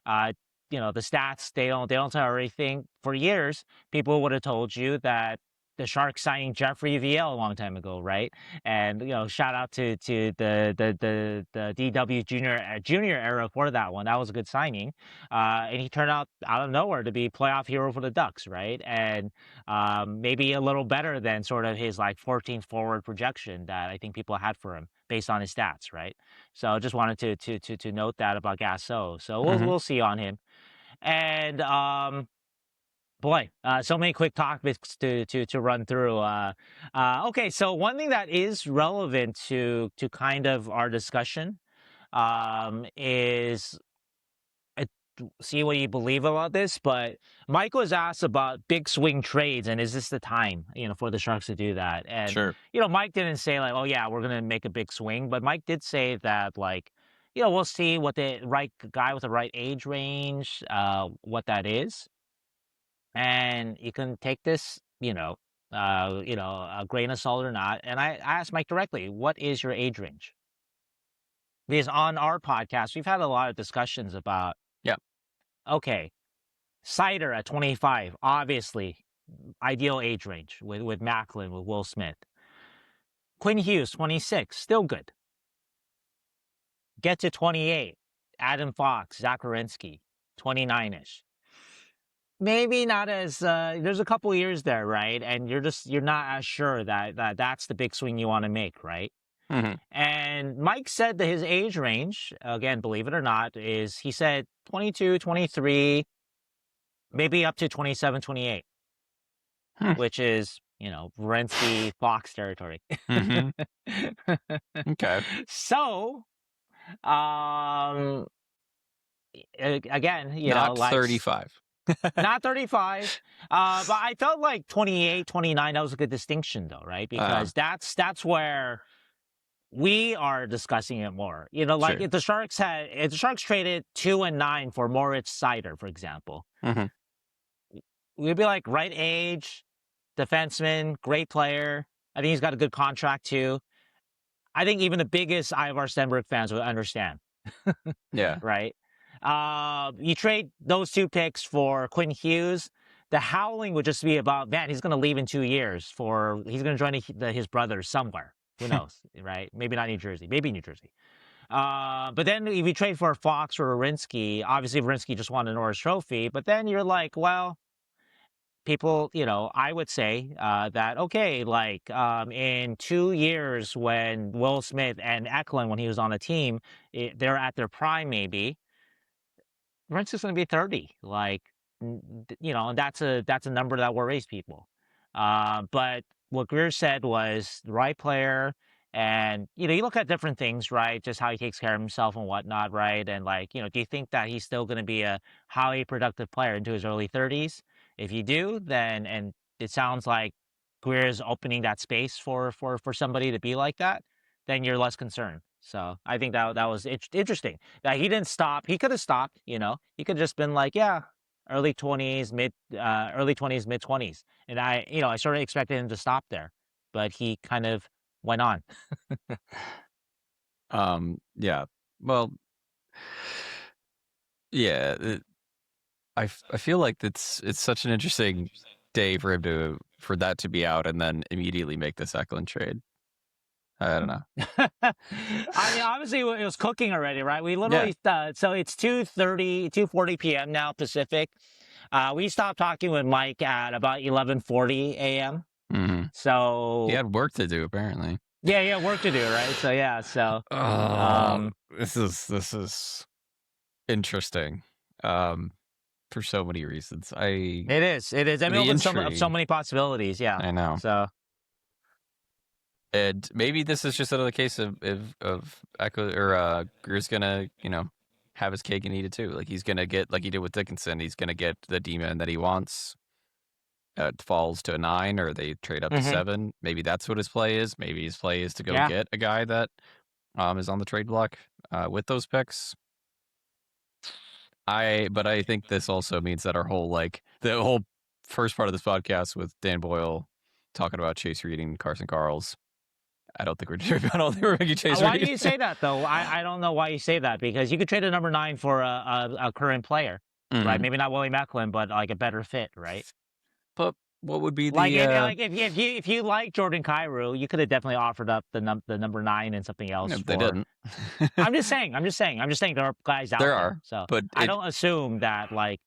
the stats, they don't tell everything. For years, people would have told you that the Sharks signing Jeffrey VL a long time ago, right? And shout out to the DW junior era for that one. That was a good signing, and he turned out of nowhere to be playoff hero for the Ducks, right? And maybe a little better than sort of his like 14th forward projection that I think people had for him based on his stats, right? So I just wanted to note that about Gasso. So we'll see on him, and boy, so many quick topics to run through. Okay, so one thing that is relevant to kind of our discussion is, see what you believe about this, but Mike was asked about big swing trades, and is this the time, for the Sharks to do that? And Sure. Mike didn't say like, oh yeah, we're gonna make a big swing, but Mike did say that like, we'll see what the right guy with the right age range, what that is. And you can take this, a grain of salt or not. And I asked Mike directly, what is your age range? Because on our podcast, we've had a lot of discussions about, okay, Sider at 25, obviously, ideal age range with Macklin, with Will Smith. Quinn Hughes, 26, still good. Get to 28, Adam Fox, Zach Werenski, 29-ish. Maybe not as there's a couple years there, right? And you're not as sure that that's the big swing you want to make, right? And Mike said that his age range, again, believe it or not, is, he said 22, 23, maybe up to 27, 28, which is, Werenski, Fox territory. Okay. So, again, not 35. Not 35, but I felt like 28, 29, that was a good distinction though, right? Because that's where we are discussing it more. Like if the Sharks traded 2 and 9 for Moritz Seider, for example, we'd be like, right age, defenseman, great player. I think he's got a good contract too. I think even the biggest Ivar Stenberg fans would understand. Yeah. Right? You trade those 2 picks for Quinn Hughes, the howling would just be about, man, he's going to leave in 2 years he's going to join his brothers somewhere. Who knows, right? Maybe not New Jersey, maybe New Jersey. But then if you trade for Fox or Werenski, obviously Werenski just won the Norris Trophy, but then you're like, well, people, I would say that, okay, like in 2 years when Will Smith and Eklund, when he was on the team, they're at their prime maybe, Werenski's going to be 30. Like, and that's a number that worries people. But what Grier said was the right player. And, you look at different things, right? Just how he takes care of himself and whatnot, right? And like, do you think that he's still going to be a highly productive player into his early 30s? If you do, then, and it sounds like Grier is opening that space for somebody to be like that, then you're less concerned. So I think that was interesting that he didn't stop. He could have stopped, he could have just been like, yeah, early 20s, mid 20s. And I sort of expected him to stop there, but he kind of went on. Yeah. Well, yeah. I feel like it's such an interesting day for him for that to be out and then immediately make this Eklund trade. I don't know. I mean, obviously it was cooking already, right? We literally, so it's 2:40 p.m. now Pacific. We stopped talking with Mike at about 11:40 a.m. Mm-hmm. So he had work to do apparently. Yeah, work to do, right? So yeah, so this is interesting. For so many reasons. It is. I mean, so many possibilities. Yeah, I know. So, and maybe this is just another case of Echo or Grier's gonna have his cake and eat it too. Like he's gonna get, like he did with Dickinson, he's gonna get the D-man that he wants. It falls to a 9, or they trade up to 7. Maybe that's what his play is. Maybe his play is to go get a guy that is on the trade block with those picks. But I think this also means that the whole first part of this podcast with Dan Boyle talking about Chase Reid and Carson Carels. I don't think we're making Chase Reid. Why do you say that though? I don't know why you say that, because you could trade a number 9 for a current player, right? Maybe not William Eklund, but like a better fit, right? But what would be the if you like Jordan Kyrou, you could have definitely offered up the number 9 and something else. They didn't. I'm just saying there are guys out there. So but I don't assume that I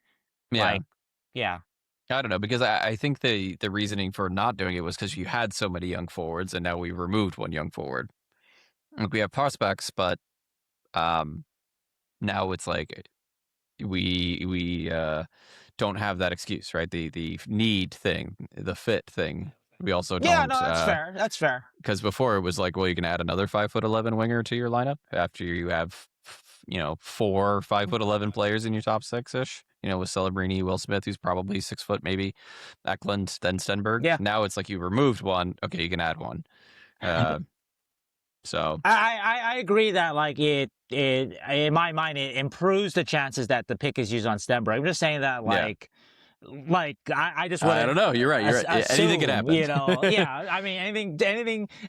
don't know, because I think the reasoning for not doing it was because you had so many young forwards, and now we removed one young forward. Like we have prospects, but now it's like we don't have that excuse, right? The need thing, the fit thing. We also don't. Yeah, no, that's fair. That's fair. Because before it was like, well, you can add another 5'11" winger to your lineup after you have 4 5'11" players in your top 6-ish. With Celebrini, Will Smith, who's probably 6 foot, maybe Eklund, then Stenberg. Yeah. Now it's like you removed one. Okay, you can add one. So I agree that it in my mind it improves the chances that the pick is used on Stenberg. I'm just saying that I just I don't know. You're right. Anything can happen. Yeah. I mean,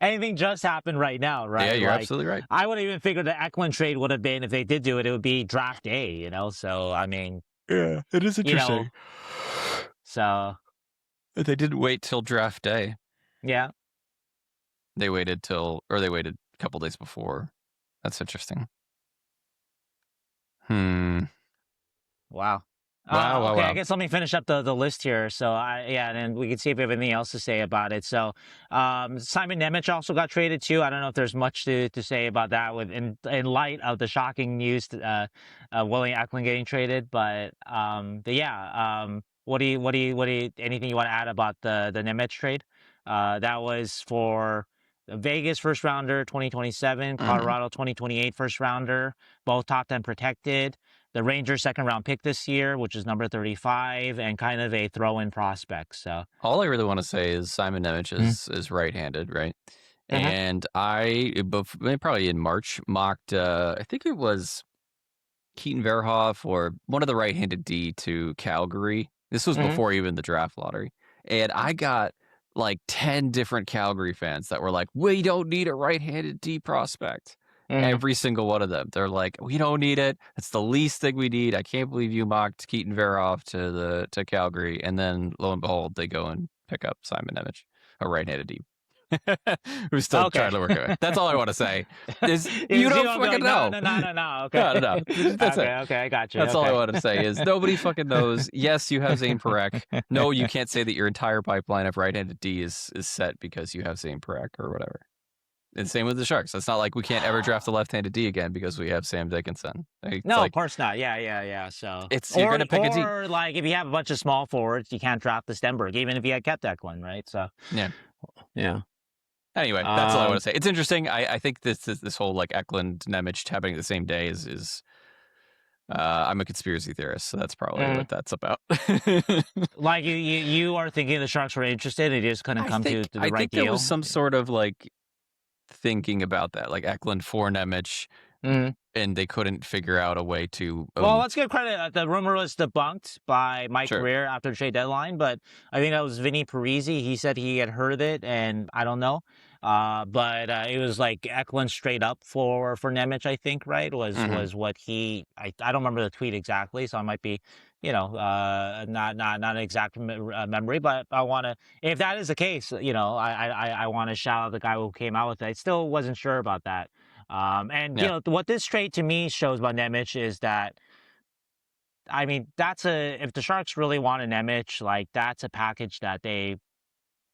anything just happened right now, right? Yeah, you're absolutely right. I would even figure the Eklund trade would have been, if they did do it, it would be draft day. So I mean. Yeah, it is interesting. So they didn't wait till draft day. Yeah. They waited a couple days before. That's interesting. Wow. Wow. Okay, I guess let me finish up the list here. So and we can see if we have anything else to say about it. So Simon Nemec also got traded too. I don't know if there's much to say about that in light of the shocking news William Eklund getting traded. But what do you anything you want to add about the Nemec trade? That was for the Vegas first rounder 2027, Colorado 2028 first rounder, both top 10 protected. The Rangers second round pick this year, which is number 35, and kind of a throw-in prospect. So all I really want to say is Simon Nemec is right-handed, right? And I probably in March mocked. I think it was Keaton Verhoeff or one of the right-handed D to Calgary. This was before even the draft lottery, and I got like 10 different Calgary fans that were like, we don't need a right-handed D prospect. Every single one of them. They're like, we don't need it. It's the least thing we need. I can't believe you mocked Keaton Verhoeff to Calgary. And then lo and behold, they go and pick up Simon Nemec, a right-handed D. Who's still trying to work it. That's all I want to say. Is you don't fucking know. No. Okay. No. That's it. Okay, I got you. That's all I wanted to say is nobody fucking knows. Yes, you have Zane Parekh. No, you can't say that your entire pipeline of right-handed D is set because you have Zane Parekh or whatever. And same with the Sharks. It's not like we can't ever draft a left-handed D again because we have Sam Dickinson. No, of course not. Yeah. So you're gonna pick a D. Or like if you have a bunch of small forwards, you can't draft the Stenberg, even if you had kept Eklund, right? So yeah. Anyway, that's all I want to say. It's interesting. I think this whole like Eklund Nemec happening the same day is I'm a conspiracy theorist, so that's probably what that's about. Like you are thinking the Sharks were interested, and you just couldn't come to the right deal. I think there was some sort of like thinking about that, like Eklund for Nemec, and they couldn't figure out a way to. Well, let's give credit. The rumor was debunked by Mike Grier after the trade deadline, but I think that was Vinny Parisi. He said he had heard it, and I don't know. But it was like Eklund straight up for Nemec, I think, right? Was what he. I don't remember the tweet exactly, so I might be, not an exact memory, but I want to. If that is the case, I want to shout out the guy who came out with it. I still wasn't sure about that. What this trade to me shows about Nemec is that, I mean, if the Sharks really want a Nemec, like that's a package that they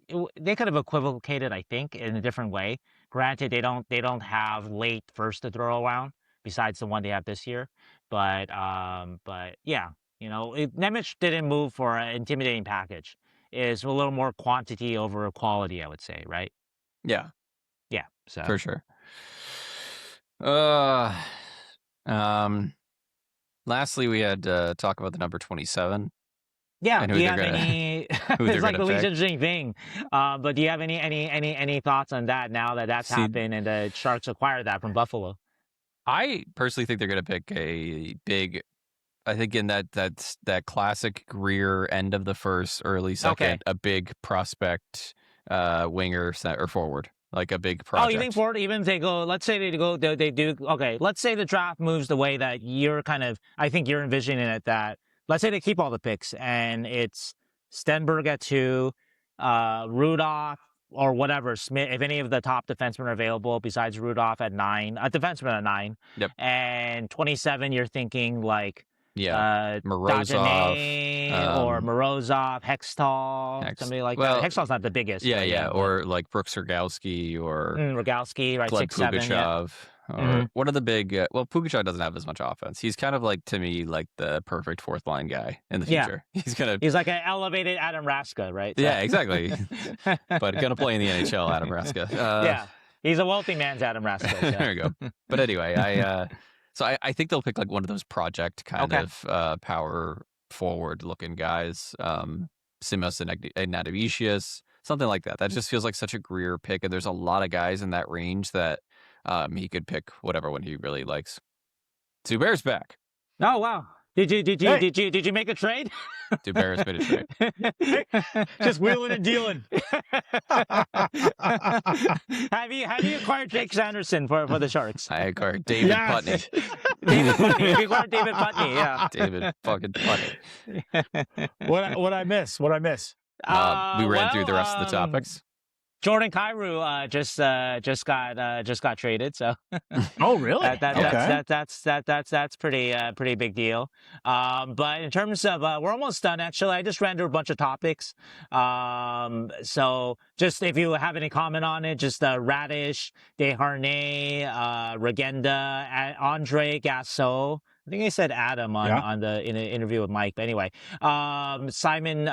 could have equivocated, I think, in a different way. Granted, they don't have late first to throw around besides the one they have this year, but yeah, Nemec didn't move for an intimidating package. It's a little more quantity over quality, I would say, right? Yeah. So for sure. Lastly, we had talk about the number 27. Yeah. Do you have any? It's like the least interesting thing. But do you have any thoughts on that now that that's happened and the Sharks acquired that from Buffalo? I personally think they're going to pick a big. I think in that classic Grier end of the first, early second, a big prospect winger or forward. Like a big project. Oh, you think forward? Even if they go, let's say they do. Okay, let's say the draft moves the way that you're I think you're envisioning it. That let's say they keep all the picks and it's Stenberg at 2, Rudolph or whatever Smith. If any of the top defensemen are available besides Rudolph at 9, a defenseman at 9. Yep. And 27, you're thinking like. Morozov, or Morozov, Hextall, somebody like that. Hextall's not the biggest. Or like Brooks Rogowski or Rogowski, right? 6'7", Pugachev, or one of the big. Pugachev doesn't have as much offense. He's kind of like, to me, like the perfect fourth line guy in the future. He's like an elevated Adam Raska, right? So. Yeah, exactly. But gonna play in the NHL, Adam Raska. He's a wealthy man's Adam Raska. So. There you go. But anyway, So I think they'll pick like one of those project kind of power forward looking guys, Simos Ignatavicius, something like that. That just feels like such a Grier pick, and there's a lot of guys in that range that he could pick whatever one he really likes. Zubair's back. Oh wow! Did you make a trade? Zubair's made a trade. Just wheeling and dealing. Have you acquired Jake Sanderson for the Sharks? I acquired David Putney. David Putney. You acquired David Putney. Yeah. David fucking Putney. What I miss? We ran through the rest of the topics. Jordan Kyrou just got traded. So. Oh really? That's pretty big deal. But in terms of we're almost done. Actually, I just ran through a bunch of topics. So just if you have any comment on it, just Radish, Desharnais, Regenda, Andre Gasso. I think I said Adam in the interview with Mike. But anyway, Simon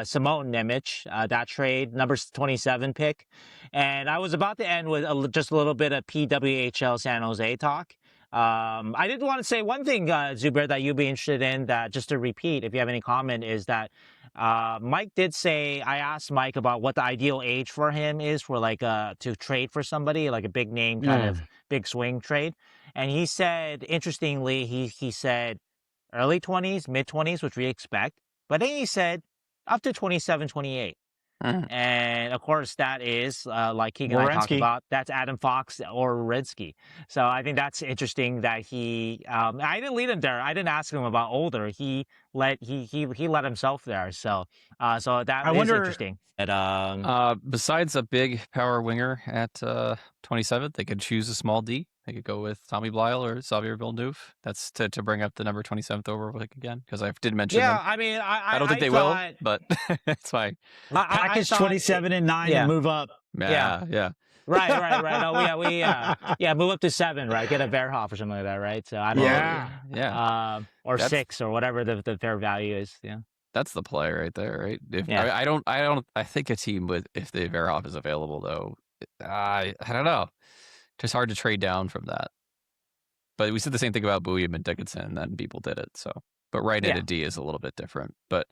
Simone Nemec, that trade, number 27 pick. And I was about to end with just a little bit of PWHL San Jose talk. I did want to say one thing, Zubair, that you'd be interested in, that just to repeat, if you have any comment, is that Mike did say, I asked Mike about what the ideal age for him is for like to trade for somebody, like a big name kind of big swing trade. And he said, interestingly, he said early 20s, mid 20s, which we expect. But then he said up to 27, 28. And of course, that is like Keegan and I talked Werenski. about. That's Adam Fox or Redsky. So I think that's interesting that he. I didn't lead him there. I didn't ask him about older. He let himself there. So that I is wonder- interesting. But Besides a big power winger at 27th, they could choose a small D. They could go with Tommy Blyle or Xavier Villeneuve. That's to bring up the number 27th overall pick again, because I did mention them. I mean, I don't think they will, but it's fine. Package 27 and 9 and move up. Yeah. Right. No, we move up to 7, right? Get a Verhoeff or something like that, right? So I don't know. Or That's- 6 or whatever the fair value is. Yeah. That's the play right there, right? Yeah. I think a team with, if the Verhoeff is available though, I don't know. Just hard to trade down from that. But we said the same thing about William and Dickinson, and then people did it. So, but right at a D is a little bit different. But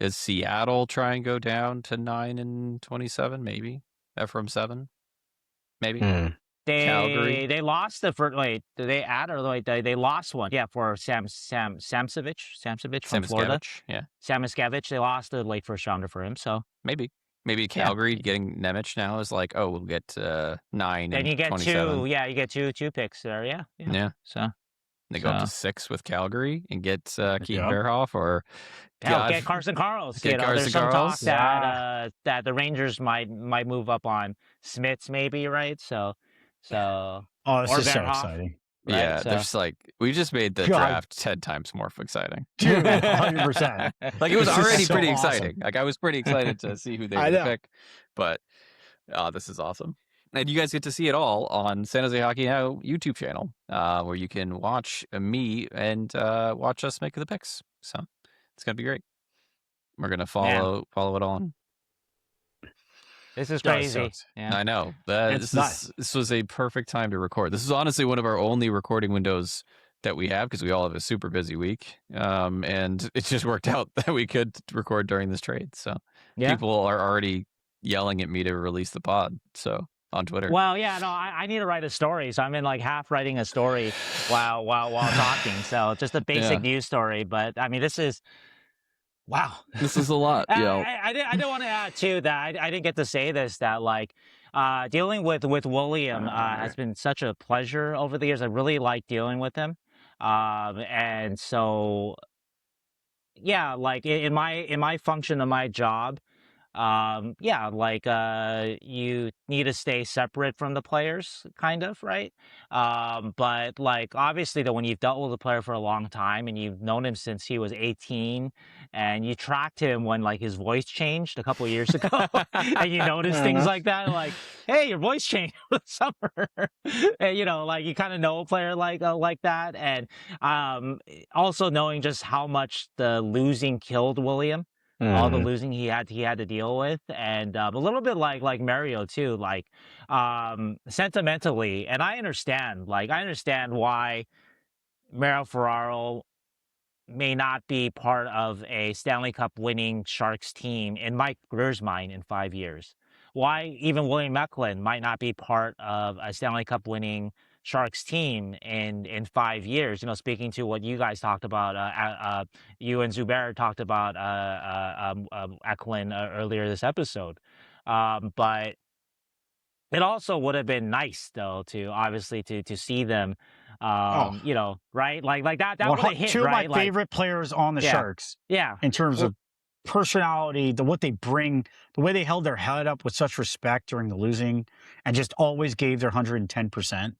is Seattle try and go down to 9 and 27? Maybe from 7. Maybe. Calgary. They lost the first. Wait, did they add or wait? They lost one. Yeah, for Samsevich from Florida. Yeah. Samoskevich. They lost the late first rounder for him. So maybe Calgary getting Nemec now is like, oh, we'll get 9 then and you get 27. 2. Yeah, you get two picks there. Yeah. So they go up to 6 with Calgary and get Keaton Verhoeff or get Carson Carels. There's some talk that the Rangers might move up on Smiths maybe, right? So this is so exciting. Right? Yeah, there's like, we just made the draft 10 times more exciting. Dude, 100%. Like, it was already so pretty awesome. exciting. Like, I was pretty excited to see who they would pick. But this is awesome. And you guys get to see it all on San Jose Hockey Now YouTube channel, where you can watch me and watch us make the picks. So it's going to be great. We're going to follow it on. This is crazy. I know. This was a perfect time to record. This is honestly one of our only recording windows that we have, because we all have a super busy week. And it just worked out that we could record during this trade. So people are already yelling at me to release the pod. So on Twitter. Well, I need to write a story. So I'm in like half writing a story while talking. So just a basic news story. But I mean, this is. Wow. This is a lot. I did want to add too that I didn't get to say this, that like dealing with William has been such a pleasure over the years. I really like dealing with him. And so like in my function of my job, you need to stay separate from the players, kind of, right? But like, obviously, when you've dealt with a player for a long time and you've known him since he was 18, and you tracked him when like his voice changed a couple of years ago, and you notice things like that, like, hey, your voice changed over the summer, and like you kind of know a player like that, and also knowing just how much the losing killed William. All the losing he had to deal with, and a little bit like Mario too, like sentimentally. And I understand why Mario Ferraro may not be part of a Stanley Cup winning Sharks team in Mike Grier's mind in 5 years. Why even William Eklund might not be part of a Stanley Cup winning Sharks team in 5 years. Speaking to what you guys talked about, you and Zubair talked about Eklund earlier this episode. But it also would have been nice though to obviously to see them, right? Like that would have hit. Two of right? my favorite players on the Sharks. Yeah. In terms of personality, what they bring, the way they held their head up with such respect during the losing, and just always gave their 110%.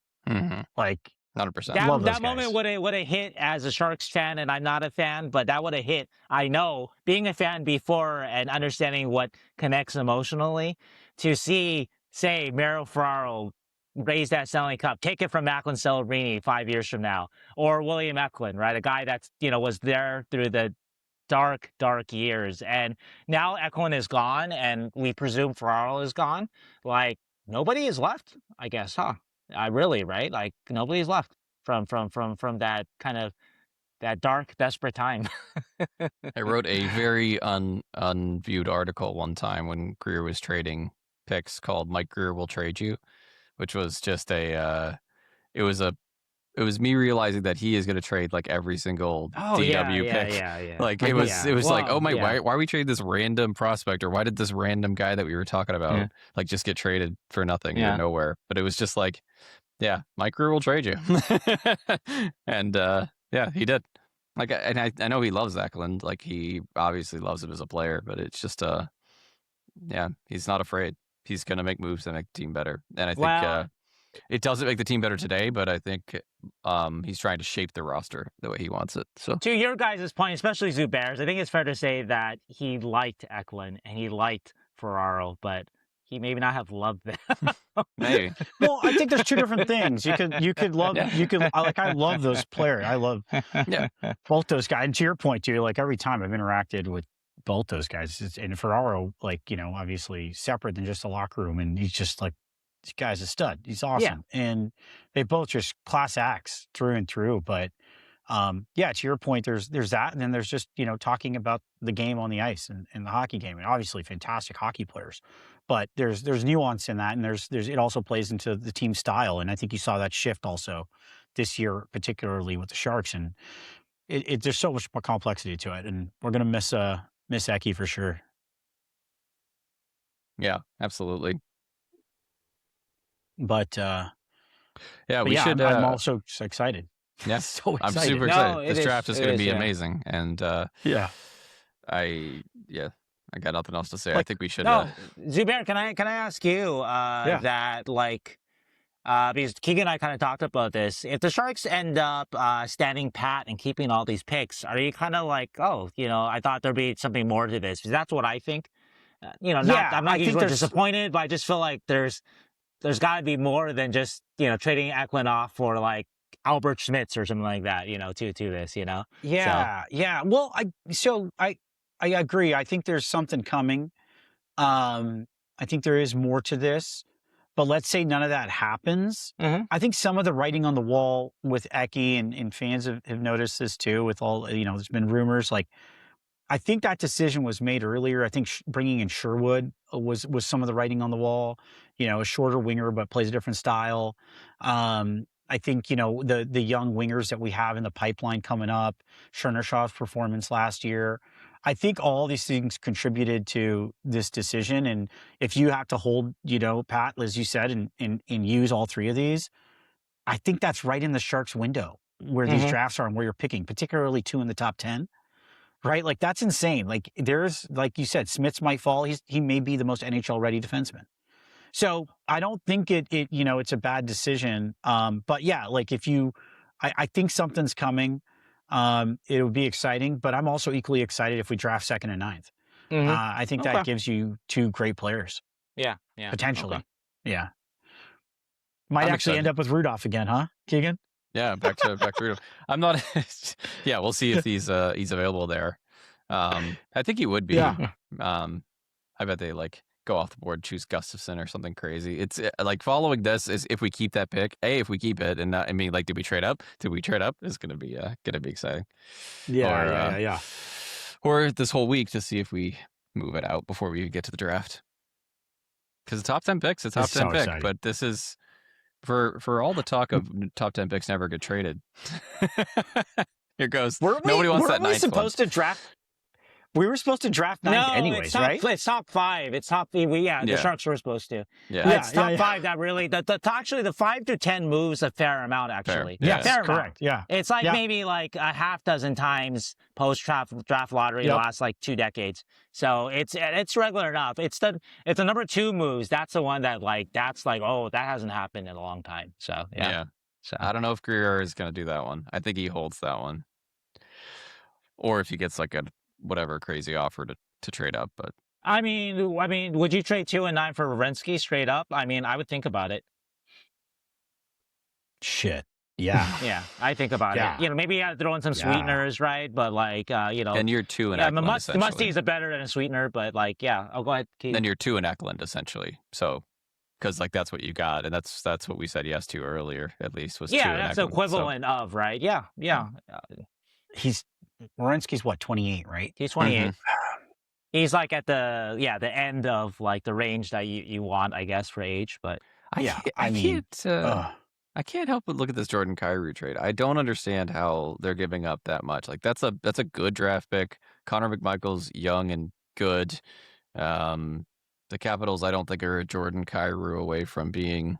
Like 100%. That moment would have hit as a Sharks fan, and I'm not a fan, but that would have hit. I know, being a fan before and understanding what connects emotionally, to see, say, Mario Ferraro raise that Stanley Cup, take it from Macklin Celebrini 5 years from now, or William Eklund, right? A guy that's was there through the dark years, and now Eklund is gone, and we presume Ferraro is gone. Like, nobody is left, I guess, huh? Really, right? Like, nobody's left from that kind of that dark, desperate time. I wrote a very unviewed article one time when Grier was trading picks called "Mike Grier Will Trade You," which was just it was a me realizing that he is going to trade like every single Oh, DW pick. yeah. Like it was like, oh my, yeah. why are we trading this random prospect, or why did this random guy that we were talking about like just get traded for nothing or nowhere? But it was just like, yeah, Mike Grier will trade you, and yeah, he did. Like, and I know he loves Eklund. Like he obviously loves him as a player, but it's just yeah, he's not afraid. He's going to make moves to make the team better, and I think it doesn't make the team better today, but I think he's trying to shape the roster the way he wants it. So to your guys' point, especially Zubair's, I think it's fair to say that he liked Eklund and he liked Ferraro, but he maybe not have loved them. maybe. Well, I think there's two different things. You could love I love those players. I love both those guys. And to your point, too, like every time I've interacted with both those guys, and Ferraro, like, you know, obviously separate than just the locker room, and he's just like, this guy's a stud. He's awesome. Yeah. And they both just class acts through and through. But yeah, to your point, there's that. And then there's just, you know, talking about the game on the ice and the hockey game. And obviously fantastic hockey players. But there's nuance in that. And there's it also plays into the team style. And I think you saw that shift also this year, particularly with the Sharks. And there's so much more complexity to it. And we're going to miss Eki for sure. Yeah, absolutely. But we should. I'm also so excited. Yeah, so excited. I'm super excited. No, this draft is going to be amazing, and I got nothing else to say. Like, I think we should. No, Zubair, can I ask you that, like, because Keegan and I kind of talked about this. If the Sharks end up standing pat and keeping all these picks, are you kind of like, oh, you know, I thought there'd be something more to this? Because that's what I think. You know, I'm not usually disappointed, but I just feel like there's got to be more than just, you know, trading Eklund off for like Albert Schmitz or something like that, you know, to this, you know? Yeah. Well, I agree. I think there's something coming. I think there is more to this, but let's say none of that happens. Mm-hmm. I think some of the writing on the wall with Eki and fans have noticed this too, with all, you know, there's been rumors. Like, I think that decision was made earlier. I think bringing in Sherwood was some of the writing on the wall. You know, a shorter winger, but plays a different style. I think, you know, the young wingers that we have in the pipeline coming up, Chernyshev's performance last year. I think all these things contributed to this decision. And if you have to hold, you know, Pat, as you said, and use all three of these, I think that's right in the Sharks window where these drafts are and where you're picking, particularly 2 in the top 10. Right? Like, that's insane. Like, there's, like you said, Smits might fall. He may be the most NHL ready defenseman. So I don't think it you know, it's a bad decision. But yeah, like I think something's coming. It would be exciting, but I'm also equally excited if we draft 2nd and 9th. I think that gives you 2 great players. Yeah. Potentially. Okay. Yeah. Might I'm actually excited. end up with Rudolph again, huh, Keegan? Yeah, back to Rudolph. I'm not. Yeah, we'll see if he's available there. I think he would be. Yeah. I bet they like go off the board, choose Gustafsson or something crazy. It's like following this is if we keep that pick. If we keep it, and not, I mean, like, did we trade up? It's gonna be exciting. Yeah. Or this whole week to see if we move it out before we get to the draft. Because the top 10 picks, it's a top 10 pick, exciting. but this is. For all the talk of top 10 picks never get traded. Here goes. Nobody wants that 9th one. Supposed to draft? We were supposed to draft 9th anyways, right? It's top 5. It's top. The Sharks were supposed to. Yeah. It's top 5 that really. Actually, the 5 to 10 moves a fair amount. Actually, Fair. Yes, fair amount. Correct. Yeah. It's like maybe like a half dozen times post draft lottery in the last like 2 decades. So it's regular enough. It's the number 2 moves. That's the one that that hasn't happened in a long time. So yeah. So I don't know if Grier is going to do that one. I think he holds that one, or if he gets like a whatever crazy offer to trade up. But I mean, would you trade 2 and 9 for Werenski straight up? I mean, I would think about it. Shit. Yeah. Yeah, I think about it. You know, maybe you got to throw in some sweeteners, right? But like, you know, and you're 2 in Eklund, Musty's a better than a sweetener, but like, yeah. Oh, go ahead, Keith. Then you're 2 in Eklund essentially. So, because like that's what you got, and that's what we said yes to earlier. At least was 2 in that's Eklund, equivalent of, right? Yeah. Werenski's what, 28, right? He's 28. He's like at the end of like the range that you want, I guess, for age. But I mean, I can't help but look at this Jordan Kyrou trade. I don't understand how they're giving up that much. Like that's a good draft pick. Connor McMichael's young and good. The Capitals, I don't think, are a Jordan Kyrou away from being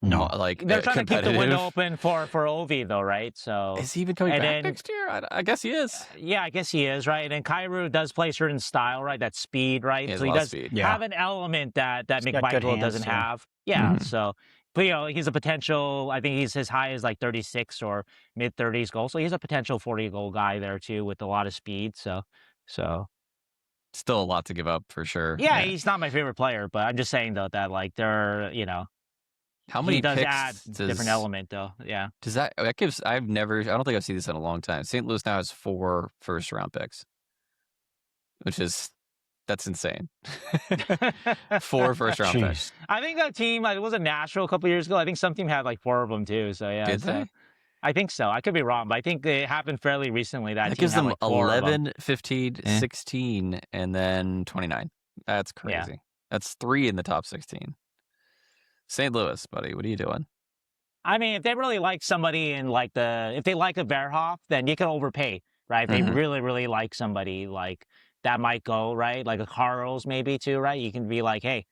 like they're trying to keep the window competitive. open for Ovi though, right? So Is he even coming and back then- next year? I guess he is. Yeah, I guess he is, right? And Kyrou does play a certain style, right? That speed, right? He has So a he lot of does speed. Yeah. have an element that He's got good McMichael hands, doesn't yeah. have. Yeah, Mhm. so but he's a potential. I think he's as high as like 36 or mid 30s goal. So he's a potential 40 goal guy there too, with a lot of speed. So Still a lot to give up for sure. yeah, he's not my favorite player, but I'm just saying though that like they're How many he does picks add different element though. Yeah. does that gives? I don't think I've seen this in a long time. St. Louis now has 4 first-round picks, that's insane. 4 first-round picks. Jeez. I think that team, like, it was a Nashville a couple years ago. I think some team had like 4 of them too. So yeah, Did so- they? I think so. I could be wrong, but I think it happened fairly recently. That That team gives had them like 4 of them. 11, 15, 16, and then 29. That's Yeah. crazy. That's 3 in the top 16. St. Louis, buddy, what are you doing? I mean, if they really like somebody in like if they like a Verhoeff, then you can overpay, right? If Mhm. they really, really like somebody, like that might go, right? Like a Carels maybe too, right? You can be like, hey,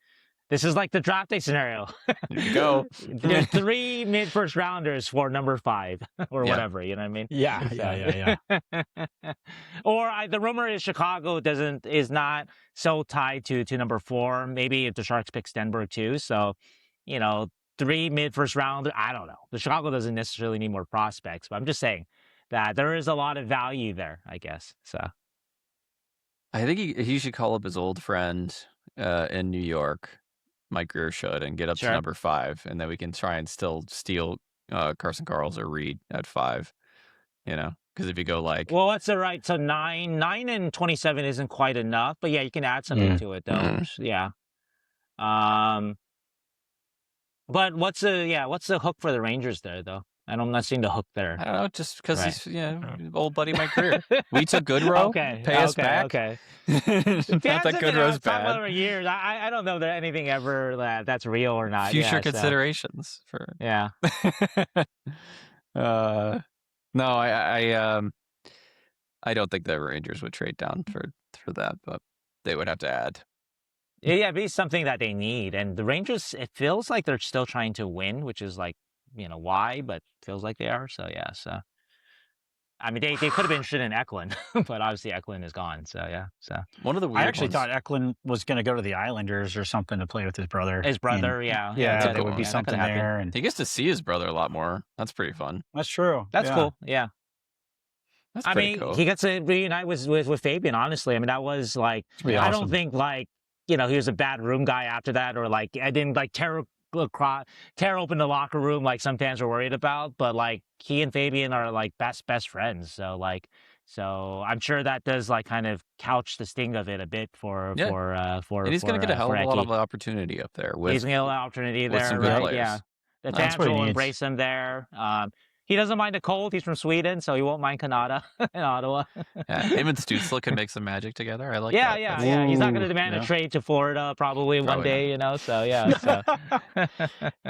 this is like the draft day scenario. Here you go. There's 3 mid-first rounders for number 5 or Yeah. whatever, you know what I mean? Yeah. Or the rumor is Chicago is not so tied to number 4. Maybe if the Sharks pick Stenberg too. So, 3 mid-first round. I don't know. The Chicago doesn't necessarily need more prospects, but I'm just saying that there is a lot of value there, I guess. So I think he should call up his old friend in New York, Mike Grier should, and get up Sure. to number 5, and then we can try and still steal Carson Carels or Reid at 5. Because if you go like, well, what's the right? So 9 and 27 isn't quite enough, but yeah, you can add something to it though. Mhm. Yeah. But what's the hook for the Rangers there though? I'm not seeing the hook there. I don't know, just because Right. he's old buddy Mike Grier. We took Goodrow. Okay. Pay us back. Okay. Not that Goodrow's Talking bad. over years. I don't know that anything ever that's real or not. Future Yeah, so, considerations for. yeah. No, I don't think the Rangers would trade down for that, but they would have to add. Yeah, it'd be something that they need. And the Rangers, it feels like they're still trying to win, which is like, why, but feels like they are. So yeah, so I mean they could have been interested in Eklund, but obviously Eklund is gone. So yeah. So One of the weird I actually ones. thought Eklund was going to go to the Islanders or something to play with his brother. his brother, And- yeah. Yeah, that's a there cool would one. be that something could happen. there. And He gets to see his brother a lot more. That's pretty fun. that's true. That's Yeah. cool. Yeah. That's I pretty mean, cool. he gets to reunite with Fabian, honestly. I mean, that was like, pretty I don't awesome. think like, he was a bad room guy after that, or like, I didn't like tear open the locker room like some fans were worried about, but like he and Fabian are like best friends. So I'm sure that does like kind of couch the sting of it a bit for Yeah. and he's going to get a hell of a lot of opportunity up there. He's going to get an opportunity with there, some good right? players. Yeah. The That's fans what he will needs. embrace him there. He doesn't mind the cold. He's from Sweden, so he won't mind Canada in Ottawa. Yeah, him and Stützle can make some magic together. I like Yeah, that. yeah, That's- yeah. He's not going to Ooh, demand a yeah. trade to Florida probably one Probably day, So yeah. So.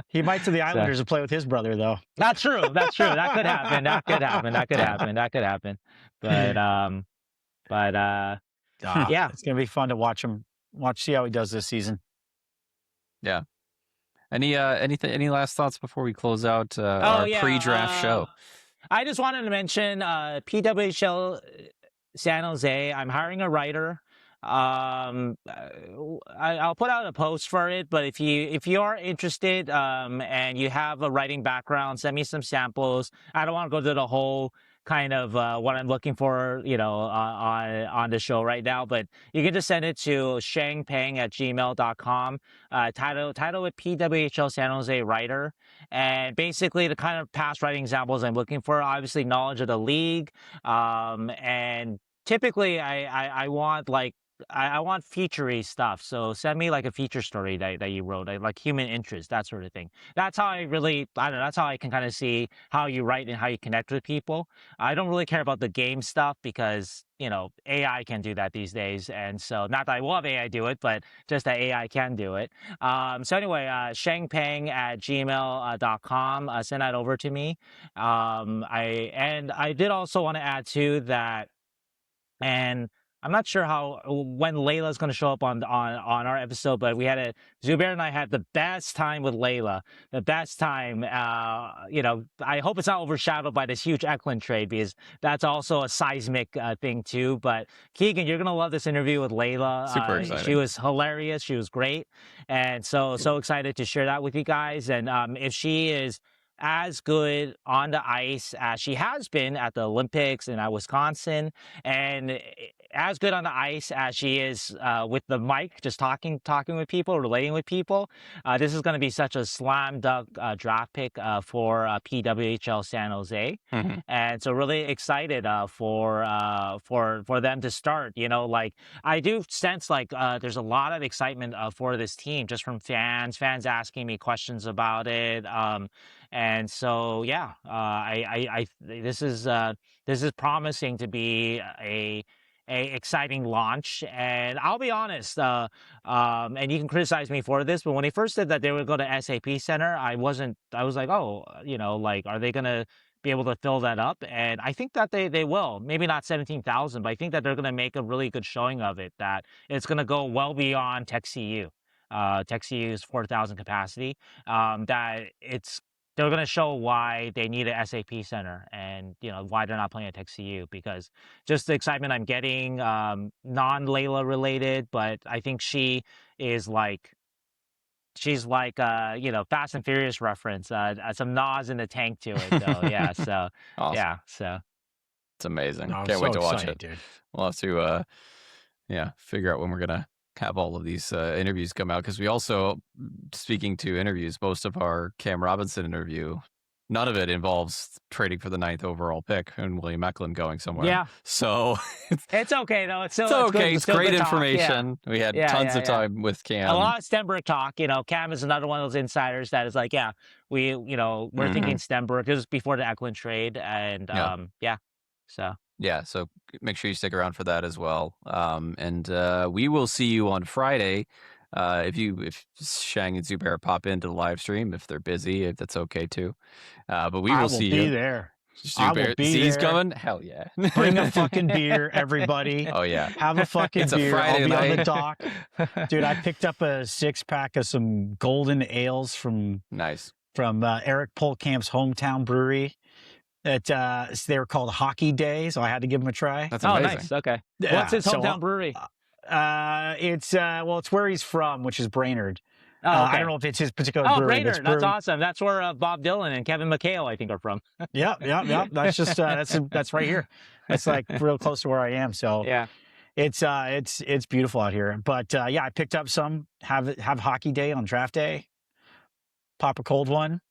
He might to the Islanders to play with his brother, though. That's true. That's true. That could happen. That could happen. That could happen. That could happen. But yeah. It's going to be fun to watch see how he does this season. Any last thoughts before we close out our pre-draft show? I just wanted to mention PWHL San Jose. I'm hiring a writer. I'll put out a post for it, but if you are interested and you have a writing background, send me some samples. I don't want to go to the whole kind of what I'm looking for, on the show right now, but you can just send it to shangpeng@gmail.com. Title it PWHL San Jose writer, and basically the kind of past writing examples I'm looking for, obviously knowledge of the league, and typically I want like I want feature-y stuff. So send me like a feature story that you wrote, like human interest, that sort of thing. That's how I don't know, that's how I can kind of see how you write and how you connect with people. I don't really care about the game stuff because, AI can do that these days. And so not that I will have AI do it, but just that AI can do it. So anyway, shangpeng@gmail.com, send that over to me. I did also want to add too that, and I'm not sure when Layla's going to show up on our episode, but Zubair and I had the best time with Layla, the best time. I hope it's not overshadowed by this huge Eklund trade, because that's also a seismic thing too. But Keegan, you're going to love this interview with Layla. Super exciting. She was hilarious. She was great. And so excited to share that with you guys. And if she is as good on the ice as she has been at the Olympics and at Wisconsin, and as good on the ice as she is with the mic, just talking with people, relating with people. This is going to be such a slam dunk draft pick for PWHL San Jose, and so really excited for them to start. I do sense there's a lot of excitement for this team just from fans asking me questions about it. And so, yeah, this is promising to be a exciting launch. And I'll be honest, and you can criticize me for this, but when they first said that they would go to SAP Center, I was like, oh, are they going to be able to fill that up? And I think that they will. Maybe not 17,000, but I think that they're going to make a really good showing of it, that it's going to go well beyond Tech CU. Tech CU is 4,000 capacity. They're going to show why they need a SAP Center, and why they're not playing at Tech CU, because just the excitement I'm getting, non-Layla related, but I think she's like Fast and Furious reference, some Nas in the tank to it though. Yeah, so awesome. Yeah, so it's amazing. Oh, Can't wait to watch excited, it, dude. We'll have to figure out when we're gonna have all of these interviews come out, because we also, speaking to interviews, most of our Cam Robinson interview, none of it involves trading for the 9th overall pick and William Eklund going somewhere. Yeah. So it's okay though. It's okay. It's great good information. Yeah. We had tons of time with Cam. A lot of Stenberg talk. Cam is another one of those insiders that is like, yeah, we're thinking Stenberg. It was before the Eklund trade, and so. Yeah, so make sure you stick around for that as well. And we will see you on Friday. If Shang and Zubair pop into the live stream, if they're busy, if that's okay too. But we will see you. I will be there. Zubair, he's coming. Hell yeah! Bring a fucking beer, everybody. Oh yeah, have a fucking it's beer. A Friday I'll be night. on the dock, dude. I picked up a 6-pack of some golden ales from Eric Polkamp's hometown brewery. That they were called Hockey Day, so I had to give them a try. That's amazing. Nice. Okay. What's his hometown brewery? It's where he's from, which is Brainerd. Oh, okay. I don't know if it's his particular brewery. Brainerd. That's awesome. That's where Bob Dylan and Kevin McHale, I think, are from. Yeah. That's just that's right here. That's like real close to where I am. So yeah, it's beautiful out here. But I picked up some. Have Hockey Day on draft day. Pop a cold one.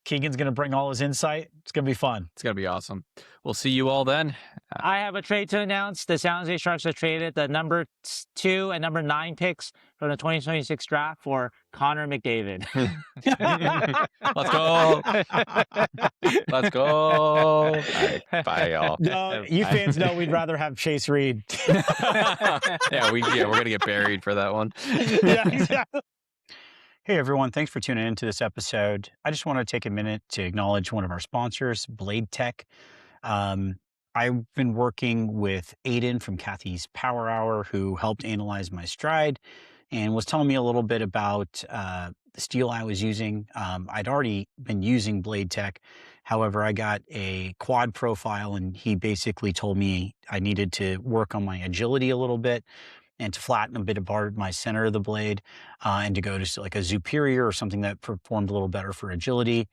Keegan's going to bring all his insight. It's going to be fun. It's going to be awesome. We'll see you all then. I have a trade to announce. The San Jose Sharks have traded the number 2 and number 9 picks from the 2026 draft for Connor McDavid. Let's go. Let's go. All right, bye, y'all. No, you fans know we'd rather have Chase Reid. we're going to get buried for that one. Yeah, exactly. Hey everyone, thanks for tuning into this episode. I just want to take a minute to acknowledge one of our sponsors, Blade Tech. I've been working with Aiden from Kathy's Power Hour, who helped analyze my stride and was telling me a little bit about the steel I was using. I'd already been using Blade Tech. However, I got a quad profile, and he basically told me I needed to work on my agility a little bit and to flatten a bit apart my center of the blade, and to go to like a Superior or something that performed a little better for agility.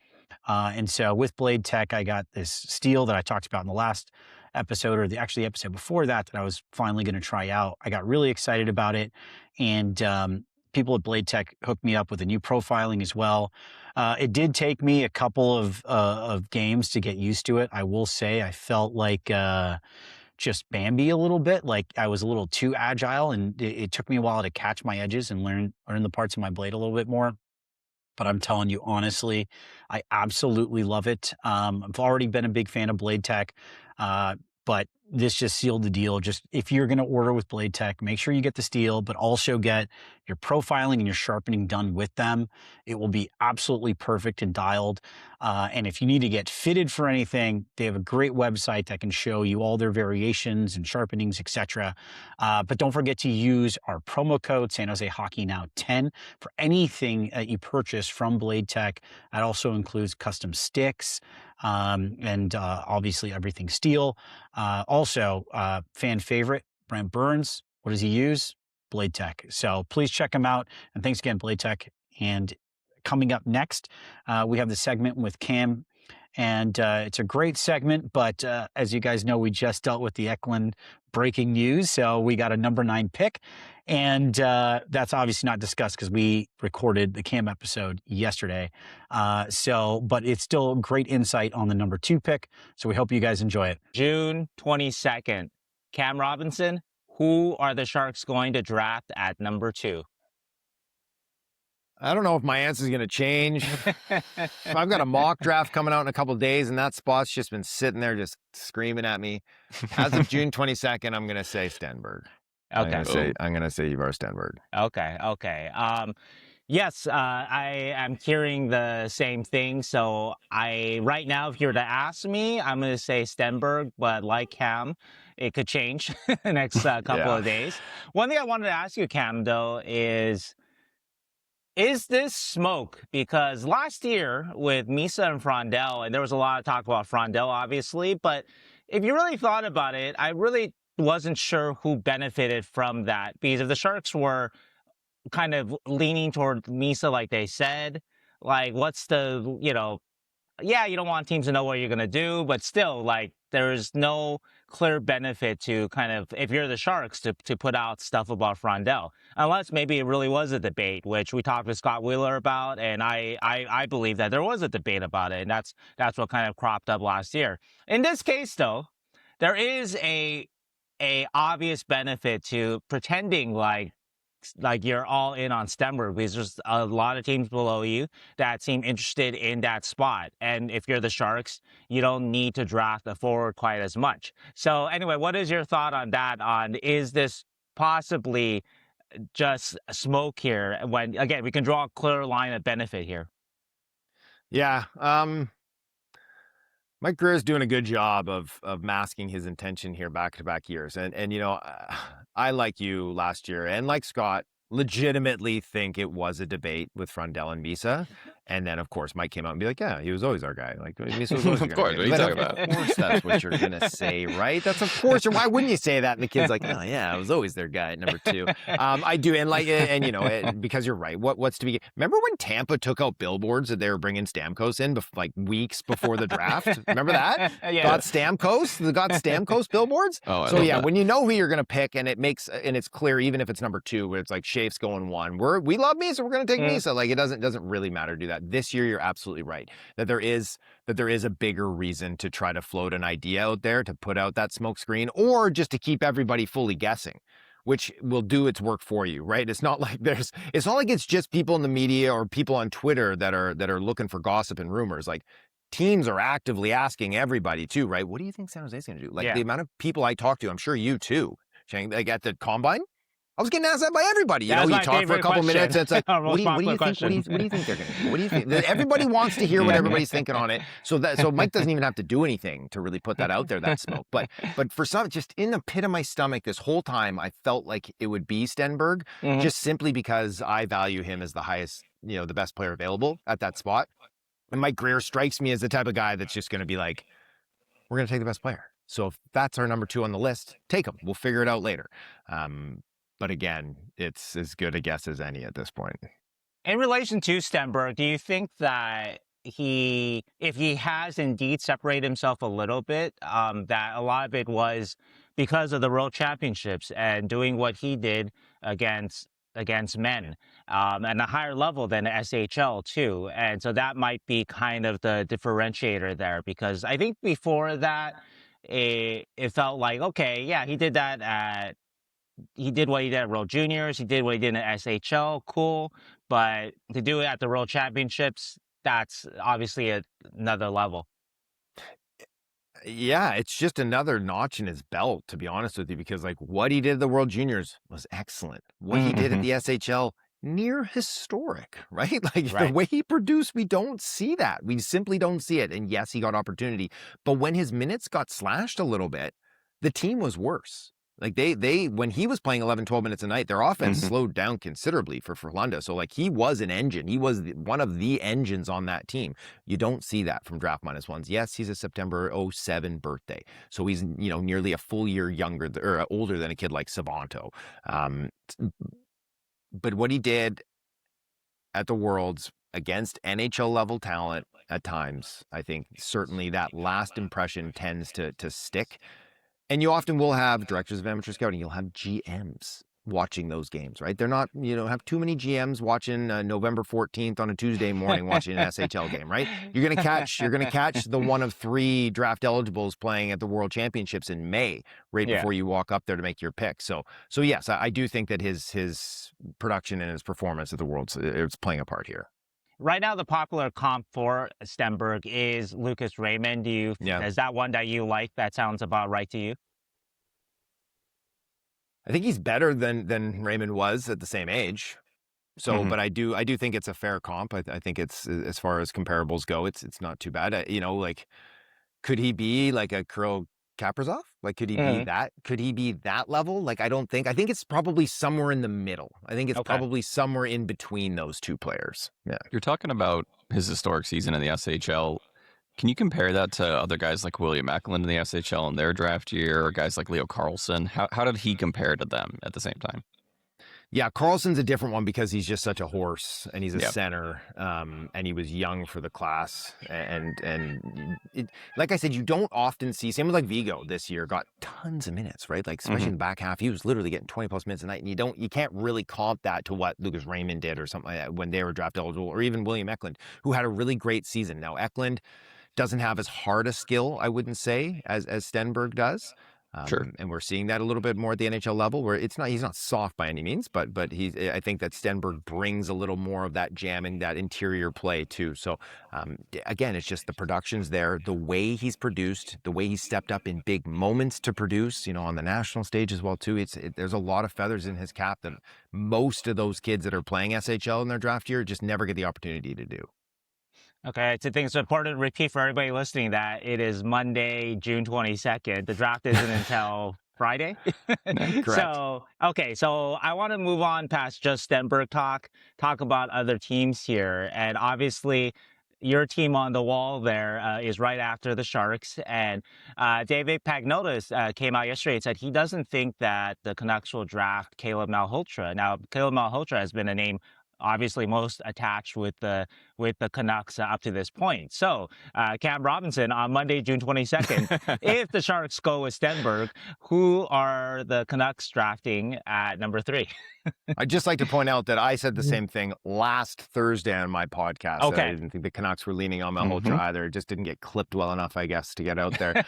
And so with Blade Tech, I got this steel that I talked about in the last episode, or the episode before that I was finally going to try out. I got really excited about it, and people at Blade Tech hooked me up with a new profiling as well. It did take me a couple of games to get used to it. I will say I felt like just Bambi a little bit. Like I was a little too agile, and it took me a while to catch my edges and learn the parts of my blade a little bit more. But I'm telling you, honestly, I absolutely love it. I've already been a big fan of Blade Tech, but this just sealed the deal. Just if you're going to order with Blade Tech, make sure you get the steel, but also get your profiling and your sharpening done with them. It will be absolutely perfect and dialed. And if you need to get fitted for anything, they have a great website that can show you all their variations and sharpenings, etc. But don't forget to use our promo code San Jose Hockey Now 10 for anything that you purchase from Blade Tech. That also includes custom sticks and obviously everything steel. Also, fan favorite, Brent Burns. What does he use? Blade Tech. So please check him out. And thanks again, Blade Tech. And coming up next, we have the segment with Cam. And it's a great segment, but as you guys know, we just dealt with the Eklund breaking news. So we got a number 9 pick. And that's obviously not discussed because we recorded the Cam episode yesterday. But it's still great insight on the number 2 pick. So we hope you guys enjoy it. June 22nd, Cam Robinson, who are the Sharks going to draft at number 2? I don't know if my answer is going to change. I've got a mock draft coming out in a couple of days, and that spot's just been sitting there just screaming at me. As of June 22nd, I'm going to say Stenberg. Okay. I'm going to say Ivar Stenberg. Okay. Yes, I am hearing the same thing. So right now, if you were to ask me, I'm going to say Stenberg, but like Cam, it could change the next couple of days. One thing I wanted to ask you, Cam, though, is this smoke? Because last year with Misa and Frondell, and there was a lot of talk about Frondell, obviously, but if you really thought about it, I really wasn't sure who benefited from that. Because if the Sharks were kind of leaning toward Misa, like they said, like what's the, you don't want teams to know what you're going to do, but still, like, there's no clear benefit to kind of, if you're the Sharks, to put out stuff about Frondell. Unless maybe it really was a debate, which we talked with Scott Wheeler about, and I believe that there was a debate about it, and that's what kind of cropped up last year. In this case, though, there is a obvious benefit to pretending like you're all in on Stenberg, because there's a lot of teams below you that seem interested in that spot. And if you're the Sharks, you don't need to draft a forward quite as much. So anyway, what is your thought on that? Is this possibly just smoke here when, again, we can draw a clear line of benefit here? Yeah. Mike Grier is doing a good job of masking his intention here back-to-back years. And I, like you last year and like Scott, legitimately think it was a debate with Frondell and Misa. And then, of course, Mike came out and be like, yeah, he was always our guy. Like, Misa was always our guy. Of course, what are you talking about? Of course, that's what you're going to say, right? That's of course. Why wouldn't you say that? And the kid's like, oh, yeah, I was always their guy at number 2. I do. And because you're right. What's to be? Remember when Tampa took out billboards that they were bringing Stamkos in like weeks before the draft? Remember that? Yeah. Got Stamkos billboards. Oh, so yeah, when you know who you're going to pick, and it's clear, even if it's number 2, where it's like Shafe's going 1. We love Misa. We're going to take Misa. Like it doesn't really matter to do that. This year, you're absolutely right that there is a bigger reason to try to float an idea out there, to put out that smoke screen, or just to keep everybody fully guessing, which will do its work for you, right? It's not like it's just people in the media or people on Twitter that are looking for gossip and rumors. Like teams are actively asking everybody too, right? What do you think San Jose's going to do? Like the amount of people I talk to, I'm sure you too, Shane, like at the combine, I was getting asked that by everybody. You talk for a couple minutes, and it's like, what do you think? What do you think they're going to do? What do you think? Everybody wants to hear what everybody's thinking on it. So Mike doesn't even have to do anything to really put that out there, that smoke. But for some, just in the pit of my stomach, this whole time, I felt like it would be Stenberg, just simply because I value him as the highest, the best player available at that spot. And Mike Grier strikes me as the type of guy that's just going to be like, we're going to take the best player. So if that's our number 2 on the list, take him. We'll figure it out later. But again, it's as good a guess as any at this point. In relation to Stenberg, do you think that if he has indeed separated himself a little bit, that a lot of it was because of the World Championships and doing what he did against men, and a higher level than SHL too. And so that might be kind of the differentiator there, because I think before that, it felt like, okay, yeah, he did that he did what he did at World Juniors, he did what he did in the SHL, cool, but to do it at the World Championships, that's obviously another level. Yeah, it's just another notch in his belt, to be honest with you, because like what he did at the World Juniors was excellent. What he did at the SHL, near historic, right? Like the way he produced, we don't see that. We simply don't see it. And yes, he got opportunity, but when his minutes got slashed a little bit, the team was worse. Like they when he was playing 11, 12 minutes a night, their offense slowed down considerably for Frölunda. So like he was an engine. He was one of the engines on that team. You don't see that from draft minus ones. Yes, he's a September 07 birthday. So he's, nearly a full year younger or older than a kid like Sabanto. But what he did at the Worlds against NHL level talent at times, I think certainly that last impression tends to stick. And you often will have directors of amateur scouting. You'll have GMs watching those games, right? They're not, have too many GMs watching November 14th on a Tuesday morning watching an SHL game, right? You're going to catch the one of 3 draft eligibles playing at the World Championships in May, right before you walk up there to make your pick. So yes, I do think that his production and his performance at the Worlds, it's playing a part here. Right now, the popular comp for Stenberg is Lucas Raymond. Is that one that you like? That sounds about right to you? I think he's better than Raymond was at the same age. So, but I do think it's a fair comp. I think it's, as far as comparables go, it's not too bad. Like, could he be like a Kirill Kaprizov? Like, could he be that? Could he be that level? Like, I think it's probably somewhere in the middle. I think it's probably somewhere in between those two players. Yeah. You're talking about his historic season in the SHL. Can you compare that to other guys like William Eklund in the SHL in their draft year, or guys like Leo Carlson? How did he compare to them at the same time? Yeah, Carlson's a different one because he's just such a horse, and he's a center, and he was young for the class. And like I said, you don't often see, same with like Vigo this year, got tons of minutes, right? Like especially in the back half, he was literally getting 20 plus minutes a night, and you can't really comp that to what Lucas Raymond did or something like that when they were draft eligible, or even William Eklund, who had a really great season. Now Eklund doesn't have as hard a skill, I wouldn't say, as Stenberg does. Sure. And we're seeing that a little bit more at the NHL level, where he's not soft by any means, but I think that Stenberg brings a little more of that jamming, that interior play too. So again, it's just the production's there, the way he's produced, the way he's stepped up in big moments to produce, on the national stage as well too. There's a lot of feathers in his cap that most of those kids that are playing SHL in their draft year just never get the opportunity to do. Okay, I think it's important to repeat for everybody listening that it is Monday, June 22nd. The draft isn't until Friday. Correct. So I want to move on past just Stenberg talk about other teams here. And obviously, your team on the wall there is right after the Sharks. And David Pagnotis came out yesterday and said he doesn't think that the Canucks will draft Caleb Malhotra. Now, Caleb Malhotra has been a name obviously most attached with the Canucks up to this point. So Cam Robinson on Monday, June 22nd, if the Sharks go with Stenberg, who are the Canucks drafting at number 3? I'd just like to point out that I said the same thing last Thursday on my podcast. Okay. I didn't think the Canucks were leaning on Malhotra either. It just didn't get clipped well enough, I guess, to get out there.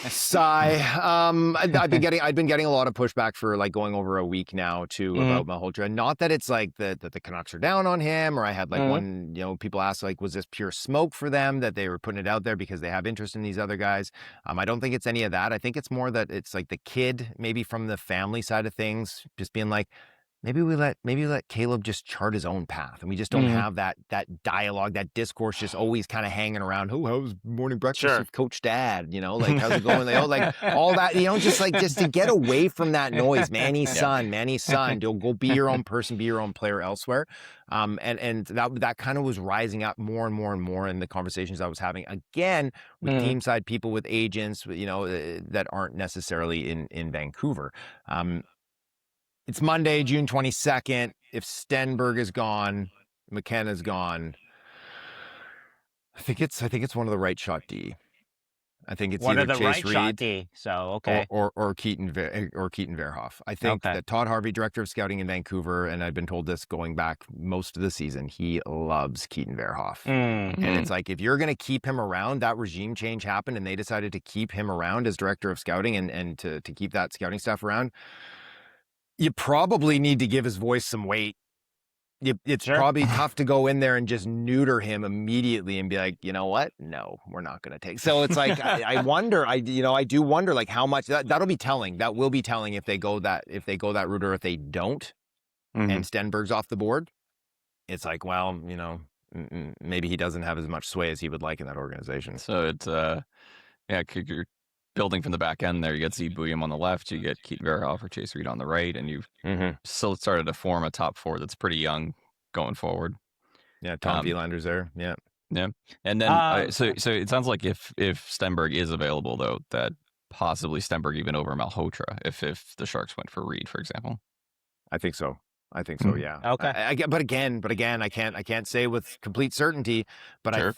Sigh. I've been getting a lot of pushback for like going over a week now too about Malhotra. Not that it's like that the Canucks are down on him, or I had like one, people asked like, was this pure smoke for them that they were putting it out there because they have interest in these other guys? I don't think it's any of that. I think it's more that it's like the kid, maybe from the family side of things, just being like, maybe we let Caleb just chart his own path, and we just don't have that dialogue, that discourse just always kind of hanging around. Oh, how's morning breakfast with Coach Dad? Like how's it going? Like all that, just to get away from that noise. Manny's son. You'll go be your own person, be your own player elsewhere. And that kind of was rising up more and more and more in the conversations I was having again with team side people, with agents, that aren't necessarily in Vancouver. It's Monday, June 22nd. If Stenberg is gone, McKenna's gone. I think it's one of the right shot D. I think it's One either of the Chase right shot Reid D. So okay. or Keaton Verhoeff. I think Okay. that Todd Harvey, director of scouting in Vancouver, and I've been told this going back most of the season, he loves Keaton Verhoeff. Mm. And it's like, if you're going to keep him around, that regime change happened and they decided to keep him around as director of scouting and to keep that scouting staff around, you probably need to give his voice some weight. It's Sure. probably tough to go in there and just neuter him immediately and be like, you know what? No, we're not going to take. So it's like, I wonder, I do wonder like how much that'll be telling. That will be telling if they go that route or if they don't, and Stenberg's off the board. It's like, well, maybe he doesn't have as much sway as he would like in that organization. So it's you're building from the back end there. You get Z William on the left, you get Keaton Verhoeff or Chase Reid on the right, and you've still started to form a top four that's pretty young going forward. Yeah, Tom Wielander's there. Yeah. And then so it sounds like if Stenberg is available though, that possibly Stenberg even over Malhotra if the Sharks went for Reid, for example. I think so. Yeah. Okay. But again, I can't say with complete certainty. But Sure.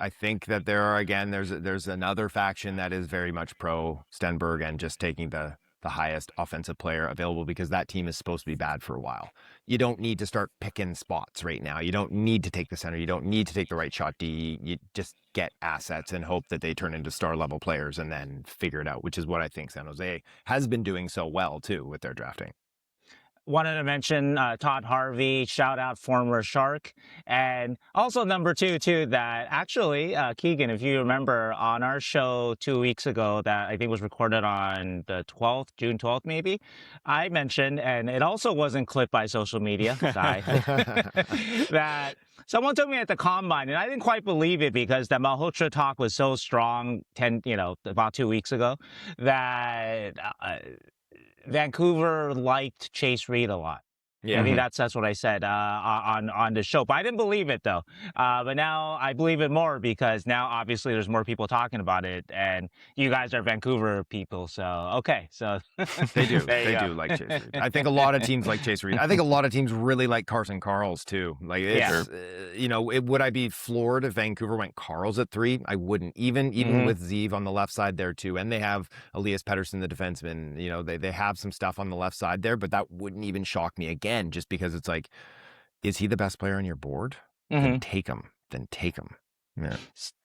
I think that there's another faction that is very much pro Stenberg and just taking the highest offensive player available, because that team is supposed to be bad for a while. You don't need to start picking spots right now. You don't need to take the center. You don't need to take the right shot D. You just get assets and hope that they turn into star level players and then figure it out, which is what I think San Jose has been doing so well too with their drafting. Wanted to mention Todd Harvey, shout out former Shark. And also number two, too, that actually, Keegan, if you remember on our show 2 weeks ago that I think was recorded on the 12th, June 12th, maybe, I mentioned, and it also wasn't clipped by social media, that someone told me at the Combine, and I didn't quite believe it because the Malhotra talk was so strong about 2 weeks ago, that Vancouver liked Chase Reid a lot. Yeah. I think that's what I said on the show. But I didn't believe it, though. But now I believe it more because now, obviously, there's more people talking about it. And you guys are Vancouver people. So, okay. So They do. They do like Chase Reid. I think a lot of teams like Chase Reid. I think a lot of teams really like Carson Carels, too. Like, it's, would I be floored if Vancouver went Carels at 3? I wouldn't. Even with Zeev on the left side there, too. And they have Elias Pettersson, the defenseman. They have some stuff on the left side there, but that wouldn't even shock me again. Just because it's like, is he the best player on your board? Then take him. Yeah.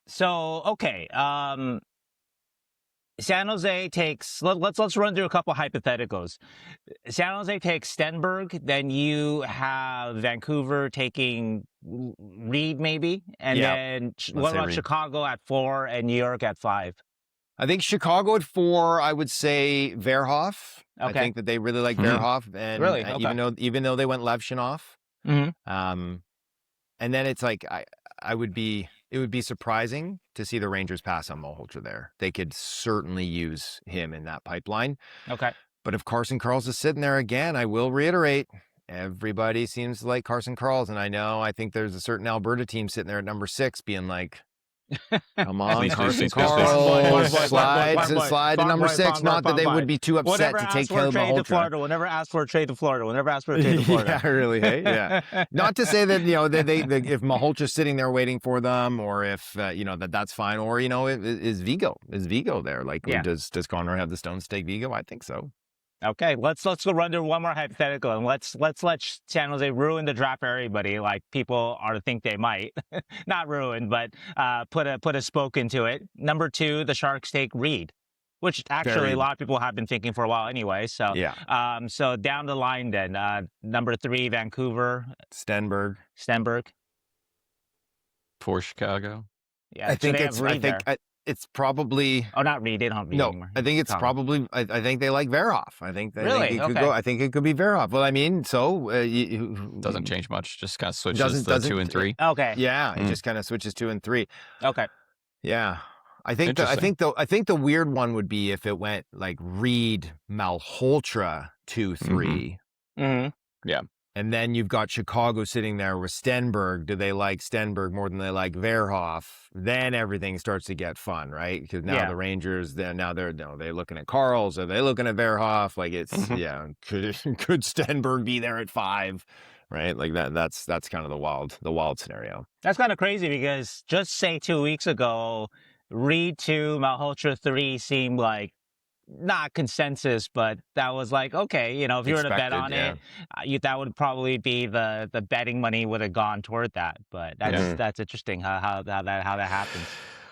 So, okay. San Jose takes, let's run through a couple hypotheticals. San Jose takes Stenberg, then you have Vancouver taking Reid maybe, and then what about Reid. Chicago at 4 and New York at 5? I think Chicago at 4, I would say Verhoeff. Okay. I think that they really like Verhoeff, and Really? Okay. even though they went Levshunov. And then it's like it would be surprising to see the Rangers pass on Malhotra there. They could certainly use him in that pipeline. Okay. But if Carson Carels is sitting there again, I will reiterate, everybody seems to like Carson Carels, and I think there's a certain Alberta team sitting there at number 6 being like, come on, Carson Carels, slide to number 6. Not that they would be too upset to take Caleb Malhotra. We'll never ask for a trade to Florida. Yeah, really, hey? Yeah. Not to say that, if Malhotra's sitting there waiting for them, or if, that's fine. Or, is Vigo there? Like, does Connor have the stones to take Vigo? I think so. Okay, let's go run through one more hypothetical, and let's let San Jose ruin the draft for everybody, like people are to think they might. Not ruin, but put a spoke into it. Number 2, the Sharks take Reid, which actually a lot of people have been thinking for a while anyway. So yeah. So down the line then, number 3, Vancouver. Stenberg. For Chicago. Yeah, I think it's probably. Oh, not Reid. They don't have Reid anymore. I think it's probably. I think they like Verhoeff. I think it could be Verhoeff. Well, I mean, so doesn't change much. Just kind of switches the 2 and 3. Okay. Yeah, it just kind of switches 2 and 3. Okay. Yeah, I think the weird one would be if it went like Reid, Malhotra 2, 3. Yeah. And then you've got Chicago sitting there with Stenberg. Do they like Stenberg more than they like Verhoeff? Then everything starts to get fun, right? Because now the Rangers, they're looking at Carels. Are they looking at Verhoeff? Like it's could Stenberg be there at 5? Right? Like that's kind of the wild scenario. That's kind of crazy because just say 2 weeks ago, Reid 2, Malhotra 3 seemed like not consensus, but that was like, okay, you know, if you were to bet Expected, on yeah. it, that would probably be the betting money would have gone toward that. But that's interesting how that happens.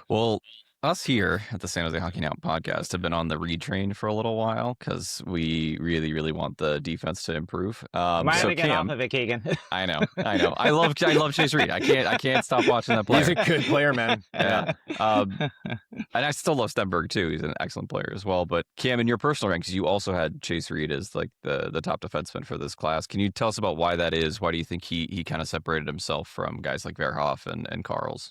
Well, us here at the San Jose Hockey Now podcast have been on the Reid train for a little while because we really, really want the defense to improve. Might have So to get Cam, off of it, Keegan. I know. I love Chase Reid. I can't stop watching that player. He's a good player, man. Yeah. And I still love Stenberg too. He's an excellent player as well. But Cam, in your personal ranks, you also had Chase Reid as like the top defenseman for this class. Can you tell us about why that is? Why do you think he kind of separated himself from guys like Verhoeff and Carels?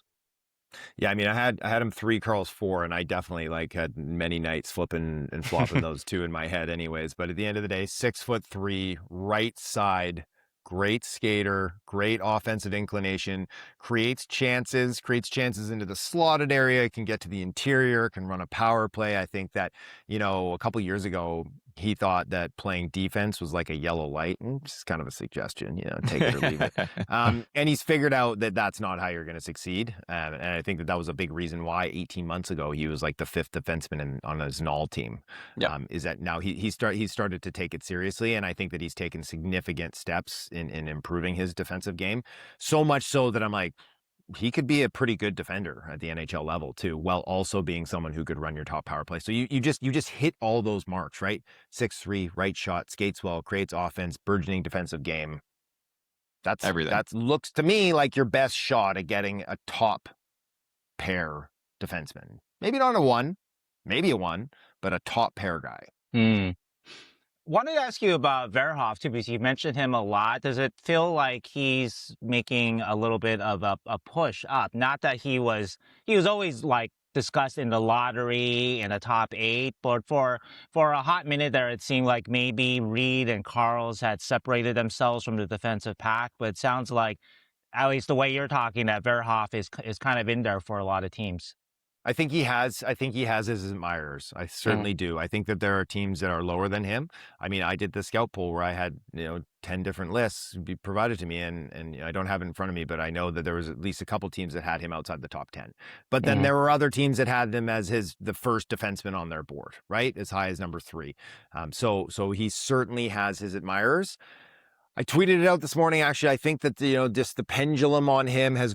Yeah, I mean, I had him 3, Carels 4, and I definitely like had many nights flipping and flopping those two in my head, anyways. But at the end of the day, 6'3", right side, great skater, great offensive inclination, creates chances into the slotted area, can get to the interior, can run a power play. I think that, you know, a couple years ago, he thought that playing defense was like a yellow light. Just kind of a suggestion, you know, take it or leave it. And he's figured out that that's not how you're going to succeed. And I think that was a big reason why 18 months ago he was like the 5th defenseman on his null team. Yeah. Is that now he started to take it seriously, and I think that he's taken significant steps in improving his defensive game. So much so that I'm like, he could be a pretty good defender at the NHL level too, while also being someone who could run your top power play. So you just hit all those marks, right? 6'3", right shot, skates well, creates offense, burgeoning defensive game. That's everything. That looks to me like your best shot at getting a top pair defenseman. Maybe not a 1, maybe a 1, but a top pair guy. Wanted to ask you about Verhoeff too, because you mentioned him a lot. Does it feel like he's making a little bit of a push up? Not that he was always like discussed in the lottery in the top 8, but for a hot minute there, it seemed like maybe Reid and Carels had separated themselves from the defensive pack. But it sounds like, at least the way you're talking, that Verhoeff is kind of in there for a lot of teams. I think he has his admirers. I certainly do. I think that there are teams that are lower than him. I mean, I did the scout poll where I had, 10 different lists be provided to me, and I don't have it in front of me, but I know that there was at least a couple teams that had him outside the top 10. But then there were other teams that had him as the first defenseman on their board, right? As high as number 3. So he certainly has his admirers. I tweeted it out this morning. Actually, I think that, just the pendulum on him has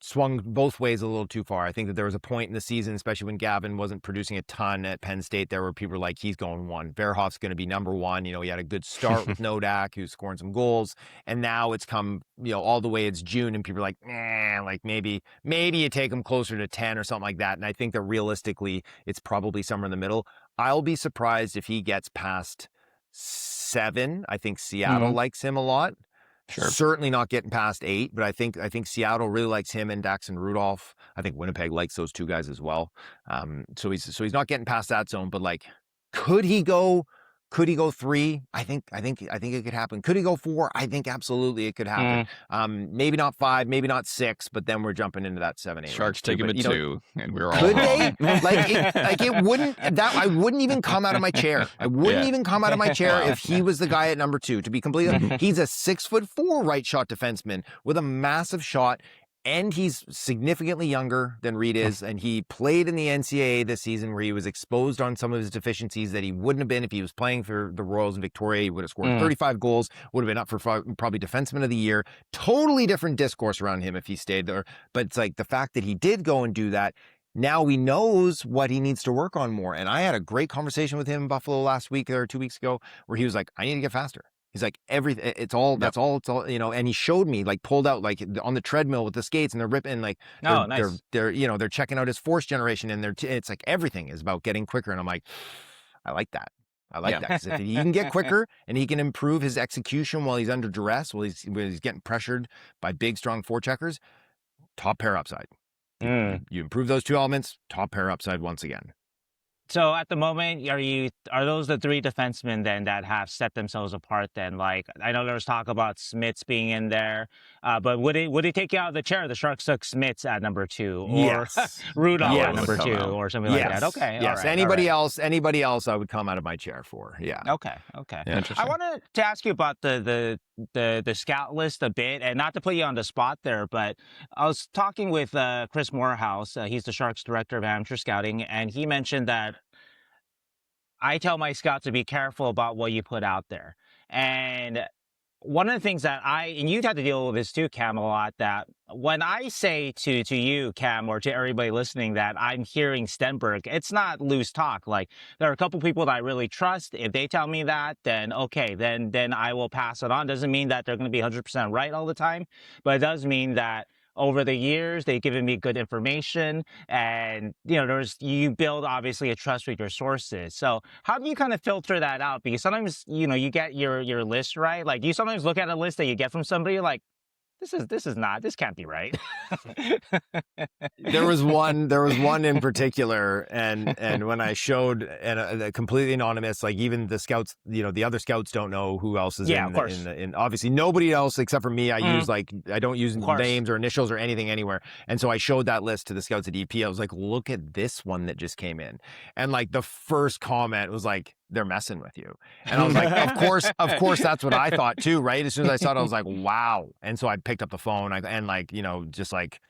swung both ways a little too far. I think that there was a point in the season, especially when Gavin wasn't producing a ton at Penn State, there were people were like, he's going 1. Verhoeff's going to be number 1. He had a good start with Nodak, who's scoring some goals. And now it's come, all the way it's June, and people are like, like maybe you take him closer to 10 or something like that. And I think that realistically, it's probably somewhere in the middle. I'll be surprised if he gets past 7. I think Seattle likes him a lot. Sure. Certainly not getting past 8, but I think Seattle really likes him and Daxon Rudolph. I think Winnipeg likes those two guys as well. So he's not getting past that zone, but like, could he go 3? I think it could happen. Could he go 4? I think absolutely it could happen. Maybe not 5, maybe not 6, but then we're jumping into that 7, 8. Sharks take him at 2, and we're all could wrong. they? It wouldn't. I wouldn't even come out of my chair. I wouldn't even come out of my chair if he was the guy at number 2. To be completely, he's a 6'4" right shot defenseman with a massive shot. And he's significantly younger than Reid is, and he played in the NCAA this season where he was exposed on some of his deficiencies that he wouldn't have been if he was playing for the Royals in Victoria. He would have scored 35 goals, would have been up for probably Defenseman of the Year. Totally different discourse around him if he stayed there. But it's like the fact that he did go and do that, now he knows what he needs to work on more. And I had a great conversation with him in Buffalo last week or 2 weeks ago where he was like, I need to get faster. He's like, everything, it's all, and he showed me, like, pulled out, like, on the treadmill with the skates, and they're ripping, like, nice. they're checking out his force generation, and it's like, everything is about getting quicker. And I'm like, I like that. I like that. Because if he can get quicker and he can improve his execution while he's under duress, while he's getting pressured by big, strong forecheckers, top pair upside. You improve those two elements, top pair upside once again. So at the moment, are those the three defensemen then that have set themselves apart then? Like, I know there was talk about Smits being in there, but would it take you out of the chair? The Sharks took Smits at number 2, or Yes. Rudolph Boyle at would number come 2, out. or something like that. Yes. Okay, Yes. all right. Anybody else, I would come out of my chair for. Yeah. Okay. Yeah, I interesting. wanted to ask you about the scout list a bit, and not to put you on the spot there, but I was talking with Chris Morehouse. He's the Sharks director of amateur scouting, and he mentioned that I tell my scouts to be careful about what you put out there. And one of the things that and you've had to deal with this too, Cam, a lot, that when I say to you, Cam, or to everybody listening that I'm hearing Stenberg, it's not loose talk. Like, there are a couple people that I really trust. If they tell me that, then okay, then I will pass it on. Doesn't mean that they're going to be 100% right all the time, but it does mean that over the years, they've given me good information, and you build obviously a trust with your sources. So how do you kind of filter that out? Because sometimes you get your list right. Like, you sometimes look at a list that you get from somebody, you're like, this can't be right. There was one in particular, and when I showed and completely anonymous, like even the scouts, the other scouts don't know who else is Yeah, of course. in obviously nobody else except for me. I don't use Of course. names or initials or anything anywhere. And so I showed that list to the scouts at EP. I was like, look at this one that just came in. And like the first comment was like, they're messing with you. And I was like, of course, that's what I thought too, right? As soon as I saw it, I was like, wow. And so I picked up the phone and just like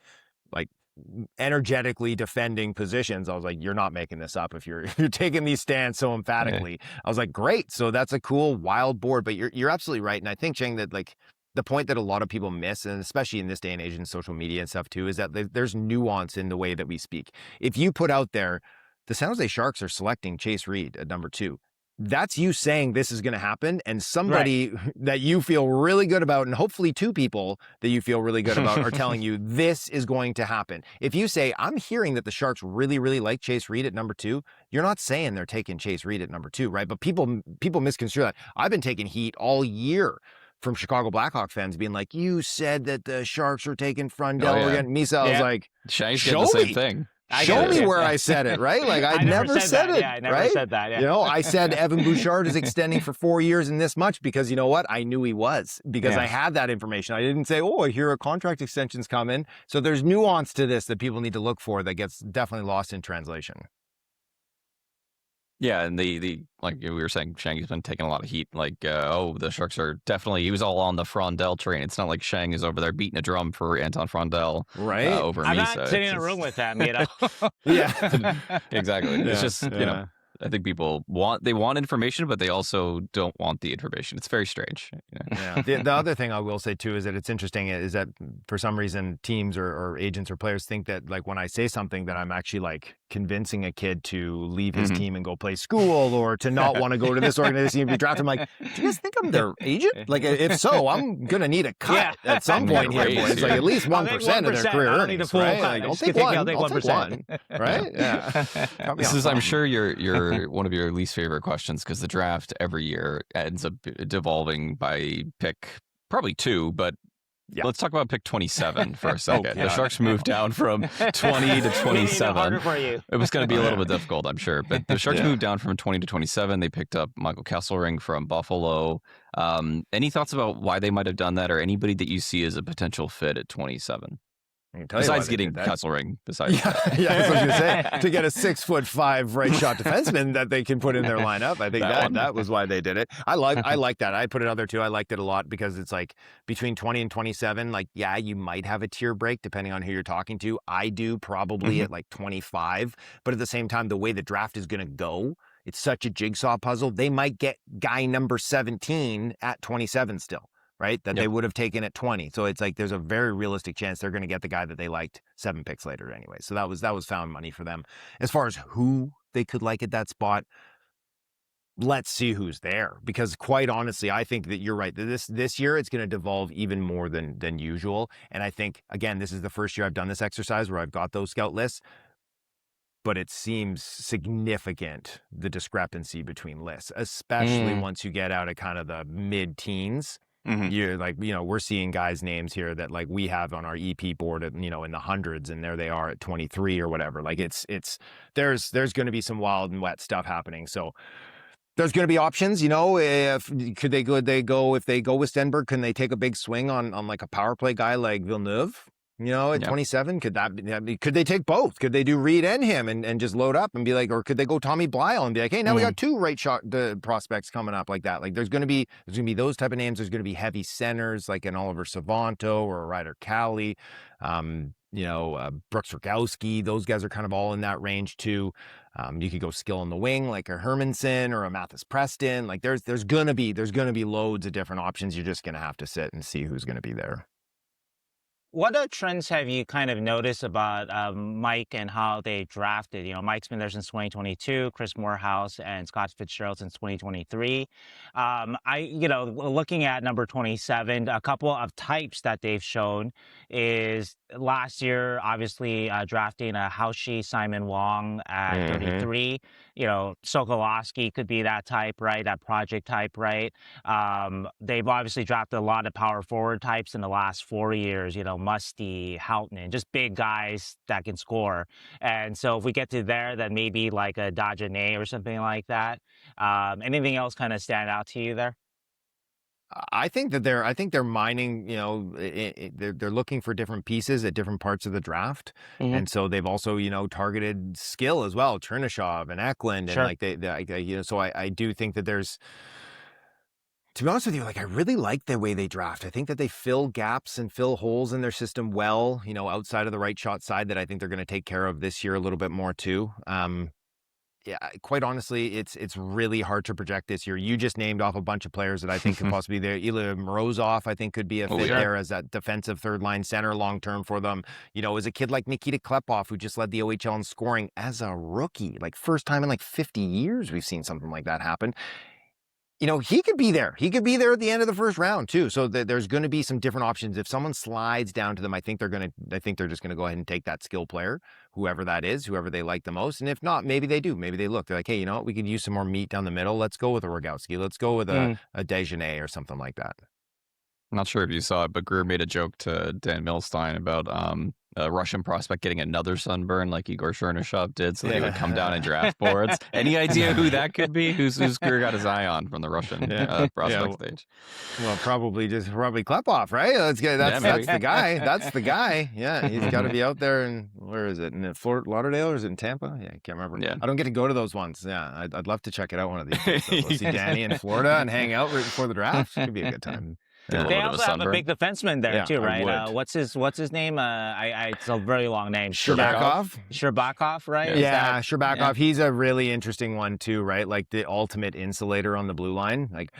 energetically defending positions. I was like, you're not making this up if you're taking these stands so emphatically. Yeah. I was like, great. So that's a cool wild board, but you're absolutely right. And I think, Cheng, that like the point that a lot of people miss, and especially in this day and age in social media and stuff too, is that there's nuance in the way that we speak. If you put out there, the San Jose Sharks are selecting Chase Reid at number 2, that's you saying this is going to happen, and somebody that you feel really good about, and hopefully 2 people that you feel really good about are telling you this is going to happen. If you say, I'm hearing that the Sharks really, really like Chase Reid at number 2, you're not saying they're taking Chase Reid at number 2, right? But people misconstrue that. I've been taking heat all year from Chicago Blackhawk fans being like, you said that the Sharks are taking Frundell against Misa. I was like, Shank's getting the same thing. Show me where I said it, right? Like I never said it. Yeah, I never right? said that. Yeah. I said Evan Bouchard is extending for 4 years and this much because you know what? I knew he was because I had that information. I didn't say, I hear a contract extension's coming. So there's nuance to this that people need to look for that gets definitely lost in translation. Yeah, and the like we were saying, Shang's been taking a lot of heat. Like, the Sharks are definitely, he was all on the Frondell train. It's not like Shang is over there beating a drum for Anton Frondell, right? Over I'm Misa. not sitting in a room with them, Yeah, exactly. It's just I think people want information, but they also don't want the information. It's very strange. Yeah. The other thing I will say too is that it's interesting is that for some reason teams or agents or players think that like when I say something that I'm actually like convincing a kid to leave his team and go play school or to not want to go to this organization and be drafted. I'm like, do you guys think I'm their agent? Like if so, I'm gonna need a cut at some point here, boys. Like at least 1% of their career earnings, right? Like, I'll take one. I'll take 1%. Right? Yeah. This is, I'm sure, you're one of your least favorite questions because the draft every year ends up devolving by pick probably 2, but let's talk about pick 27 for a second. The Sharks moved down from 20 to 27. It was going to be a little bit difficult, I'm sure, but the Sharks moved down from 20 to 27. They picked up Michael Kesselring from Buffalo. Any thoughts about why they might have done that, or anybody that you see as a potential fit at 27? Besides getting Kesselring, that's what I was going to say. To get a 6'5" right shot defenseman that they can put in their lineup, I think that was why they did it. I like that. I put it out there too. I liked it a lot because it's like between 20 and 27. Like, yeah, you might have a tier break depending on who you're talking to. I do probably at like 25, but at the same time, the way the draft is going to go, it's such a jigsaw puzzle. They might get guy number 17 at 27 still. Right? That they would have taken at 20. So it's like there's a very realistic chance they're going to get the guy that they liked 7 picks later anyway. So that was found money for them. As far as who they could like at that spot, let's see who's there. Because quite honestly, I think that you're right. This year it's going to devolve even more than usual. And I think, again, this is the first year I've done this exercise where I've got those scout lists. But it seems significant, the discrepancy between lists, especially once you get out of kind of the mid-teens. You're like, we're seeing guys' names here that like we have on our EP board at, in the hundreds, and there they are at 23 or whatever. Like there's going to be some wild and wet stuff happening. So there's going to be options, if if they go with Stenberg, can they take a big swing on like a power play guy like Villeneuve? At 27, could they take both? Could they do Reid and him and just load up and be like, or could they go Tommy Blyle and be like, hey, now we got two right shot prospects coming up like that? Like there's going to be those type of names. There's going to be heavy centers like an Oliver Savanto or a Ryder Cali, Brooks Rogowski. Those guys are kind of all in that range too. You could go skill in the wing like a Hermanson or a Mathis Preston. Like there's going to be loads of different options. You're just going to have to sit and see who's going to be there. What trends have you kind of noticed about Mike and how they drafted? Mike's been there since 2022, Chris Morehouse and Scott Fitzgerald since 2023. Looking at number 27, a couple of types that they've shown is last year, obviously drafting a Haushi Simon Wong at 33. Sokolowski could be that type, right? That project type, right? They've obviously drafted a lot of power forward types in the last 4 years, Musty, Halttunen, just big guys that can score. And so if we get to there, then maybe like a Dagenais or something like that. Anything else kind of stand out to you there? I think they're mining, they're looking for different pieces at different parts of the draft. And so they've also, targeted skill as well, Chernyshov and Eklund. And like so I do think that there's, to be honest with you, like I really like the way they draft. I think that they fill gaps and fill holes in their system well, outside of the right shot side that I think they're going to take care of this year a little bit more too. Yeah, quite honestly, it's really hard to project this year. You just named off a bunch of players that I think could possibly be there. Ilya Morozov, I think, could be a fit there as that defensive third line center long term for them. As a kid like Nikita Klepov, who just led the OHL in scoring as a rookie, like first time in like 50 years we've seen something like that happen. He could be there. He could be there at the end of the first round too. So there's going to be some different options. If someone slides down to them, I think they're just going to go ahead and take that skill player, whoever that is, whoever they like the most. And if not, maybe they do. Maybe they look. They're like, hey, we could use some more meat down the middle. Let's go with a Rogowski. Let's go with a Dagenais or something like that. I'm not sure if you saw it, but Grier made a joke to Dan Milstein about a Russian prospect getting another sunburn like Igor Chernyshov did, so they would come down and draft boards. Any idea who that could be? Who's Grier got his eye on from the Russian prospect stage? Well, probably Klepov, right? That's the guy. That's the guy. Yeah, he's got to be out there. And where is it? In Fort Lauderdale or is it in Tampa? Yeah, I can't remember. Yeah. I don't get to go to those ones. Yeah, I'd love to check it out one of these days. So we'll see Danny in Florida and hang out right before the draft. Could be a good time. They also have a big defenseman there too, right? What's his name? It's a very long name. Sherbakov, right? Yeah, Sherbakov. He's a really interesting one too, right? Like the ultimate insulator on the blue line. Like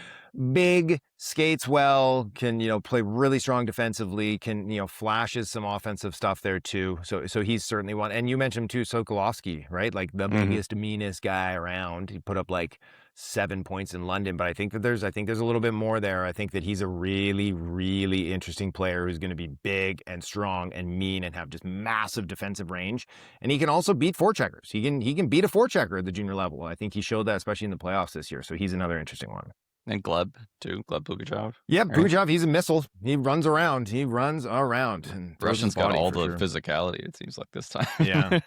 big, skates well, can play really strong defensively, can flashes some offensive stuff there too. So he's certainly one. And you mentioned too Sokolowski, right? Like the biggest, meanest guy around. He put up like 7 points in London, but I think there's a little bit more there. I think that he's a really, really interesting player who's going to be big and strong and mean and have just massive defensive range. And he can also beat forecheckers. He can beat a forechecker at the junior level. I think he showed that, especially in the playoffs this year. So he's another interesting one. And Gleb, too. Gleb Pugachev. Yeah, Pugachev, he's a missile. He runs around. And Russian's got all the physicality, it seems like, this time. Yeah,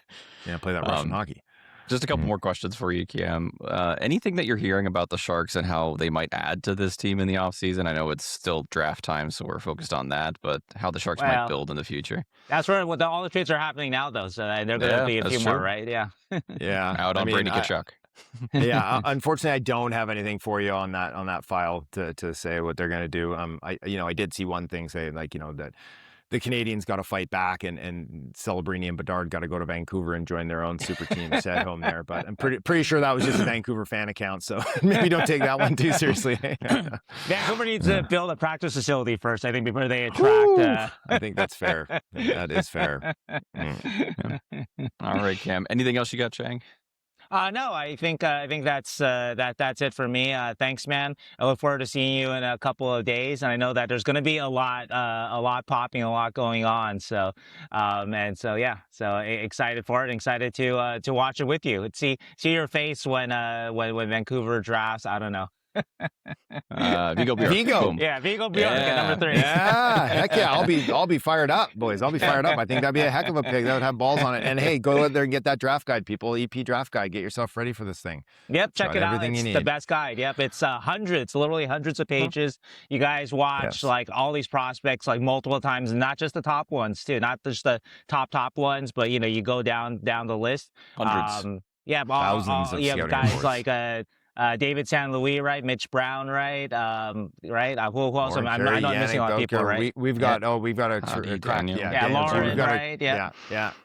play that Russian hockey. Just a couple more questions for you, Cam. Anything that you're hearing about the Sharks and how they might add to this team in the offseason? I know it's still draft time, so we're focused on that, but how the Sharks might build in the future. That's where all the trades are happening now, though, so they're going to be a few more, right? Yeah. Yeah. Out on Brady Tkachuk. Yeah, unfortunately, I don't have anything for you on that file to say what they're going to do. I did see one thing say that the Canadians got to fight back, and Celebrini and Bedard got to go to Vancouver and join their own super team at home there. But I'm pretty sure that was just a Vancouver fan account, so maybe don't take that one too seriously. Vancouver needs to build a practice facility first, I think, before they attract. I think that's fair. That is fair. All right, Cam. Anything else you got, Chang? No, I think that's it for me. Thanks, man. I look forward to seeing you in a couple of days, and I know that there's going to be a lot popping, a lot going on. So, so excited for it. Excited to watch it with you. See your face when Vancouver drafts. I don't know. Vigo Bjork. Vigo. Boom. Yeah, Vigo Bjork at number 3. Yeah, heck yeah. I'll be fired up, boys. I'll be fired up. I think that'd be a heck of a pick. That would have balls on it. And hey, go out there and get that draft guide, people. EP draft guide. Get yourself ready for this thing. Yep, It's check got it out. everything you It's need. the best guide. Yep, it's hundreds, literally hundreds of pages. You guys watch Yes. like all these prospects like multiple times, and not just the top ones too, not just the top ones, but you know, you go down the list. Hundreds. Yeah, Thousands of you have scouting guys reports. like David San Louis, right? Mitch Brown, right? Who else? Lauren I know Perry, I'm missing a lot of Yannick people, Belker. right? We've got we've got a Daniel. crack. Yeah, Daniel. Lauren, We've got right? Yeah.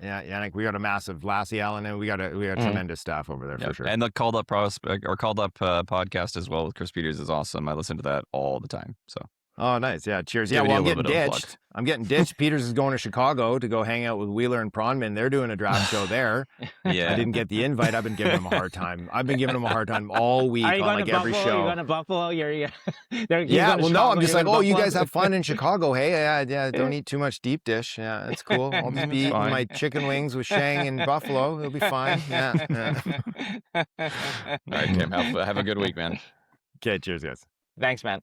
Yannick. We got a massive Lassie Allen, and we got tremendous staff over there for Yep. sure. And the called up podcast as well with Chris Peters is awesome. I listen to that all the time. So Oh, nice. Yeah, cheers. Give Yeah, it well, a I'm little getting bit of a plug. ditched. I'm getting ditched. Peters is going to Chicago to go hang out with Wheeler and Pronman. They're doing a draft show there. yeah, I didn't get the invite. I've been giving him a hard time. I've been giving him a hard time all week Are you on going like to every Buffalo? show. You're going to Buffalo? You're Yeah, well, no, I'm just like, oh, you guys have fun in Chicago. Hey, yeah, don't eat too much deep dish. Yeah, that's cool. I'll just be eating fine. my chicken wings with Shang in Buffalo. It'll be fine. Yeah. All right, Kim, have a good week, man. Okay, cheers, guys. Thanks, man.